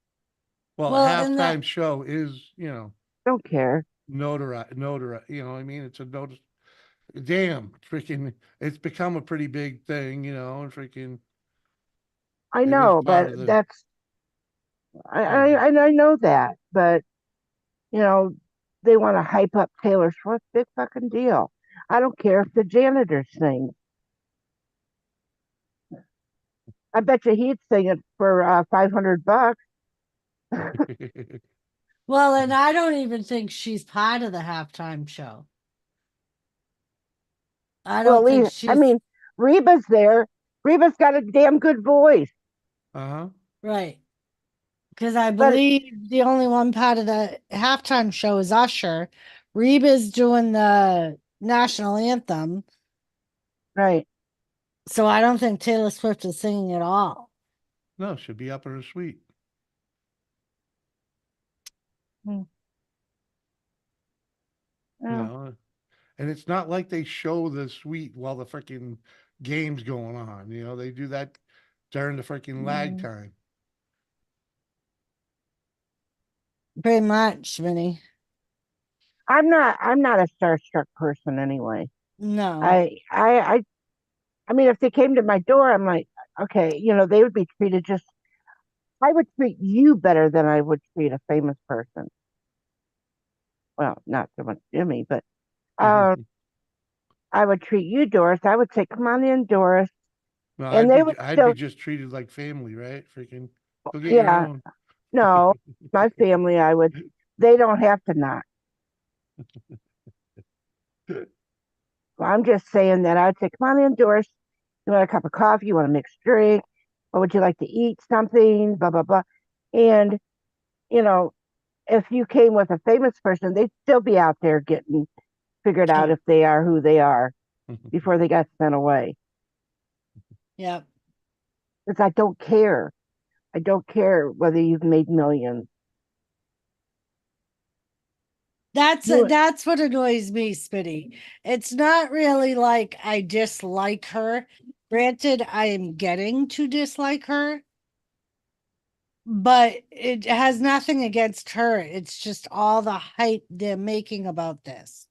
Well, a well, and that halftime show is, you know, Don't care. notoriety, you know what I mean? It's a notice. Damn, freaking, it's become a pretty big thing, you know, and freaking, I it is know, part but of the, that's you know. I know that, but you know, they want to hype up Taylor Swift. Big fucking deal. I don't care if the janitor sings. I bet you he'd sing it for $500. well, and I don't even think she's part of the halftime show. I Well, don't think I she's mean, Reba's there. Reba's got a damn good voice. Uh-huh. right. Because I But believe the only one part of the halftime show is Usher. Reba's doing the national anthem. right. So I don't think Taylor Swift is singing at all. No, should be up in her suite. Well, You know, and it's not like they show the suite while the freaking game's going on. You know, they do that during the freaking lag time. Pretty much, Vinny. I'm not a starstruck person anyway. No. I mean, if they came to my door, I'm like, okay, you know, they would be treated just. I would treat you better than I would treat a famous person. Well, not so much Jimmy, but I would treat you, Doris. I would say, come on in, Doris, No, and they would I'd be still, just treated like family, right? Freaking go get your yeah, own. no, my family, I would. They don't have to knock. Well, I'm just saying that I'd say, come on in, Doris. You want a cup of coffee? You want a mixed drink? Or would you like to eat something? Blah, blah, blah. And, you know, if you came with a famous person, they'd still be out there getting figured out Sure. if they are who they are before they got sent away. Yep. Because I don't care. I don't care whether you've made millions. That's Do it. that's what annoys me, Smitty. It's not really like I dislike her. Granted, I am getting to dislike her, but it has nothing against her. It's just all the hype they're making about this.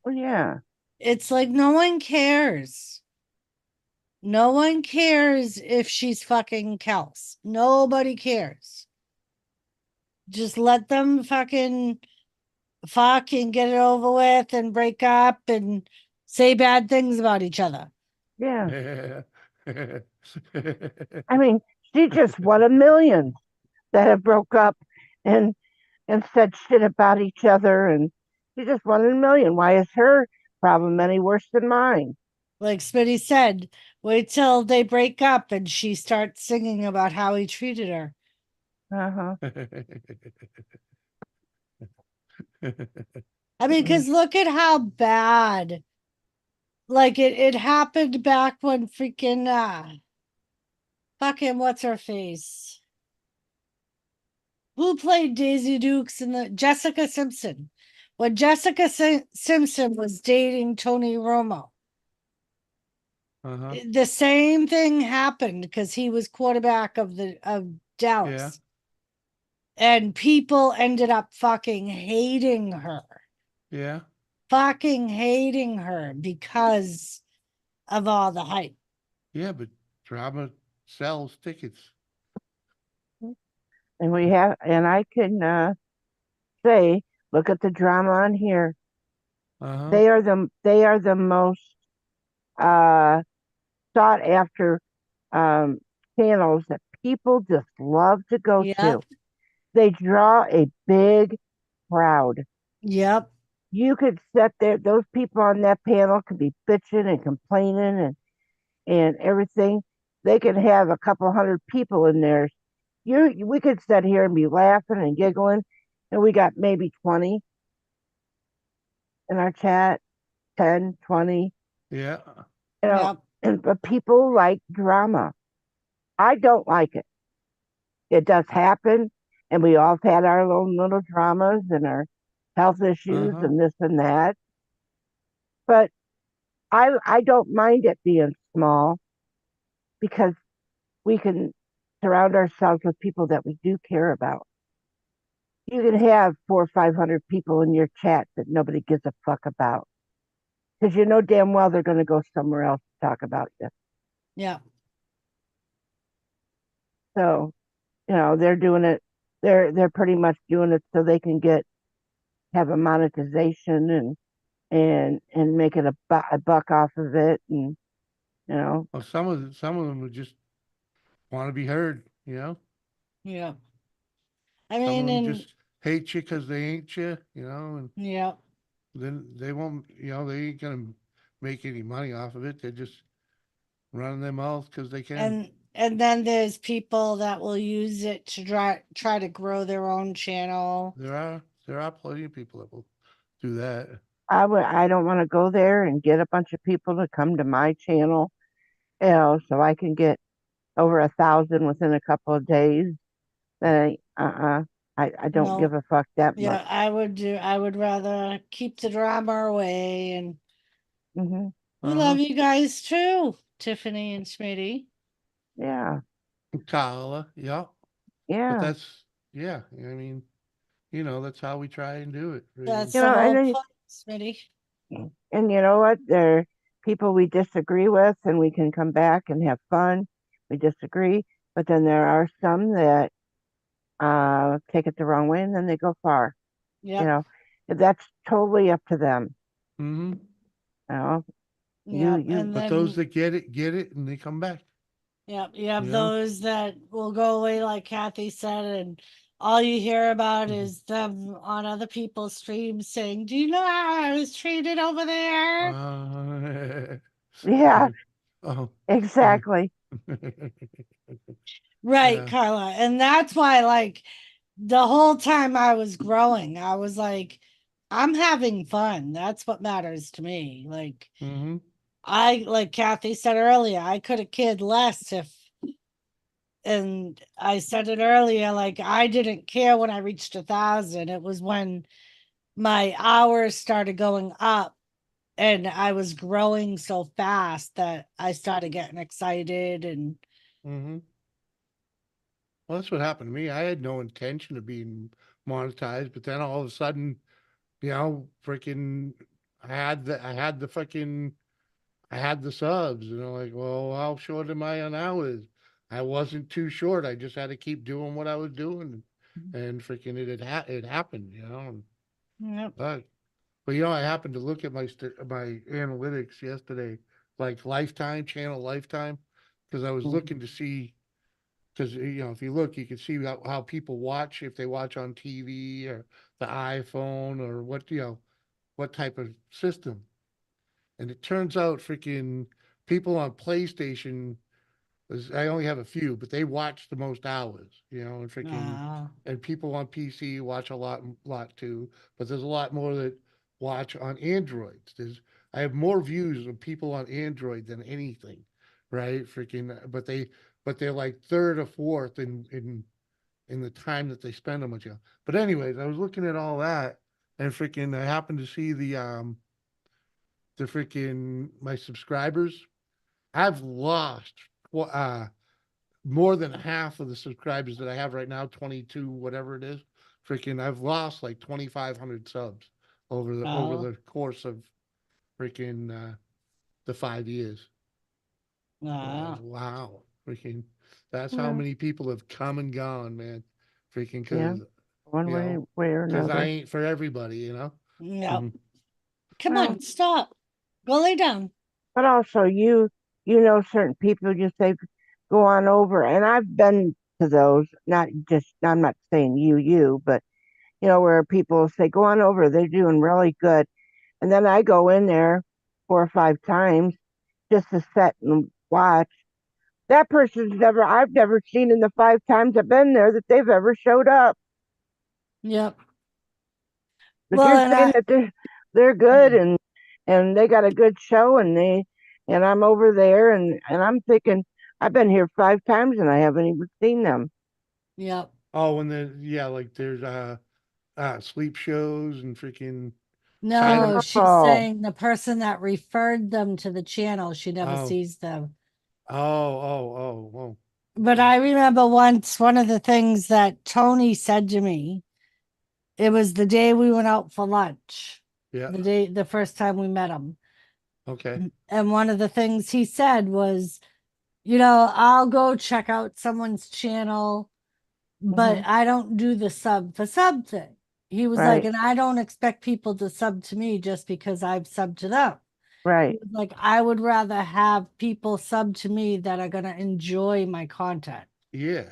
Well, yeah. It's like no one cares. No one cares if she's fucking Kels. Nobody cares. Just let them fucking fuck and get it over with and break up and say bad things about each other. Yeah. I mean, she just won 1 million that have broke up and said shit about each other, and she just won 1 million. Why is her problem any worse than mine? Like Smitty said, wait till they break up and she starts singing about how he treated her. Uh-huh. I mean, because look at how bad. Like it happened back when freaking fucking what's her face? Who played Daisy Dukes in the Jessica Simpson? When Jessica Simpson was dating Tony Romo, Uh-huh. the same thing happened because he was quarterback of Dallas. And people ended up fucking hating her. Yeah. Fucking hating her because of all the hype. Yeah, but drama sells tickets. And I can say, look at the drama on here. Uh-huh. They are the most sought after channels that people just love to go to. They draw a big crowd. Yep. You could sit there; those people on that panel could be bitching and complaining and everything. They could have a couple hundred people in there. We could sit here and be laughing and giggling, and we got maybe 20 in our chat, 10, 20. Yeah. You know, Yep. but people like drama. I don't like it. It does happen, and we all have had our own little dramas and our health issues Uh-huh. and this and that. But I don't mind it being small because we can surround ourselves with people that we do care about. You can have 400 or 500 people in your chat that nobody gives a fuck about because you know damn well they're going to go somewhere else to talk about you. Yeah. So, they're doing it. They're pretty much doing it so they can have a monetization and make it a buck off of it, and Well, some of them would just want to be heard, you know? Yeah. I Some of mean, them and just hate you because they ain't you, you know, and yeah. then they won't, they ain't gonna make any money off of it. They're just running their mouth because they can. And then there's people that will use it to try to grow their own channel. There are plenty of people that will do that. I don't want to go there and get a bunch of people to come to my channel, so I can get over 1,000 within a couple of days. Then I don't give No. a fuck that Yeah, much. I would rather keep the drama away, and Hmm. we love you guys too, Tiffany and Smitty. Yeah, Carla, yeah. But yeah. that's, yeah, I mean, that's how we try and do it. Really. That's You the know, and whole then point, Smitty. and you know what? There are people we disagree with, and we can come back and have fun. We disagree, but then there are some that take it the wrong way, and then they go far. Yep. That's totally up to them. Mm-hmm. Yep. You. And But then those that get it, and they come back. yep, you have You know? those that will go away, like Kathy said, and all you hear about is them on other people's streams saying, "Do you know how I was treated over there?" Yeah, Oh. exactly. Right, Yeah. Carla. And that's why, like, the whole time I was growing, I was like, I'm having fun. That's what matters to me. Like, Mm-hmm. like Kathy said earlier, I could have cared less if, and I said it earlier, like, I didn't care when I reached 1,000. It was when my hours started going up and I was growing so fast that I started getting excited. And Mm-hmm. Well, that's what happened to me. I had no intention of being monetized, but then all of a sudden, freaking, I had the subs, and I'm like, well, how short am I on hours? I wasn't too short. I just had to keep doing what I was doing, and freaking it happened, yep. But I happened to look at my analytics yesterday, like channel lifetime, because I was Mhm. looking to see. Because if you look, you can see how people watch, if they watch on TV or the iPhone or what type of system. And it turns out freaking people on PlayStation, I only have a few, but they watch the most hours, and freaking, Uh, and people on PC watch a lot too. But there's a lot more that watch on Androids. I have more views of people on Android than anything, right? Freaking, but they're like third or fourth in the time that they spend on you. But anyways, I was looking at all that, and freaking, I happened to see the freaking my subscribers. I've lost uh more than half of the subscribers that I have right now, 22, whatever it is. Freaking, I've lost like 2,500 subs over oh, the course of freaking the 5 years. uh, Wow, freaking, that's how Well, many people have come and gone, man. Freaking, yeah, one you know, way or because I another. ain't for everybody. yep. Mhm. Come Well, on, stop. Go lay down. but also you know certain people just say go on over, and I've been to those. Not just I'm not saying you, but where people say go on over, they're doing really good, and then I go in there 4 or 5 times just to sit and watch. That I've never seen in the 5 times I've been there that they've ever showed up. Yep. But Well, you're and saying I, that they're good, yeah, and they got a good show, and I'm over there, and I'm thinking I've been here 5 times and I haven't even seen them. yep. Oh, and then yeah, like there's sleep shows and freaking No, silent. she's Oh, saying the person that referred them to the channel, she never Oh, sees them. oh. But Okay. I remember once one of the things that Tony said to me, it was the day we went out for lunch, Yeah. the first time we met him. Okay. And one of the things he said was, I'll go check out someone's channel, but hmm, I don't do the sub for sub thing. He was like, right, and I don't expect people to sub to me just because I've subbed to them. He right, was like, I would rather have people sub to me that are going to enjoy my content. Yeah.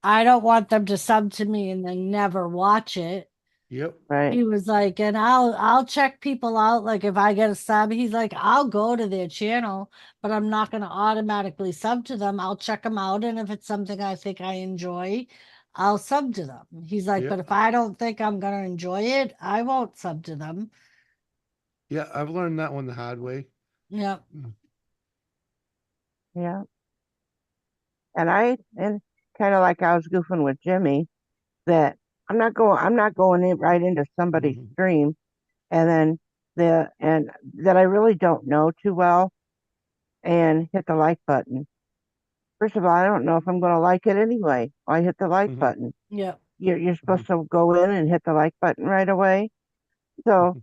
I don't want them to sub to me and then never watch it. Yep. right. He was like, and I'll check people out. Like if I get a sub, he's like, I'll go to their channel, but I'm not going to automatically sub to them. I'll check them out, and if it's something I think I enjoy, I'll sub to them. He's like, but Yep. if I don't think I'm going to enjoy it, I won't sub to them. Yeah. I've learned that one the hard way. Yep. Mm. Yeah, and kind of like I was goofing with Jimmy that I'm not going in right into somebody's Mhm. stream and then and that I really don't know too well and hit the like button. First of all, I don't know if I'm going to like it anyway. I hit the like Mhm. button. Yep. You're Mhm. supposed to go in and hit the like button right away. So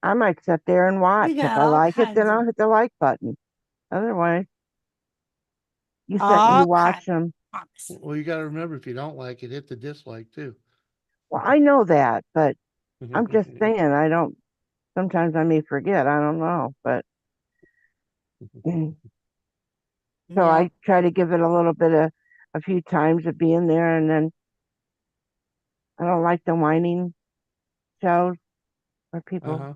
I might sit there and watch. We If got I all like it, then kinds of I'll hit the like button. Otherwise, you sit and you all watch kinds them. of promises. Well, you got to remember, if you don't like it, hit the dislike too. Well, I know that, but I'm just saying I don't. Sometimes I may forget. I don't know, but so Yep. I try to give it a little bit of a few times of being there, and then I don't like the whining shows where people Uh-huh.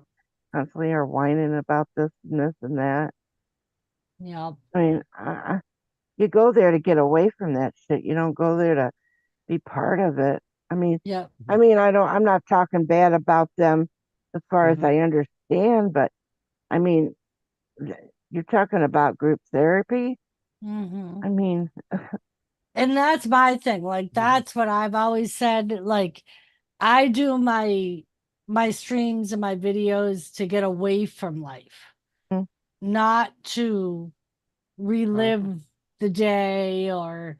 constantly are whining about this and this and that. Yeah. I mean, you go there to get away from that shit. You don't go there to be part of it. I mean, Yeah. I'm not talking bad about them as far as Mhm. I understand, but I mean, you're talking about group therapy. Hmm. I mean, And that's my thing. Like, that's what I've always said. Like, I do my streams and my videos to get away from life, Mm. not to relive the day, or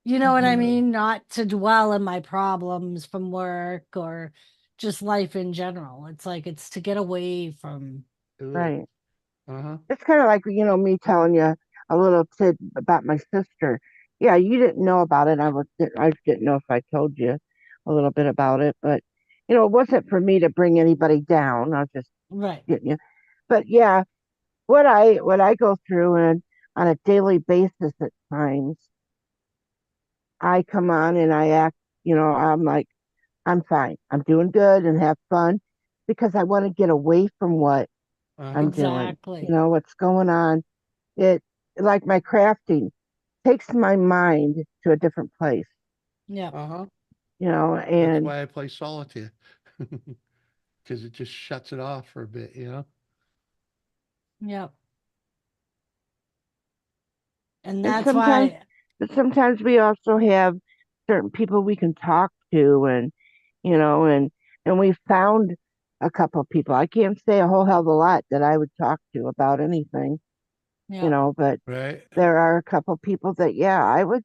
you know what I Mhm. mean? Not to dwell in my problems from work or just life in general. It's like it's to get away from. Right. Uh-huh. It's kind of like, me telling you a little tid about my sister. Yeah, you didn't know about it. I didn't know if I told you a little bit about it, but it wasn't for me to bring anybody down. I was just Right. getting you. But yeah, what I go through and on a daily basis at times, I come on and I act, I'm like, I'm fine. I'm doing good and have fun because I want to get away from what I'm Uh-huh. doing. Exactly. What's going on. It like my crafting takes my mind to a different place, Yeah. Uh-huh. That's and why I play solitaire. Because it just shuts it off for a bit, you know? Yeah. And and that's sometimes why. but sometimes we also have certain people we can talk to, and and we found a couple of people. I can't say a whole hell of a lot that I would talk to about anything, Yeah. but Right? there are a couple people that, yeah, I would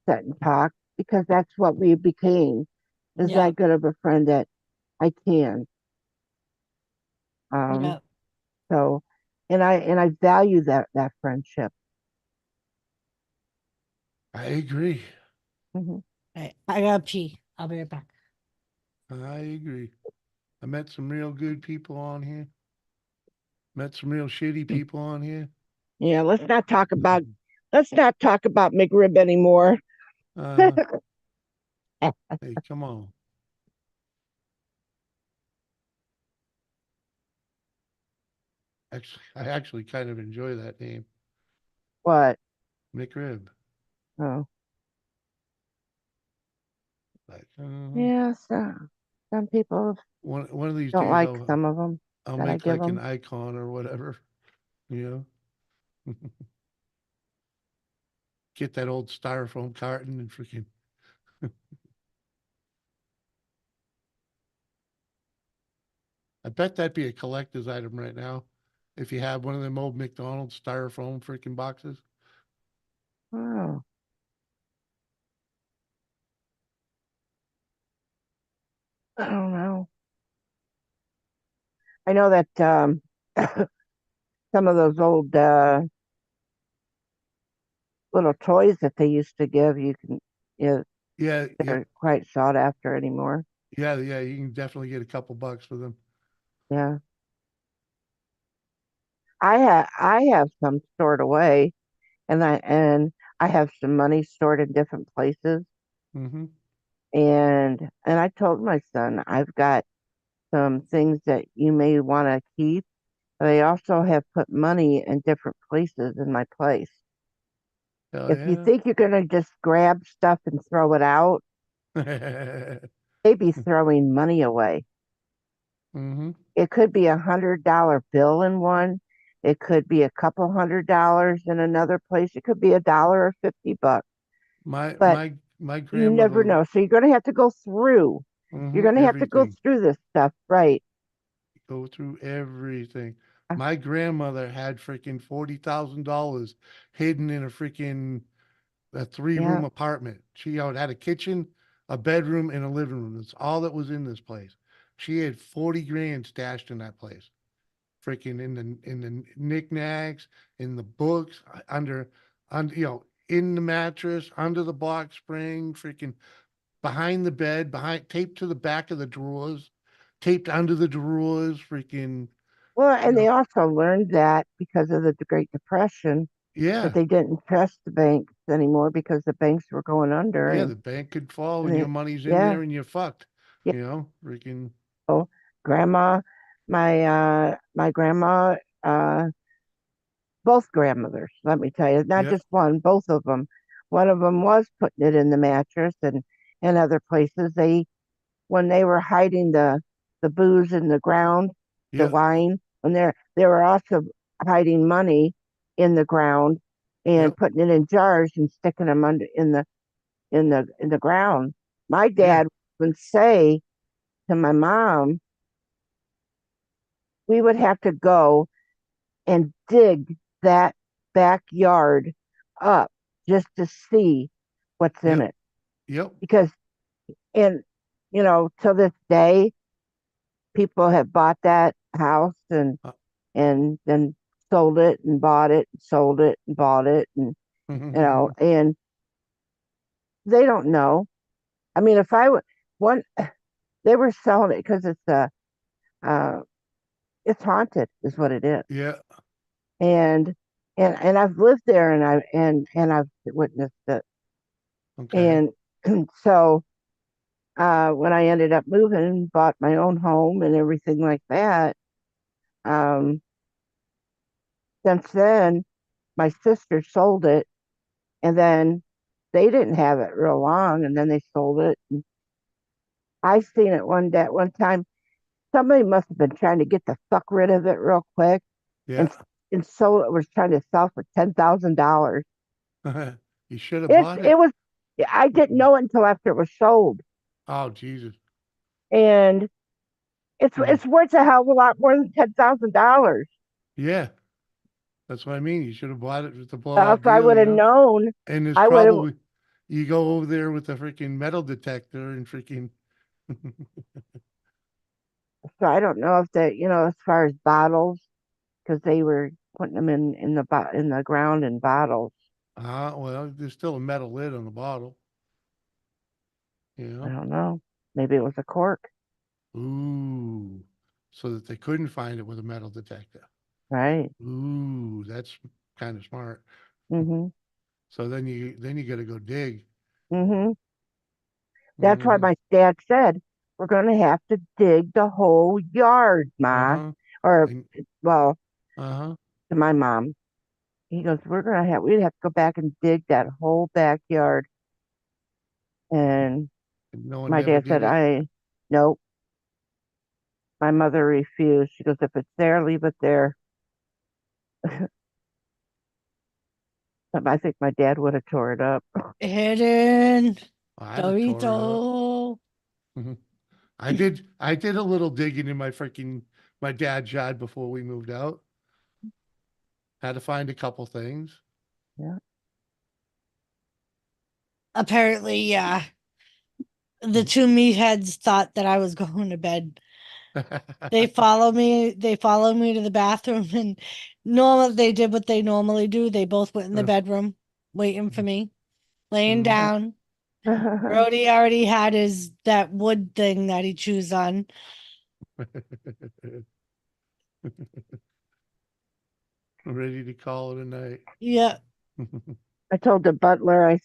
sit and talk because that's what we became, is Yeah. that good of a friend that I can. Yeah. So, and I value that friendship. I agree. Hmm. I gotta pee. I'll be right back. I agree. I met some real good people on here. Met some real shitty people on here. Yeah, let's not talk about McRib anymore. Uh, hey, come on. Actually, I actually kind of enjoy that name, What? McRib. Oh, Like, yeah. Some people one of these don't days, like some of them I'll that I make give like an them. icon or whatever, you know. Get that old styrofoam carton and freaking. I bet that'd be a collector's item right now. If you have one of them old McDonald's styrofoam freaking boxes. Oh, I don't know. I know that some of those old little toys that they used to give yeah, Yeah, yeah, they're quite sought after anymore. yeah, yeah. You can definitely get a couple bucks for them. Yeah, I have some stored away, and I have some money stored in different places. Mm-hmm. And I told my son, I've got some things that you may want to keep, but I also have put money in different places in my place. Hell If you yeah. think you're gonna just grab stuff and throw it out, maybe throwing money away. Mm-hmm. It could be $100 bill in one. It could be a couple $100 in another place. It could be $1 or $50. My But my my you never grandmother, know. So you're gonna have to go through. You're mm-hmm, gonna have to go everything. through this stuff, right? Go through everything. Uh, My grandmother had freaking $40,000 hidden in a Yeah. three-room apartment. She had a kitchen, a bedroom, and a living room. That's all that was in this place. She had 40 grand stashed in that place. Freaking in the knickknacks, in the books, in the mattress, under the box spring, freaking behind the bed, behind taped to the back of the drawers, taped under the drawers, freaking, Well, you and know, they also learned that because of the Great Depression that yeah. they didn't trust the banks anymore because the banks were going under, Yeah, and, the bank could fall and when your they, money's in yeah, there and you're fucked. Yeah. You know, freaking. Grandma, my grandma, both grandmothers, let me tell you, not Yeah. just one, both of them. One of them was putting it in the mattress, and other places when they were hiding the booze in the ground, the Yeah. wine, when they were also hiding money in the ground and Yep. putting it in jars and sticking them under in the ground. My Yeah. dad would say to my mom, we would have to go and dig that backyard up just to see what's in Yep. it. Yep. Because, and to this day, people have bought that house Uh, and then sold it and bought it, and sold it and bought it, and and they don't know. I mean, if I would one, they were selling it because uh, it's haunted, is what it is, yeah. and and I've lived there and I've witnessed it, Okay. and so when I ended up moving and bought my own home and everything like that, um, since then my sister sold it, and then they didn't have it real long, and then they sold it. And I seen it one time. Somebody must have been trying to get the fuck rid of it real quick, Yeah. and sold it. Was trying to sell for $10,000. You should have bought It it. was. I didn't know it until after it was sold, Oh, Jesus. and Mm. it's worth a hell of a lot more than $10,000. Yeah. That's what I mean. You should have bought it with the blowout If I deal, would you have know? known, And there's I would have. probably, you go over there with a freaking metal detector and freaking. So I don't know if that, as far as bottles, because they were putting them in the ground in bottles. Well, there's still a metal lid on the bottle, you I know? don't know. Maybe it was a cork, Ooh. So that they couldn't find it with a metal detector. right? Ooh, that's kind of smart. Mhm. So then you got to go dig. Mhm. That's why Hmm. my dad said we're going to have to dig the whole yard, Ma. Uh-huh. Or And, well, uh-huh. to my mom. He goes, we'd have to go back and dig that whole backyard. And And no one my ever dad did said, it. nope. My mother refused. She goes, if it's there, leave it there. But I think my dad would have tore it up. Hidden I'd have tore it up. Dorito. Mhm. I did a little digging in my dad's yard before we moved out. Had to find a couple things. Yeah. Apparently, yeah. The two meatheads thought that I was going to bed. They followed me to the bathroom, and they did what they normally do. They both went in the bedroom waiting for me, laying Mm. down. Brody already had that wood thing that he chews on. Ready to call it a night. Yeah. I told the butler, I'm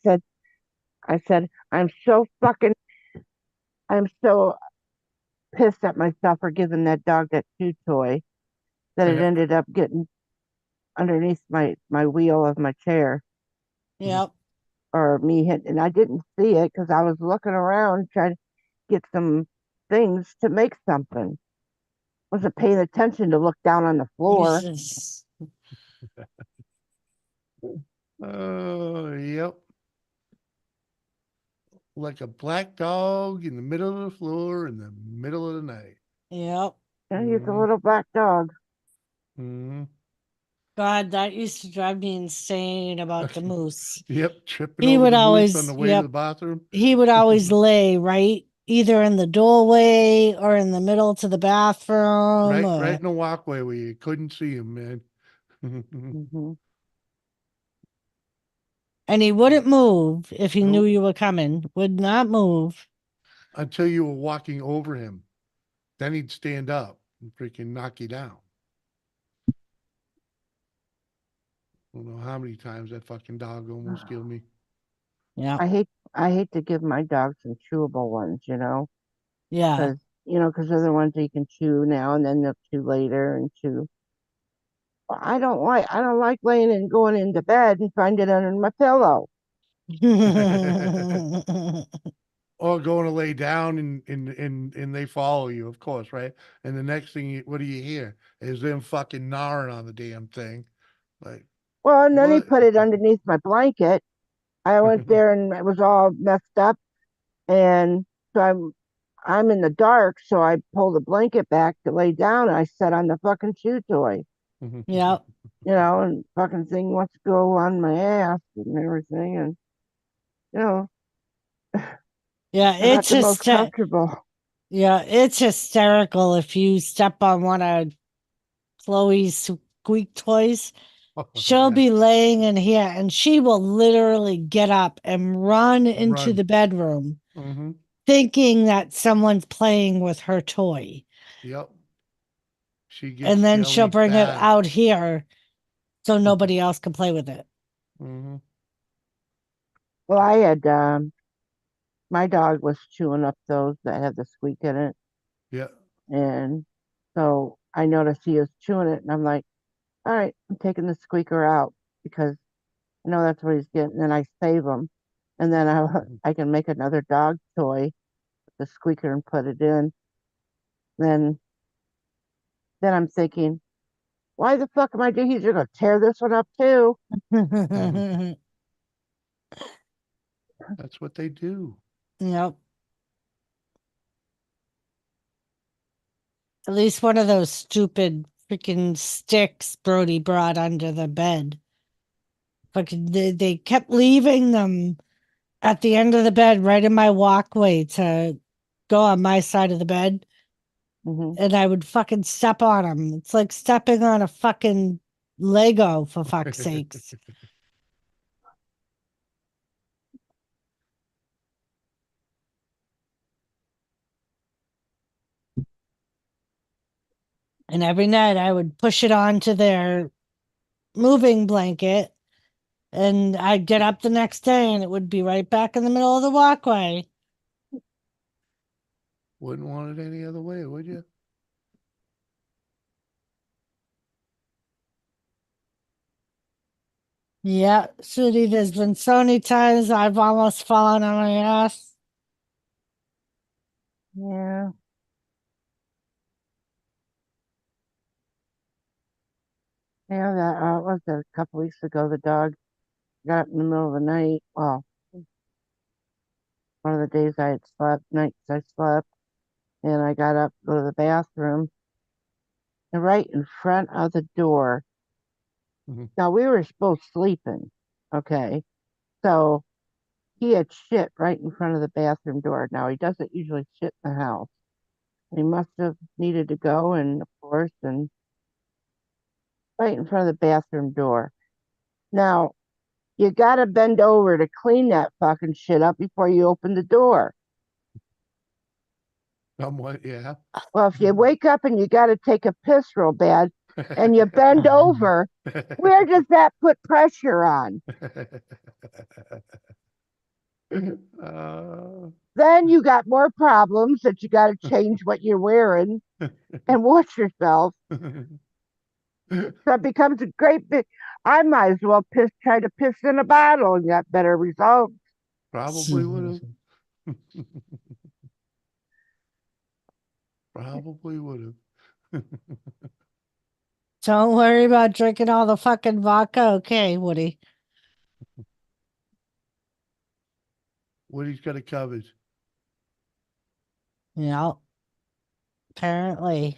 so pissed at myself for giving that dog that chew toy that it ended up getting underneath my wheel of my chair, Yep. or me hit, and I didn't see it because I was looking around trying to get some things to make something. Wasn't paying attention to look down on the floor. Jesus. Oh, yep. Like a black dog in the middle of the floor in the middle of the night. Yep. Yeah, he's a Mm-hmm. little black dog. Mm-hmm. God, that used to drive me insane about the moose. Yep, tripping He over would the moose on always, the way to yep, the bathroom. he would always lay right either in the doorway or in the middle to the bathroom. Right in the walkway where you couldn't see him, man. Hmm. And he wouldn't move if he knew Nope. you were coming. Would not move. Until you were walking over him. Then he'd stand up and freaking knock you down. I don't know how many times that fucking dog almost killed me. Yeah. I hate to give my dog some chewable ones, Yeah. because because they're the ones that you can chew now and then they'll chew later and chew. Well, I don't like laying and going into bed and find it under my pillow. Or going to lay down and they follow you, of course, right? And the next thing, what do you hear? Is them fucking gnawing on the damn thing. Like, Well, and then he what? put it underneath my blanket. I went there and it was all messed up, and so I'm in the dark, so I pull the blanket back to lay down. And I sat on the fucking chew toy, Yep. and fucking thing wants to go on my ass and everything, and you know, Yeah, they're not it's the most just comfortable. yeah, it's hysterical if you step on one of Chloe's squeak toys. She'll Yeah. be laying in here and she will literally get up and run into Run. the bedroom Mm-hmm. thinking that someone's playing with her toy. Yep. She gets And then she'll jelly bring it bad. out here so nobody else can play with it. Mm-hmm. Well, I had my dog was chewing up those that had the squeak in it, Yeah. and so I noticed he was chewing it, and I'm like, all right, I'm taking the squeaker out because I know that's what he's getting, and I save him, and then I can make another dog toy with the squeaker and put it in. Then I'm thinking, why the fuck am I doing? He's gonna tear this one up too. That's what they do. Yep. At least one of those stupid freaking sticks Brody brought under the bed. Fucking they kept leaving them at the end of the bed, right in my walkway to go on my side of the bed. And I would fucking step on them. It's like stepping on a fucking Lego, for fuck's sakes. And every night I would push it onto their moving blanket and I'd get up the next day and it would be right back in the middle of the walkway. Wouldn't want it any other way, would you? Yeah, Sudie, there's been so many times I've almost fallen on my ass. Yeah. Yeah, that was a couple weeks ago. The dog got up in the middle of the night. Well, one of the days I had slept, nights I slept, and I got up to go to the bathroom, and right in front of the door. Now we were both sleeping, okay? So he had shit right in front of the bathroom door. Now he doesn't usually shit in the house. He must have needed to go, and of course, and right in front of the bathroom door. Now you gotta bend over to clean that fucking shit up before you open the door. Somewhat, yeah. Well, if you wake up and you gotta take a piss real bad and you bend over, where does that put pressure on? Then you got more problems that you got to change what you're wearing and wash yourself. So it becomes a great big. I might as well try to piss in a bottle and got better results. Probably would have. Probably would have. Don't worry about drinking all the fucking vodka, okay, Woody? Woody's got it covered. Yeah. Apparently.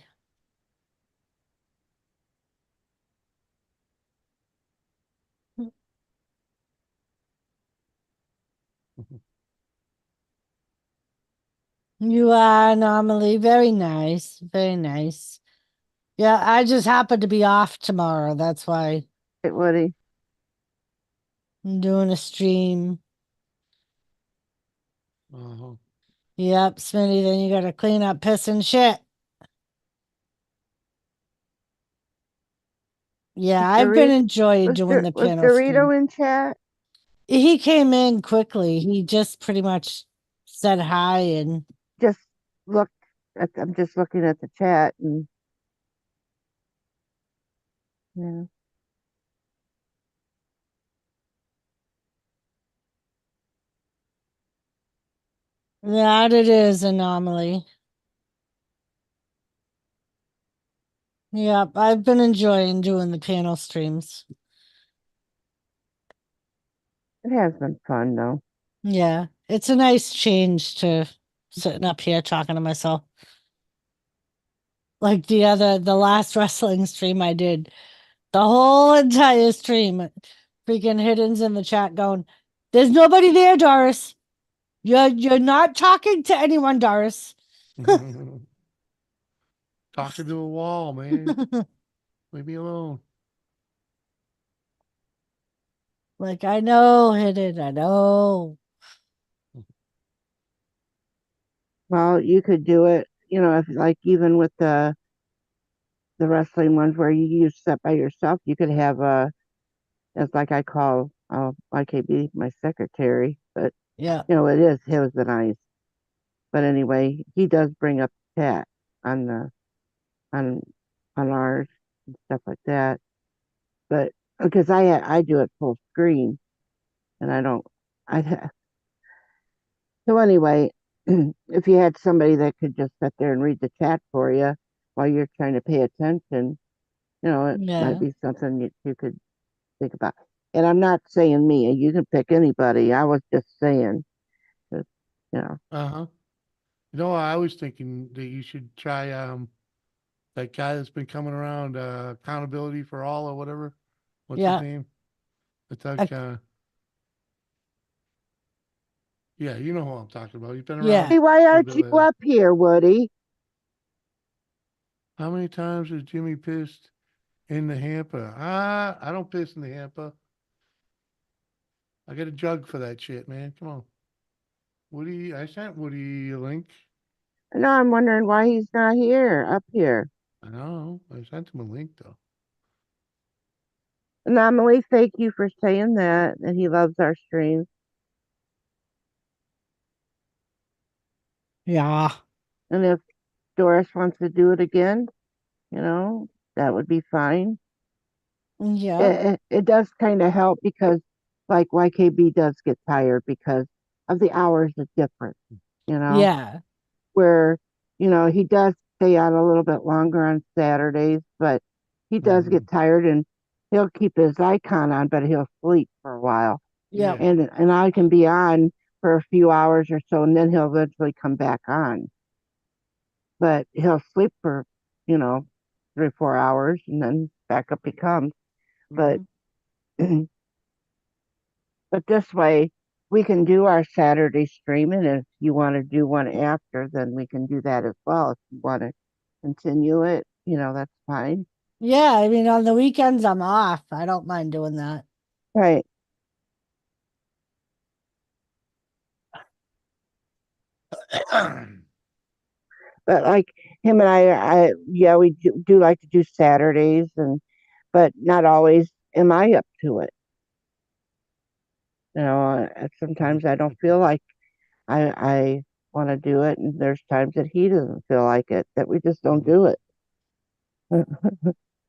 You are normally very nice. Very nice. Yeah, I just happen to be off tomorrow. That's why It Woody. I'm doing a stream. Uh-huh. Yep, Smitty, then you gotta clean up piss and shit. Yeah, I've been enjoying doing the Was piano Dorito stream. in chat? He came in quickly. He just pretty much said hi and Just look I'm just looking at the chat and yeah. That it is anomaly. Yep, I've been enjoying doing the panel streams. It has been fun though. Yeah, it's a nice change to sitting up here talking to myself. Like the last wrestling stream I did, the whole entire stream, freaking Hidden's in the chat going, "There's nobody there, Doris. You're not talking to anyone, Doris." Talking to a wall, man. Leave me alone. Like, I know, Hidden, I know. Well, you could do it, if like even with the wrestling ones where you use that by yourself, you could have as like I call YKB my secretary, but Yeah, it is his and I's. But anyway, he does bring up chat on the on on ours and stuff like that. But because I do it full screen and I don't I so anyway, if you had somebody that could just sit there and read the chat for you while you're trying to pay attention, it might yeah. be something you could think about. And I'm not saying me, you can pick anybody. I was just saying that, Uh-huh. I was thinking that you should try that guy that's been coming around, accountability for all or whatever. What's his Yeah. name? It's like I- yeah, you know who I'm talking about. He's been Yeah. around Hey, why for a aren't bit you lately. up here, Woody? How many times has Jimmy pissed in the hamper? I don't piss in the hamper. I got a jug for that shit, man. Come on. Woody, I sent Woody a link. No, I'm wondering why he's not here, up here. I know. I sent him a link though. Anomaly, thank you for saying that, and he loves our streams. Yeah. And if Doris wants to do it again, that would be fine. Yeah. It does kind of help because, like, YKB does get tired because of the hours is different, Yeah. where, he does stay out a little bit longer on Saturdays, but he does get tired and he'll keep his icon on, but he'll sleep for a while. Yeah. And I can be on for a few hours or so, and then he'll eventually come back on. But he'll sleep for, 3 or 4 hours, and then back up he comes. But but this way we can do our Saturday streaming. If you want to do one after, then we can do that as well. If you want to continue it, that's fine. Yeah. I mean, on the weekends, I'm off. I don't mind doing that. Right. But like him and yeah, we do like to do Saturdays, but not always am I up to it. Sometimes I don't feel like I want to do it, and there's times that he doesn't feel like it, that we just don't do it.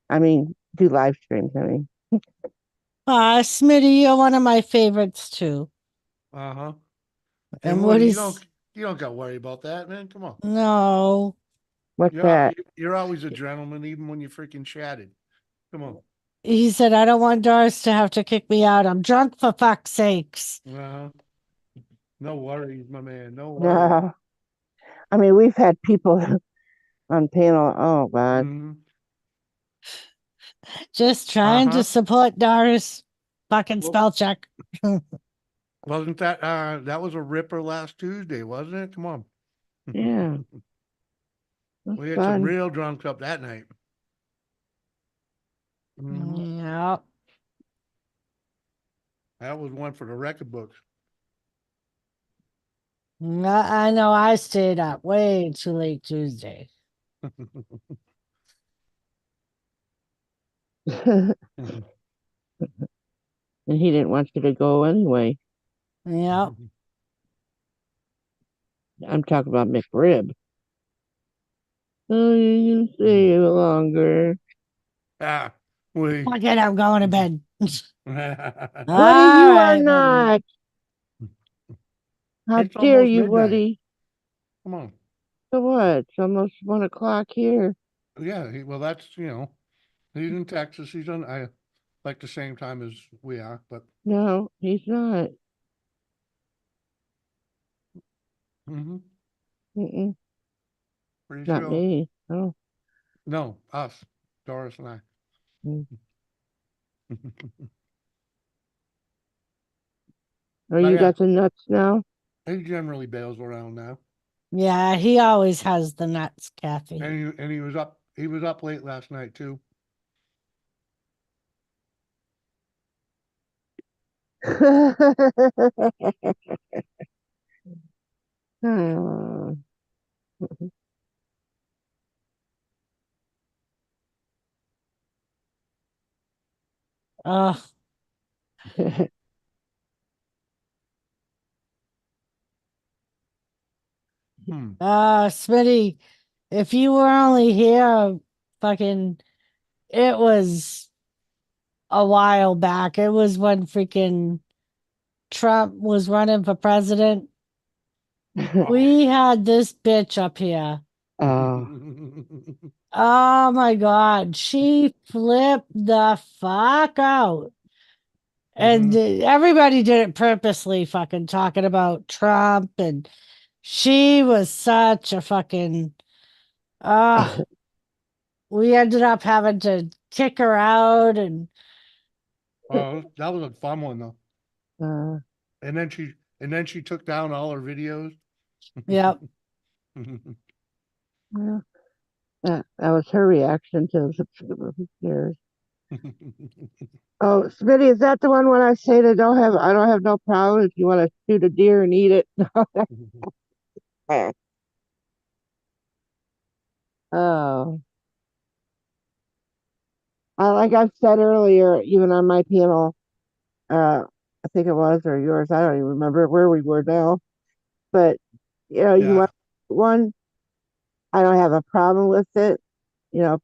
I mean, do live streams. I mean, Smitty, you're one of my favorites too. Uh-huh. And Woody, Woody's you don't got to worry about that, man. Come on. no. what's that? You're always a gentleman, even when you're freaking shattered. Come on. He said, I don't want Doris to have to kick me out. I'm drunk for fuck's sakes. Uh-huh. No worries, my man. No worries. I mean, we've had people on panel. Oh God. Mhm. Just trying to Uh-huh. support Doris. Fucking Well- spell check. Wasn't that was a ripper last Tuesday, wasn't it? Come on. Yeah. We had Fun. some real drunks up that night. Mhm. Yeah. That was one for the record books. I know I stayed up way too late Tuesday. And he didn't want you to go anyway. Yep. I'm talking about McRib. Oh, you can stay longer. Ah, we. Fuck it, I'm going to bed. Woody, All you are right, Woody. not. How It's dare almost you, midnight. Woody? Come on. So what? It's almost 1 o'clock here. Yeah, well, that's, he's in Texas. He's on, like the same time as we are, but No, he's not. mhm, Mm-mm, pretty not sure. me. Oh. No, us, Doris and I. Mm. Oh, But you yeah, got the nuts now? he generally bails around now. Yeah, he always has the nuts, Kathy. And he was up late last night too. Oh. Ugh. Hmm. Smitty, if you were only here, fucking, it was a while back. It was when freaking Trump was running for president. We had this bitch up here. Oh. Oh my God. She flipped the fuck out. And everybody did it purposely, fucking talking about Trump. And she was such a fucking, we ended up having to kick her out. And Oh, that was a fun one though. Uh, And then she took down all her videos. yep. well, that was her reaction to the years. Oh, Smitty, is that the one when I say I don't have no problem if you want to shoot a deer and eat it? Oh, like I've said earlier, even on my panel, I think it was, or yours, I don't even remember where we were now. But you Yeah. want one, I don't have a problem with it.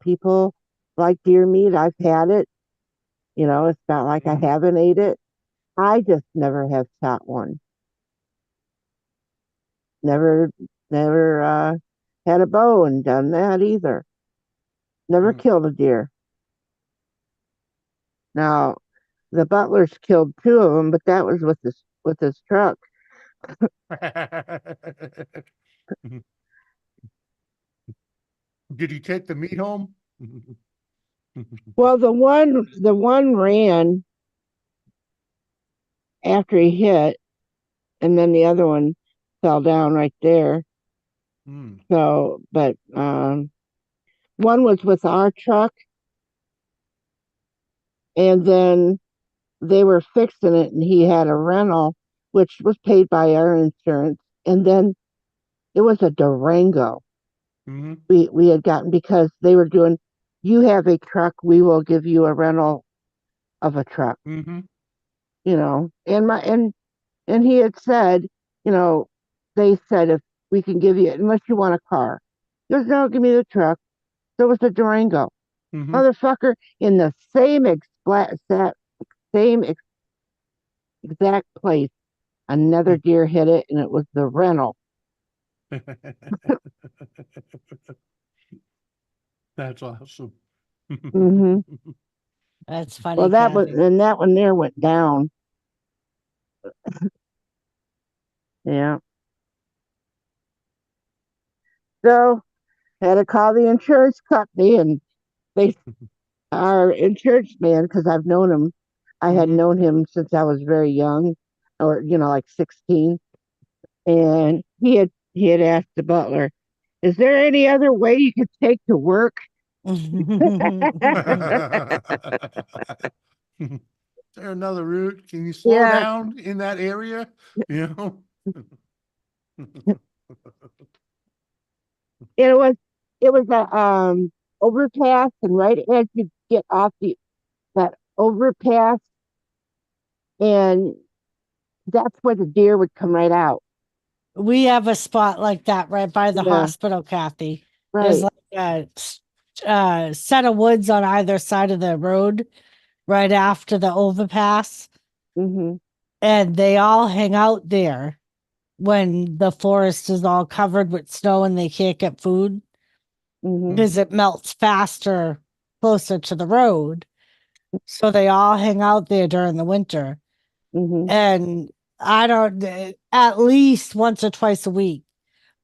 People like deer meat. I've had it. It's not like I Mhm. haven't ate it. I just never have shot one. Never, never had a bow and done that either. Never Mm. killed a deer. Now, the butlers killed two of them, but that was with his truck. Did he take the meat home? Well, the one ran after he hit, and then the other one fell down right there. Mm. So, but one was with our truck, and then they were fixing it, and he had a rental, which was paid by our insurance, and then it was a Durango Mhm. we had gotten because they were doing. You have a truck, we will give you a rental of a truck. Mhm. And he had said, you know, they said if we can give you unless you want a car. He goes, no, give me the truck. So it was a Durango. Mhm. Motherfucker, in the same exact place, another deer hit it, and it was the rental. That's awesome. Hmm. That's funny, Well, Kathy. that one there went down. Yeah. So had to call the insurance company, and they our insurance man, because I've known him. I had Mhm. known him since I was very young, or like 16. And he had asked the butler, "Is there any other way you could take to work?" Is there another route? Can you slow Yeah. down in that area? You know? It was a overpass, and right as you get off that overpass, and that's where the deer would come right out. We have a spot like that right by the Yeah. hospital, Kathy. There's Right. like a set of woods on either side of the road right after the overpass, Mm-hmm. and they all hang out there when the forest is all covered with snow and they can't get food Mm-hmm. because it melts faster closer to the road. So they all hang out there during the winter. Mm-hmm. And I don't, at least once or twice a week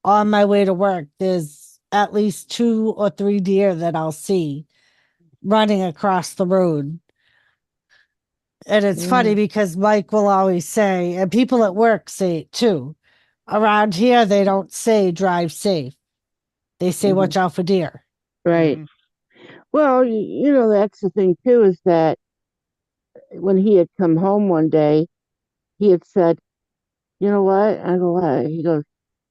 on my way to work, there's at least 2 or 3 deer that I'll see running across the road. And it's funny because Mike will always say, and people at work say it too, around here, they don't say drive safe. They say Mhm. watch out for deer. Right. Mhm. Well, that's the thing too, is that when he had come home one day, he had said, "You know what?" I go, "What?" He goes,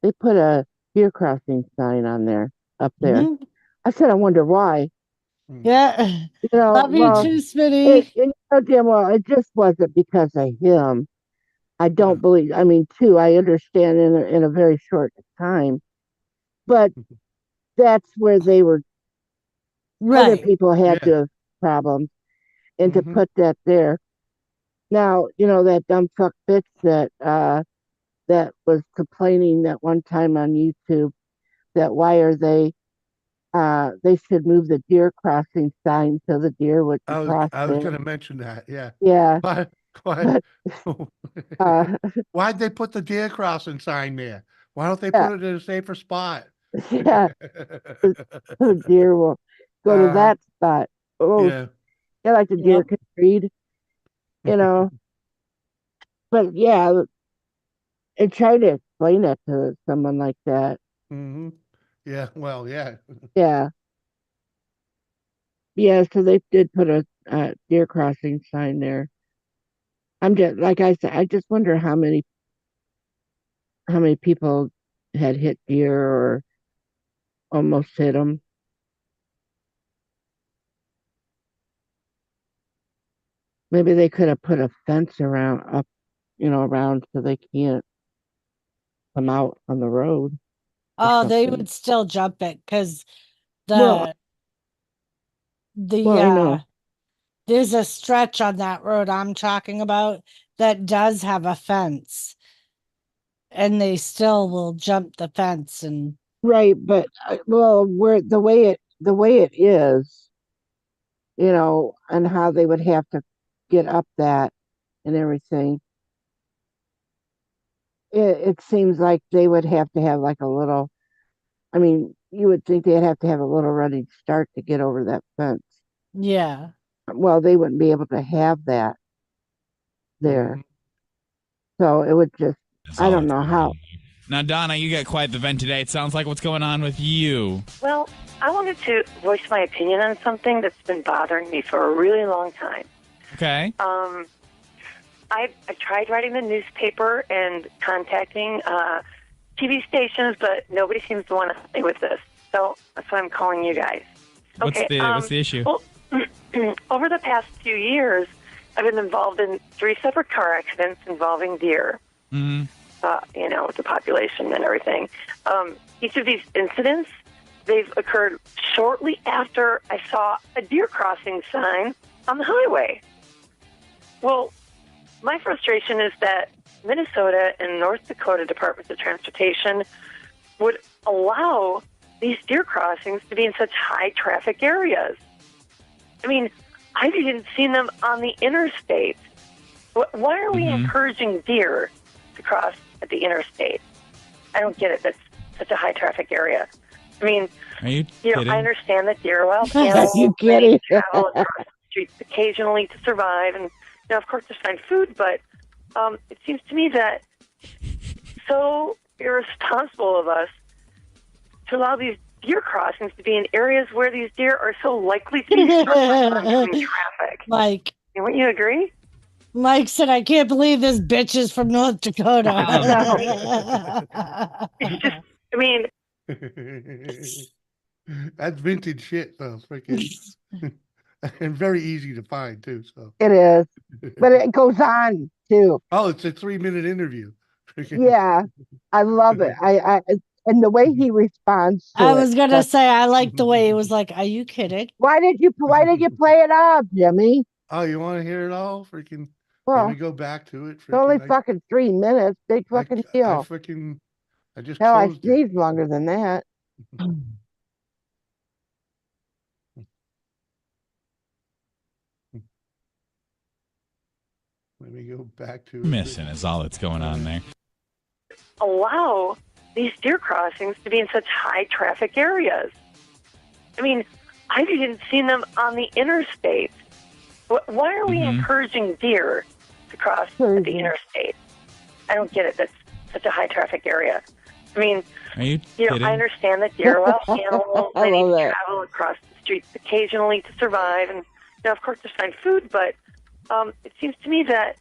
"They put a deer crossing sign on there, up there." Mhm. I said, "I wonder why." Yeah. Love you Well, too, Smitty. damn well, it just wasn't because of him. I Yeah. don't believe. I mean, too, I understand in a very short time, but that's where they were. Other Right. people had Yeah. to have problems, and to Mhm. put that there. Now, that dumb fuck bitch that was complaining that one time on YouTube, that why are they should move the deer crossing sign so the deer wouldn't cross I was there. gonna mention that. Yeah. Yeah, Why? Why? but uh, Why'd they put the deer crossing sign there? Why don't they yeah, put it in a safer spot? yeah, the deer will go to Uh, that spot. Oh, yeah. yeah, like the deer Yep. can read, you know. But yeah, and try to explain that to someone like that. Hmm. Yeah. Well, yeah. Yeah, yeah. So they did put a deer crossing sign there. I'm just like I said. I just wonder how many people had hit deer or almost hit them. Maybe they could have put a fence around so they can't come out on the road or Oh, they something. would still jump it because Well, the I know. there's a stretch on that road I'm talking about that does have a fence, and they still will jump the fence. And Right, but well, where the way it is, and how they would have to get up that and everything. It seems like they would have to have like a little. I mean, you would think they'd have to have a little running start to get over that fence. yeah. Well, they wouldn't be able to have that there. Mhm. So it would just, That's I all don't it's know going how. on. Now, Donna, you got quite the vent today. It sounds like what's going on with you. Well, I wanted to voice my opinion on something that's been bothering me for a really long time. Okay. I tried writing the newspaper and contacting TV stations, but nobody seems to want to help me with this. So that's why I'm calling you guys. What's the issue? Well, over the past few years, I've been involved in 3 separate car accidents involving deer. Mm-hmm. With the population and everything. Each of these incidents, they've occurred shortly after I saw a deer crossing sign on the highway. Well, my frustration is that Minnesota and North Dakota Departments of Transportation would allow these deer crossings to be in such high traffic areas. I mean, I've even seen them on the interstate. Why are we encouraging deer to cross at the interstate? I don't get it. That's such a high traffic area. I mean, Are you kidding? I understand that deer are wild Are animals. you They kidding? travel across the streets occasionally to survive, and of course, to find food. But it seems to me that so irresponsible of us to allow these deer crossings to be in areas where these deer are so likely to be struck by oncoming traffic. Mike. Wouldn't you agree? Mike said, I can't believe this bitch is from North Dakota. It's just, I mean, That's vintage shit, though. Freaking, and very easy to find too. So It is, but it goes on too. oh, it's a 3-minute interview. Freaking. Yeah, I love it. and the way he responds to I it. was gonna say I like the way it was like, "Are you kidding?" Why did you play it off, Jimmy? Oh, you want to hear it all? Freaking. Let Well, me go back to it. it's only Freaking. fucking 3 minutes. Big fucking I deal. freaking. I just Hell, I closed it. sneezed longer than that. Let me go back to it. Missing is all that's going on there. Allow these deer crossings to be in such high traffic areas. I mean, I've even seen them on the interstate. Why are we encouraging deer to cross the interstate? I don't get it. That's such a high traffic area. I mean, Are you know, kidding? I understand that deer are wild animals. I They need love to that. travel across the streets occasionally to survive, and of course, to find food. But it seems to me that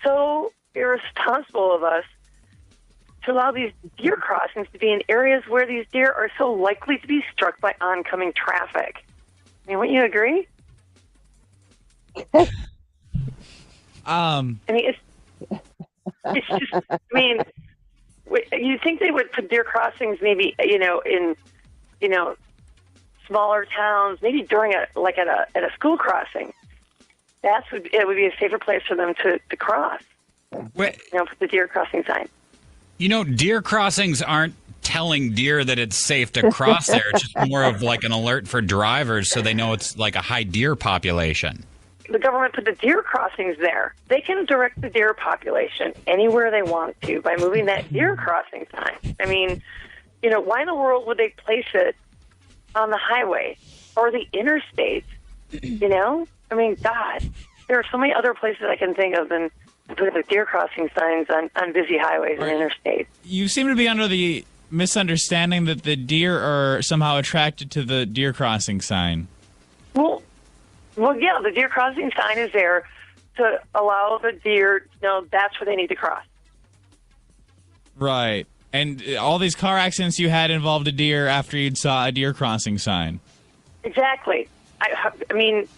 so irresponsible of us to allow these deer crossings to be in areas where these deer are so likely to be struck by oncoming traffic. I mean, wouldn't you agree? I mean, it's just. I mean, you think they would put deer crossings maybe in smaller towns, maybe during at a school crossing. It would be a safer place for them to cross. Wait, Put the deer crossing sign. deer crossings aren't telling deer that it's safe to cross there. It's just more of like an alert for drivers so they know it's like a high deer population. The government put the deer crossings there. They can direct the deer population anywhere they want to by moving that deer crossing sign. I mean, why in the world would they place it on the highway or the interstate? I mean, God, there are so many other places I can think of than putting the deer crossing signs on busy highways and interstates. You seem to be under the misunderstanding that the deer are somehow attracted to the deer crossing sign. Well, yeah, the deer crossing sign is there to allow the deer to know that's where they need to cross. Right. And all these car accidents you had involved a deer after you saw a deer crossing sign. Exactly. I mean,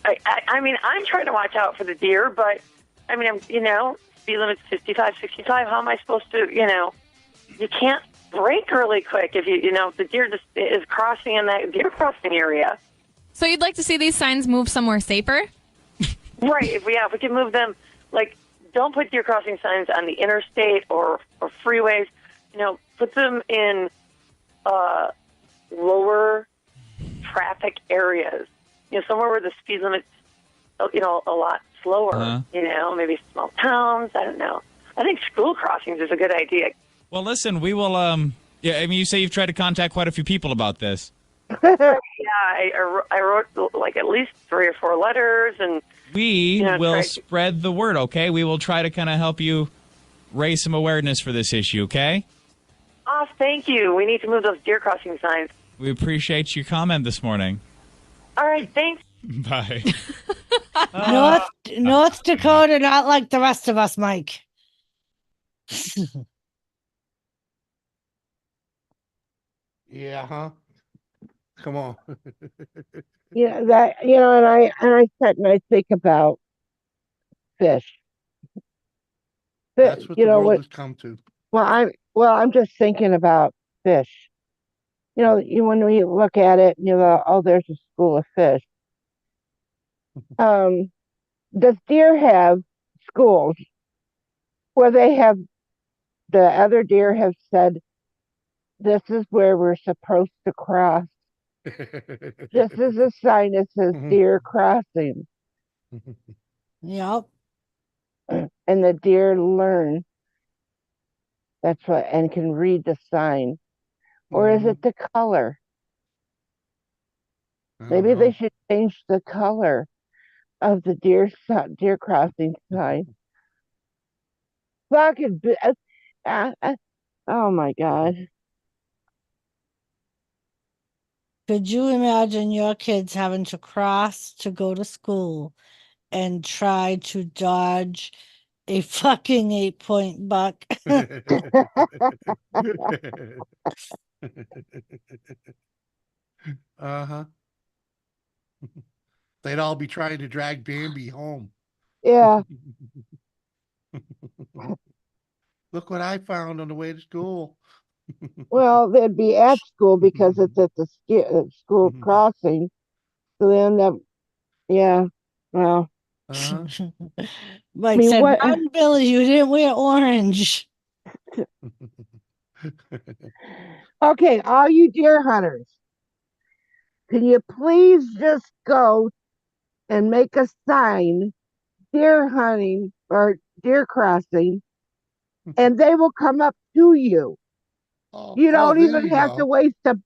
I'm trying to watch out for the deer, but I mean, speed limit's 55, 65. How am I supposed to, you can't brake really quick if the deer just is crossing in that deer crossing area. So you'd like to see these signs move somewhere safer? Right. If we can move them, like, don't put deer crossing signs on the interstate or freeways. Put them in lower traffic areas. Somewhere where the speed limit's, a lot slower. Maybe small towns. I don't know. I think school crossings is a good idea. Well, listen, we will. You say you've tried to contact quite a few people about this. Yeah, I wrote like at least 3 or 4 letters, and we will spread the word. Okay, we will try to kind of help you raise some awareness for this issue. Okay. Oh, thank you. We need to move those deer crossing signs. We appreciate your comment this morning. All right, thanks. Bye. North Dakota, not like the rest of us, Mike. Yeah, huh? Come on. And I sit and I think about fish. That's what the world has come to. I'm just thinking about fish. When we look at it, there's a school of fish. Does deer have schools where the other deer have said, this is where we're supposed to cross? This is a sign that says deer crossing. Yep. And the deer learn. And can read the sign. Or is it the color? Maybe they should change the color of the deer crossing sign. Fucking, oh my God. Could you imagine your kids having to cross to go to school and try to dodge a fucking 8-point buck? Uh-huh. They'd all be trying to drag Bambi home. Yeah. Look what I found on the way to school. Well, they'd be at school because it's at the school crossing. So then yeah, well, Uh-huh. Mike mean, said, what? "Run, Billy, you didn't wear orange." Okay, all you deer hunters, can you please just go and make a sign, deer hunting or deer crossing, and they will come up to you. You Oh, don't there even you have to go. waste a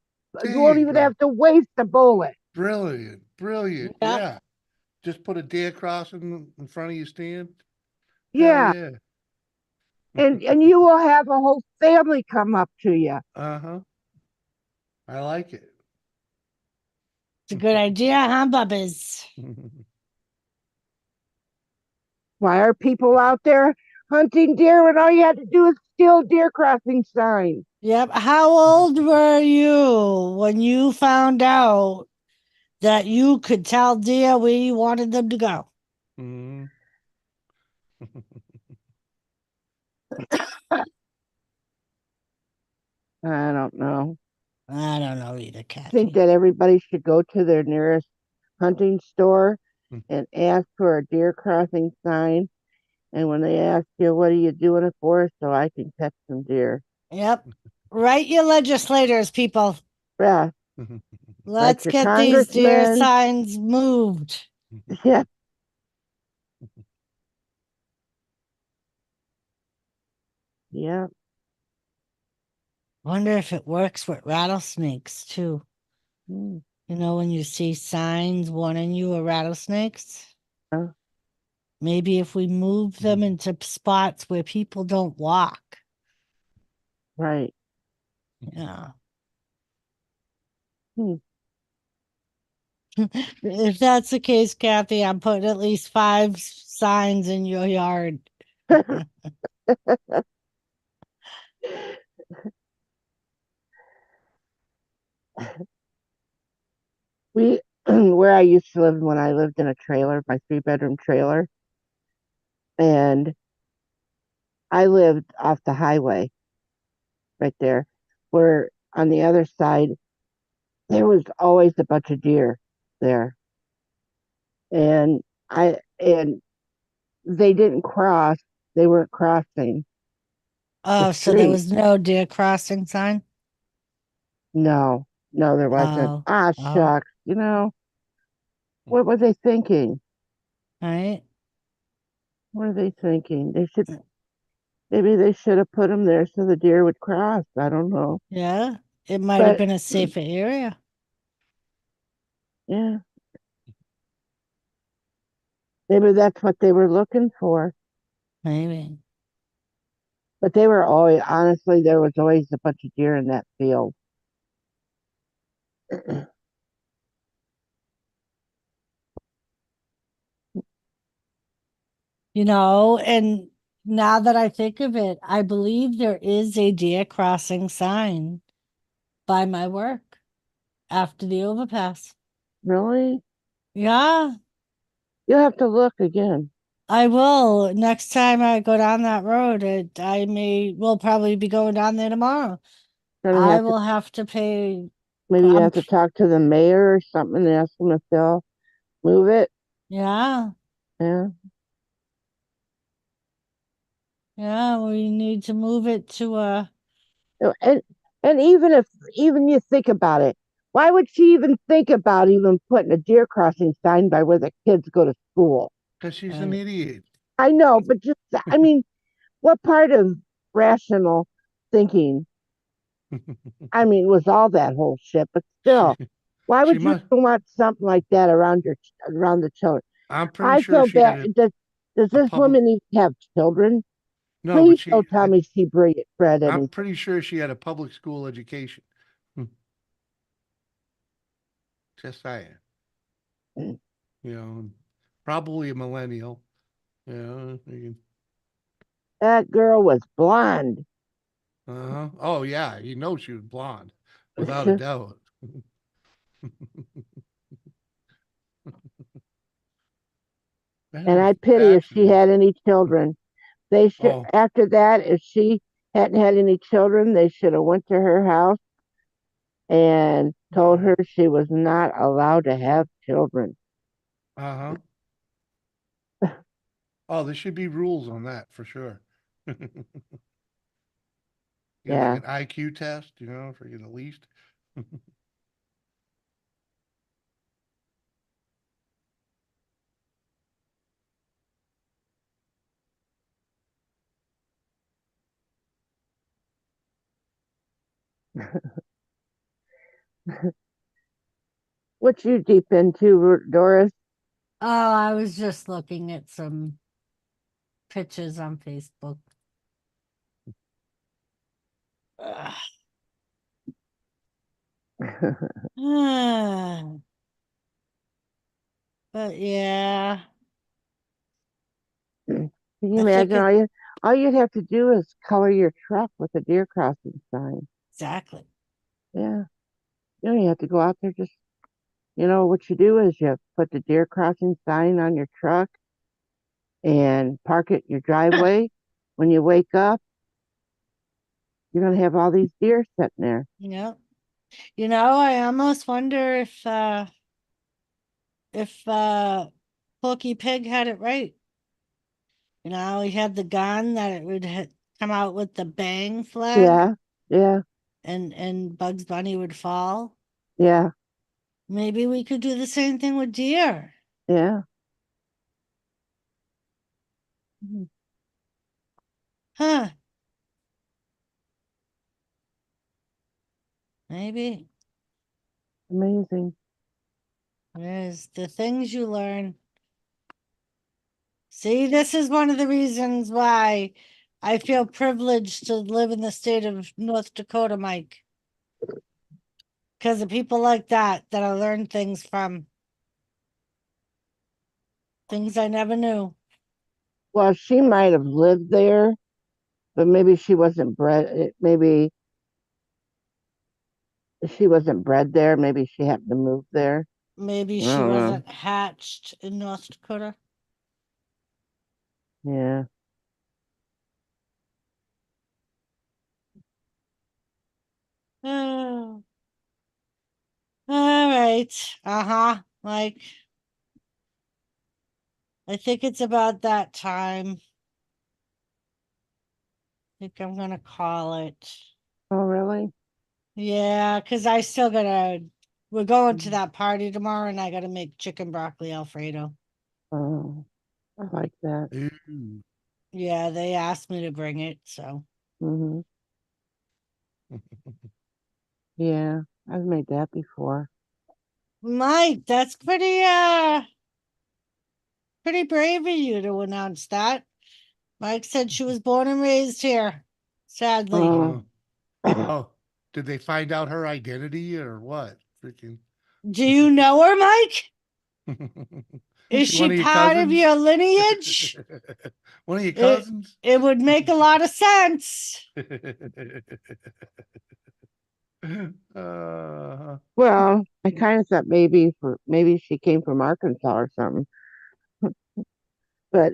There you won't you even go. have to waste a bullet. Brilliant. Brilliant. Yep. Yeah. Just put a deer crossing in front of your stand. Hell Yeah. yeah. And you will have a whole family come up to you. Uh-huh. I like it. It's a good idea, huh, Bubbas? Why are people out there hunting deer when all you had to do is steal deer crossing signs? Yep. How old were you when you found out that you could tell deer where you wanted them to go? Mhm. I don't know. I don't know either, I think Kathy. that everybody should go to their nearest hunting store and ask for a deer crossing sign. And when they ask you, what are you doing it for? So I can catch some deer. Yep. Write your legislators, people. Yeah. Like Let's your get these deer congressman. signs moved. Yeah. Yeah. Wonder if it works with rattlesnakes too. Mm. You know, when you see signs warning you of rattlesnakes, maybe if we move them into spots where people don't walk. Right. Yeah. Hmm. If that's the case, Kathy, I'm putting at least 5 signs in your yard. We where I used to live when I lived in a trailer, my 3-bedroom trailer, and I lived off the highway right there, where on the other side there was always a bunch of deer there. And they didn't cross, they weren't crossing the Oh, so there street. was no deer crossing sign? No, no, there wasn't. Oh, Ah, oh, shucks. What were they thinking? right. What are they thinking? Maybe they should have put them there so the deer would cross. I don't know. Yeah, it might have But been a safer area. yeah, maybe that's what they were looking for. Maybe. But they were always, honestly, there was always a bunch of deer in that field. And now that I think of it, I believe there is a deer crossing sign by my work after the overpass. Really? Yeah, You'll have to look again. I will. Next time I go down that road, will probably be going down there tomorrow. Gonna I have to, will have to pay. maybe you I'm, have to talk to the mayor or something and ask them if they'll move it. yeah, Yeah. yeah, we need to move it to a. No, and even you think about it, why would she even think about even putting a deer crossing sign by where the kids go to school? Because she's an idiot. I know, but I mean, what part of rational thinking, I mean, was all that whole shit? But still, why She would you must. want something like that around the children? I'm pretty I sure feel she had bad. Does a this public. woman even have children? No, but Please don't tell me she bred I'm anything. pretty sure she had a public school education. Just saying. Probably a millennial. Yeah. That girl was blonde. Uh-huh. Oh yeah, she was blonde, without a doubt. And I pity if she had any children. They should, Oh, after that, if she hadn't had any children, they should have went to her house and told her she was not allowed to have children. Uh-huh. Oh, there should be rules on that for sure. Yeah, like Yeah. an IQ test, for you the least. What you deep into, Doris? Oh, I was just looking at some pictures on Facebook. Ugh. But yeah, Can you I think imagine all you'd have to do is color your truck with a deer crossing sign. exactly. Yeah. You don't even have to go out there. Just, what you do is you put the deer crossing sign on your truck and park it in your driveway. When you wake up, you're going to have all these deer sitting there. Yeah. I almost wonder if Porky Pig had it right. He had the gun that it would come out with the bang flag. Yeah. Yeah. And Bugs Bunny would fall. Yeah. Maybe we could do the same thing with deer. Yeah. Huh. Maybe. Amazing. There's the things you learn. See, this is one of the reasons why I feel privileged to live in the state of North Dakota, Mike. Because of people like that I learned things from. Things I never knew. Well, she might have lived there, but maybe she wasn't bred. Maybe she wasn't bred there. Maybe she happened to move there. Maybe I she don't know. wasn't hatched in North Dakota. Yeah. Oh. All right. Uh-huh. Like, I think it's about that time. I think I'm gonna call it. Oh, really? Yeah, because we're going to that party tomorrow and I gotta make chicken broccoli Alfredo. Oh, I like that. Ooh. Yeah, they asked me to bring it, so. Mm-hmm. Yeah, I've made that before. Mike, that's pretty brave of you to announce that. Mike said she was born and raised here, sadly. Oh, did they find out her identity or what? Freaking. Do you know her, Mike? Is One she of your part of cousins? your lineage? One of your cousins? It would make a lot of sense. Well, I kind of thought maybe she came from Arkansas or something. But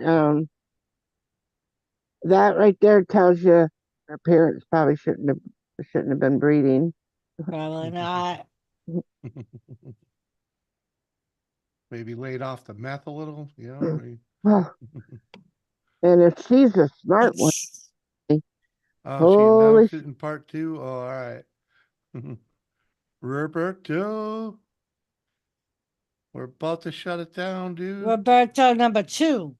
that right there tells you her parents probably shouldn't have been breeding. Probably not. Maybe laid off the meth a little, Well, and if she's a smart one, Oh, she holy announced it in part 2. Oh, all right. Roberto. We're about to shut it down, dude. Roberto number 2.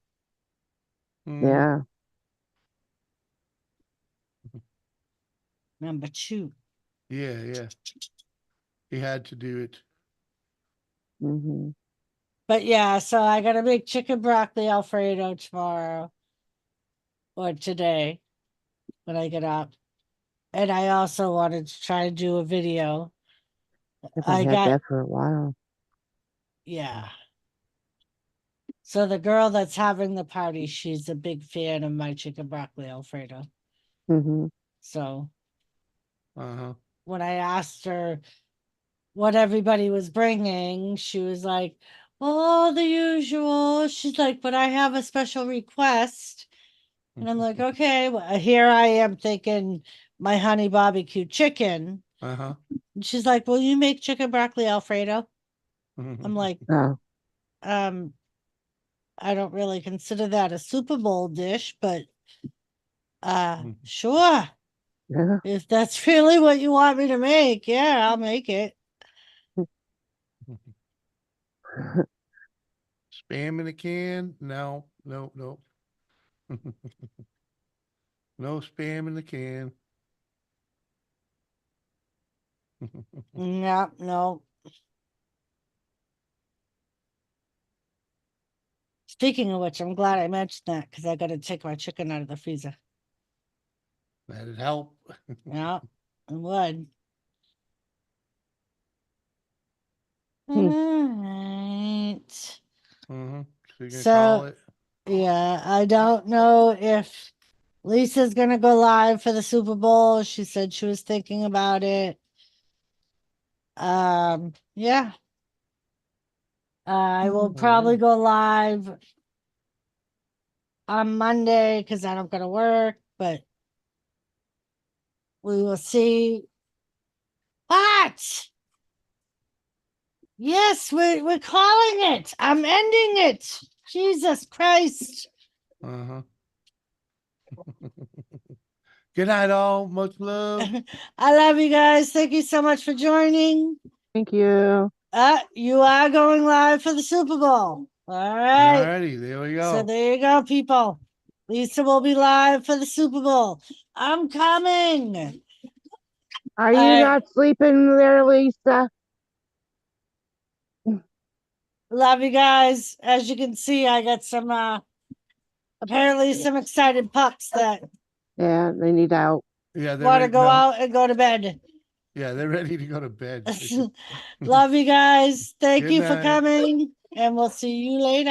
Yeah. Number 2. Yeah. He had to do it. Mm-hmm. But yeah, so I gotta make chicken broccoli Alfredo tomorrow or today when I get up. And I also wanted to try to do a video. Haven't had that for a while. Yeah. So the girl that's having the party, she's a big fan of my chicken broccoli Alfredo. Mm-hmm. So Uh-huh. when I asked her what everybody was bringing, she was like, "Oh, the usual." She's like, "But I have a special request. And I'm like, okay, well, here I am thinking my honey barbecue chicken. Uh-huh. And she's like, will you make chicken broccoli Alfredo? I'm like, Oh, I don't really consider that a Super Bowl dish, but Mhm. sure. yeah. If that's really what you want me to make, yeah, I'll make it. Spam in a can? No, no, no. No spam in the can. Yeah, no. Speaking of which, I'm glad I mentioned that because I got to take my chicken out of the freezer. That'd help. Yeah, it would. Hmm. Alright. So you're gonna So- call it? Yeah, I don't know if Lisa's gonna go live for the Super Bowl. She said she was thinking about it. Yeah. I will probably go live on Monday because I don't gotta work, but we will see. What? Yes, we're calling it. I'm ending it. Jesus Christ. Uh-huh. Good night, all. Much love. I love you guys. Thank you so much for joining. Thank you. You are going live for the Super Bowl. All right. Alrighty, there we go. So there you go, people. Lisa will be live for the Super Bowl. I'm coming. Are you I- not sleeping there, Lisa? Love you guys. As you can see, I got some apparently some excited pups that Yeah, they need out. Yeah, they're want to ready. go No. out and go to bed. Yeah, they're ready to go to bed. Love you guys. Thank Good you for night. coming, and we'll see you later.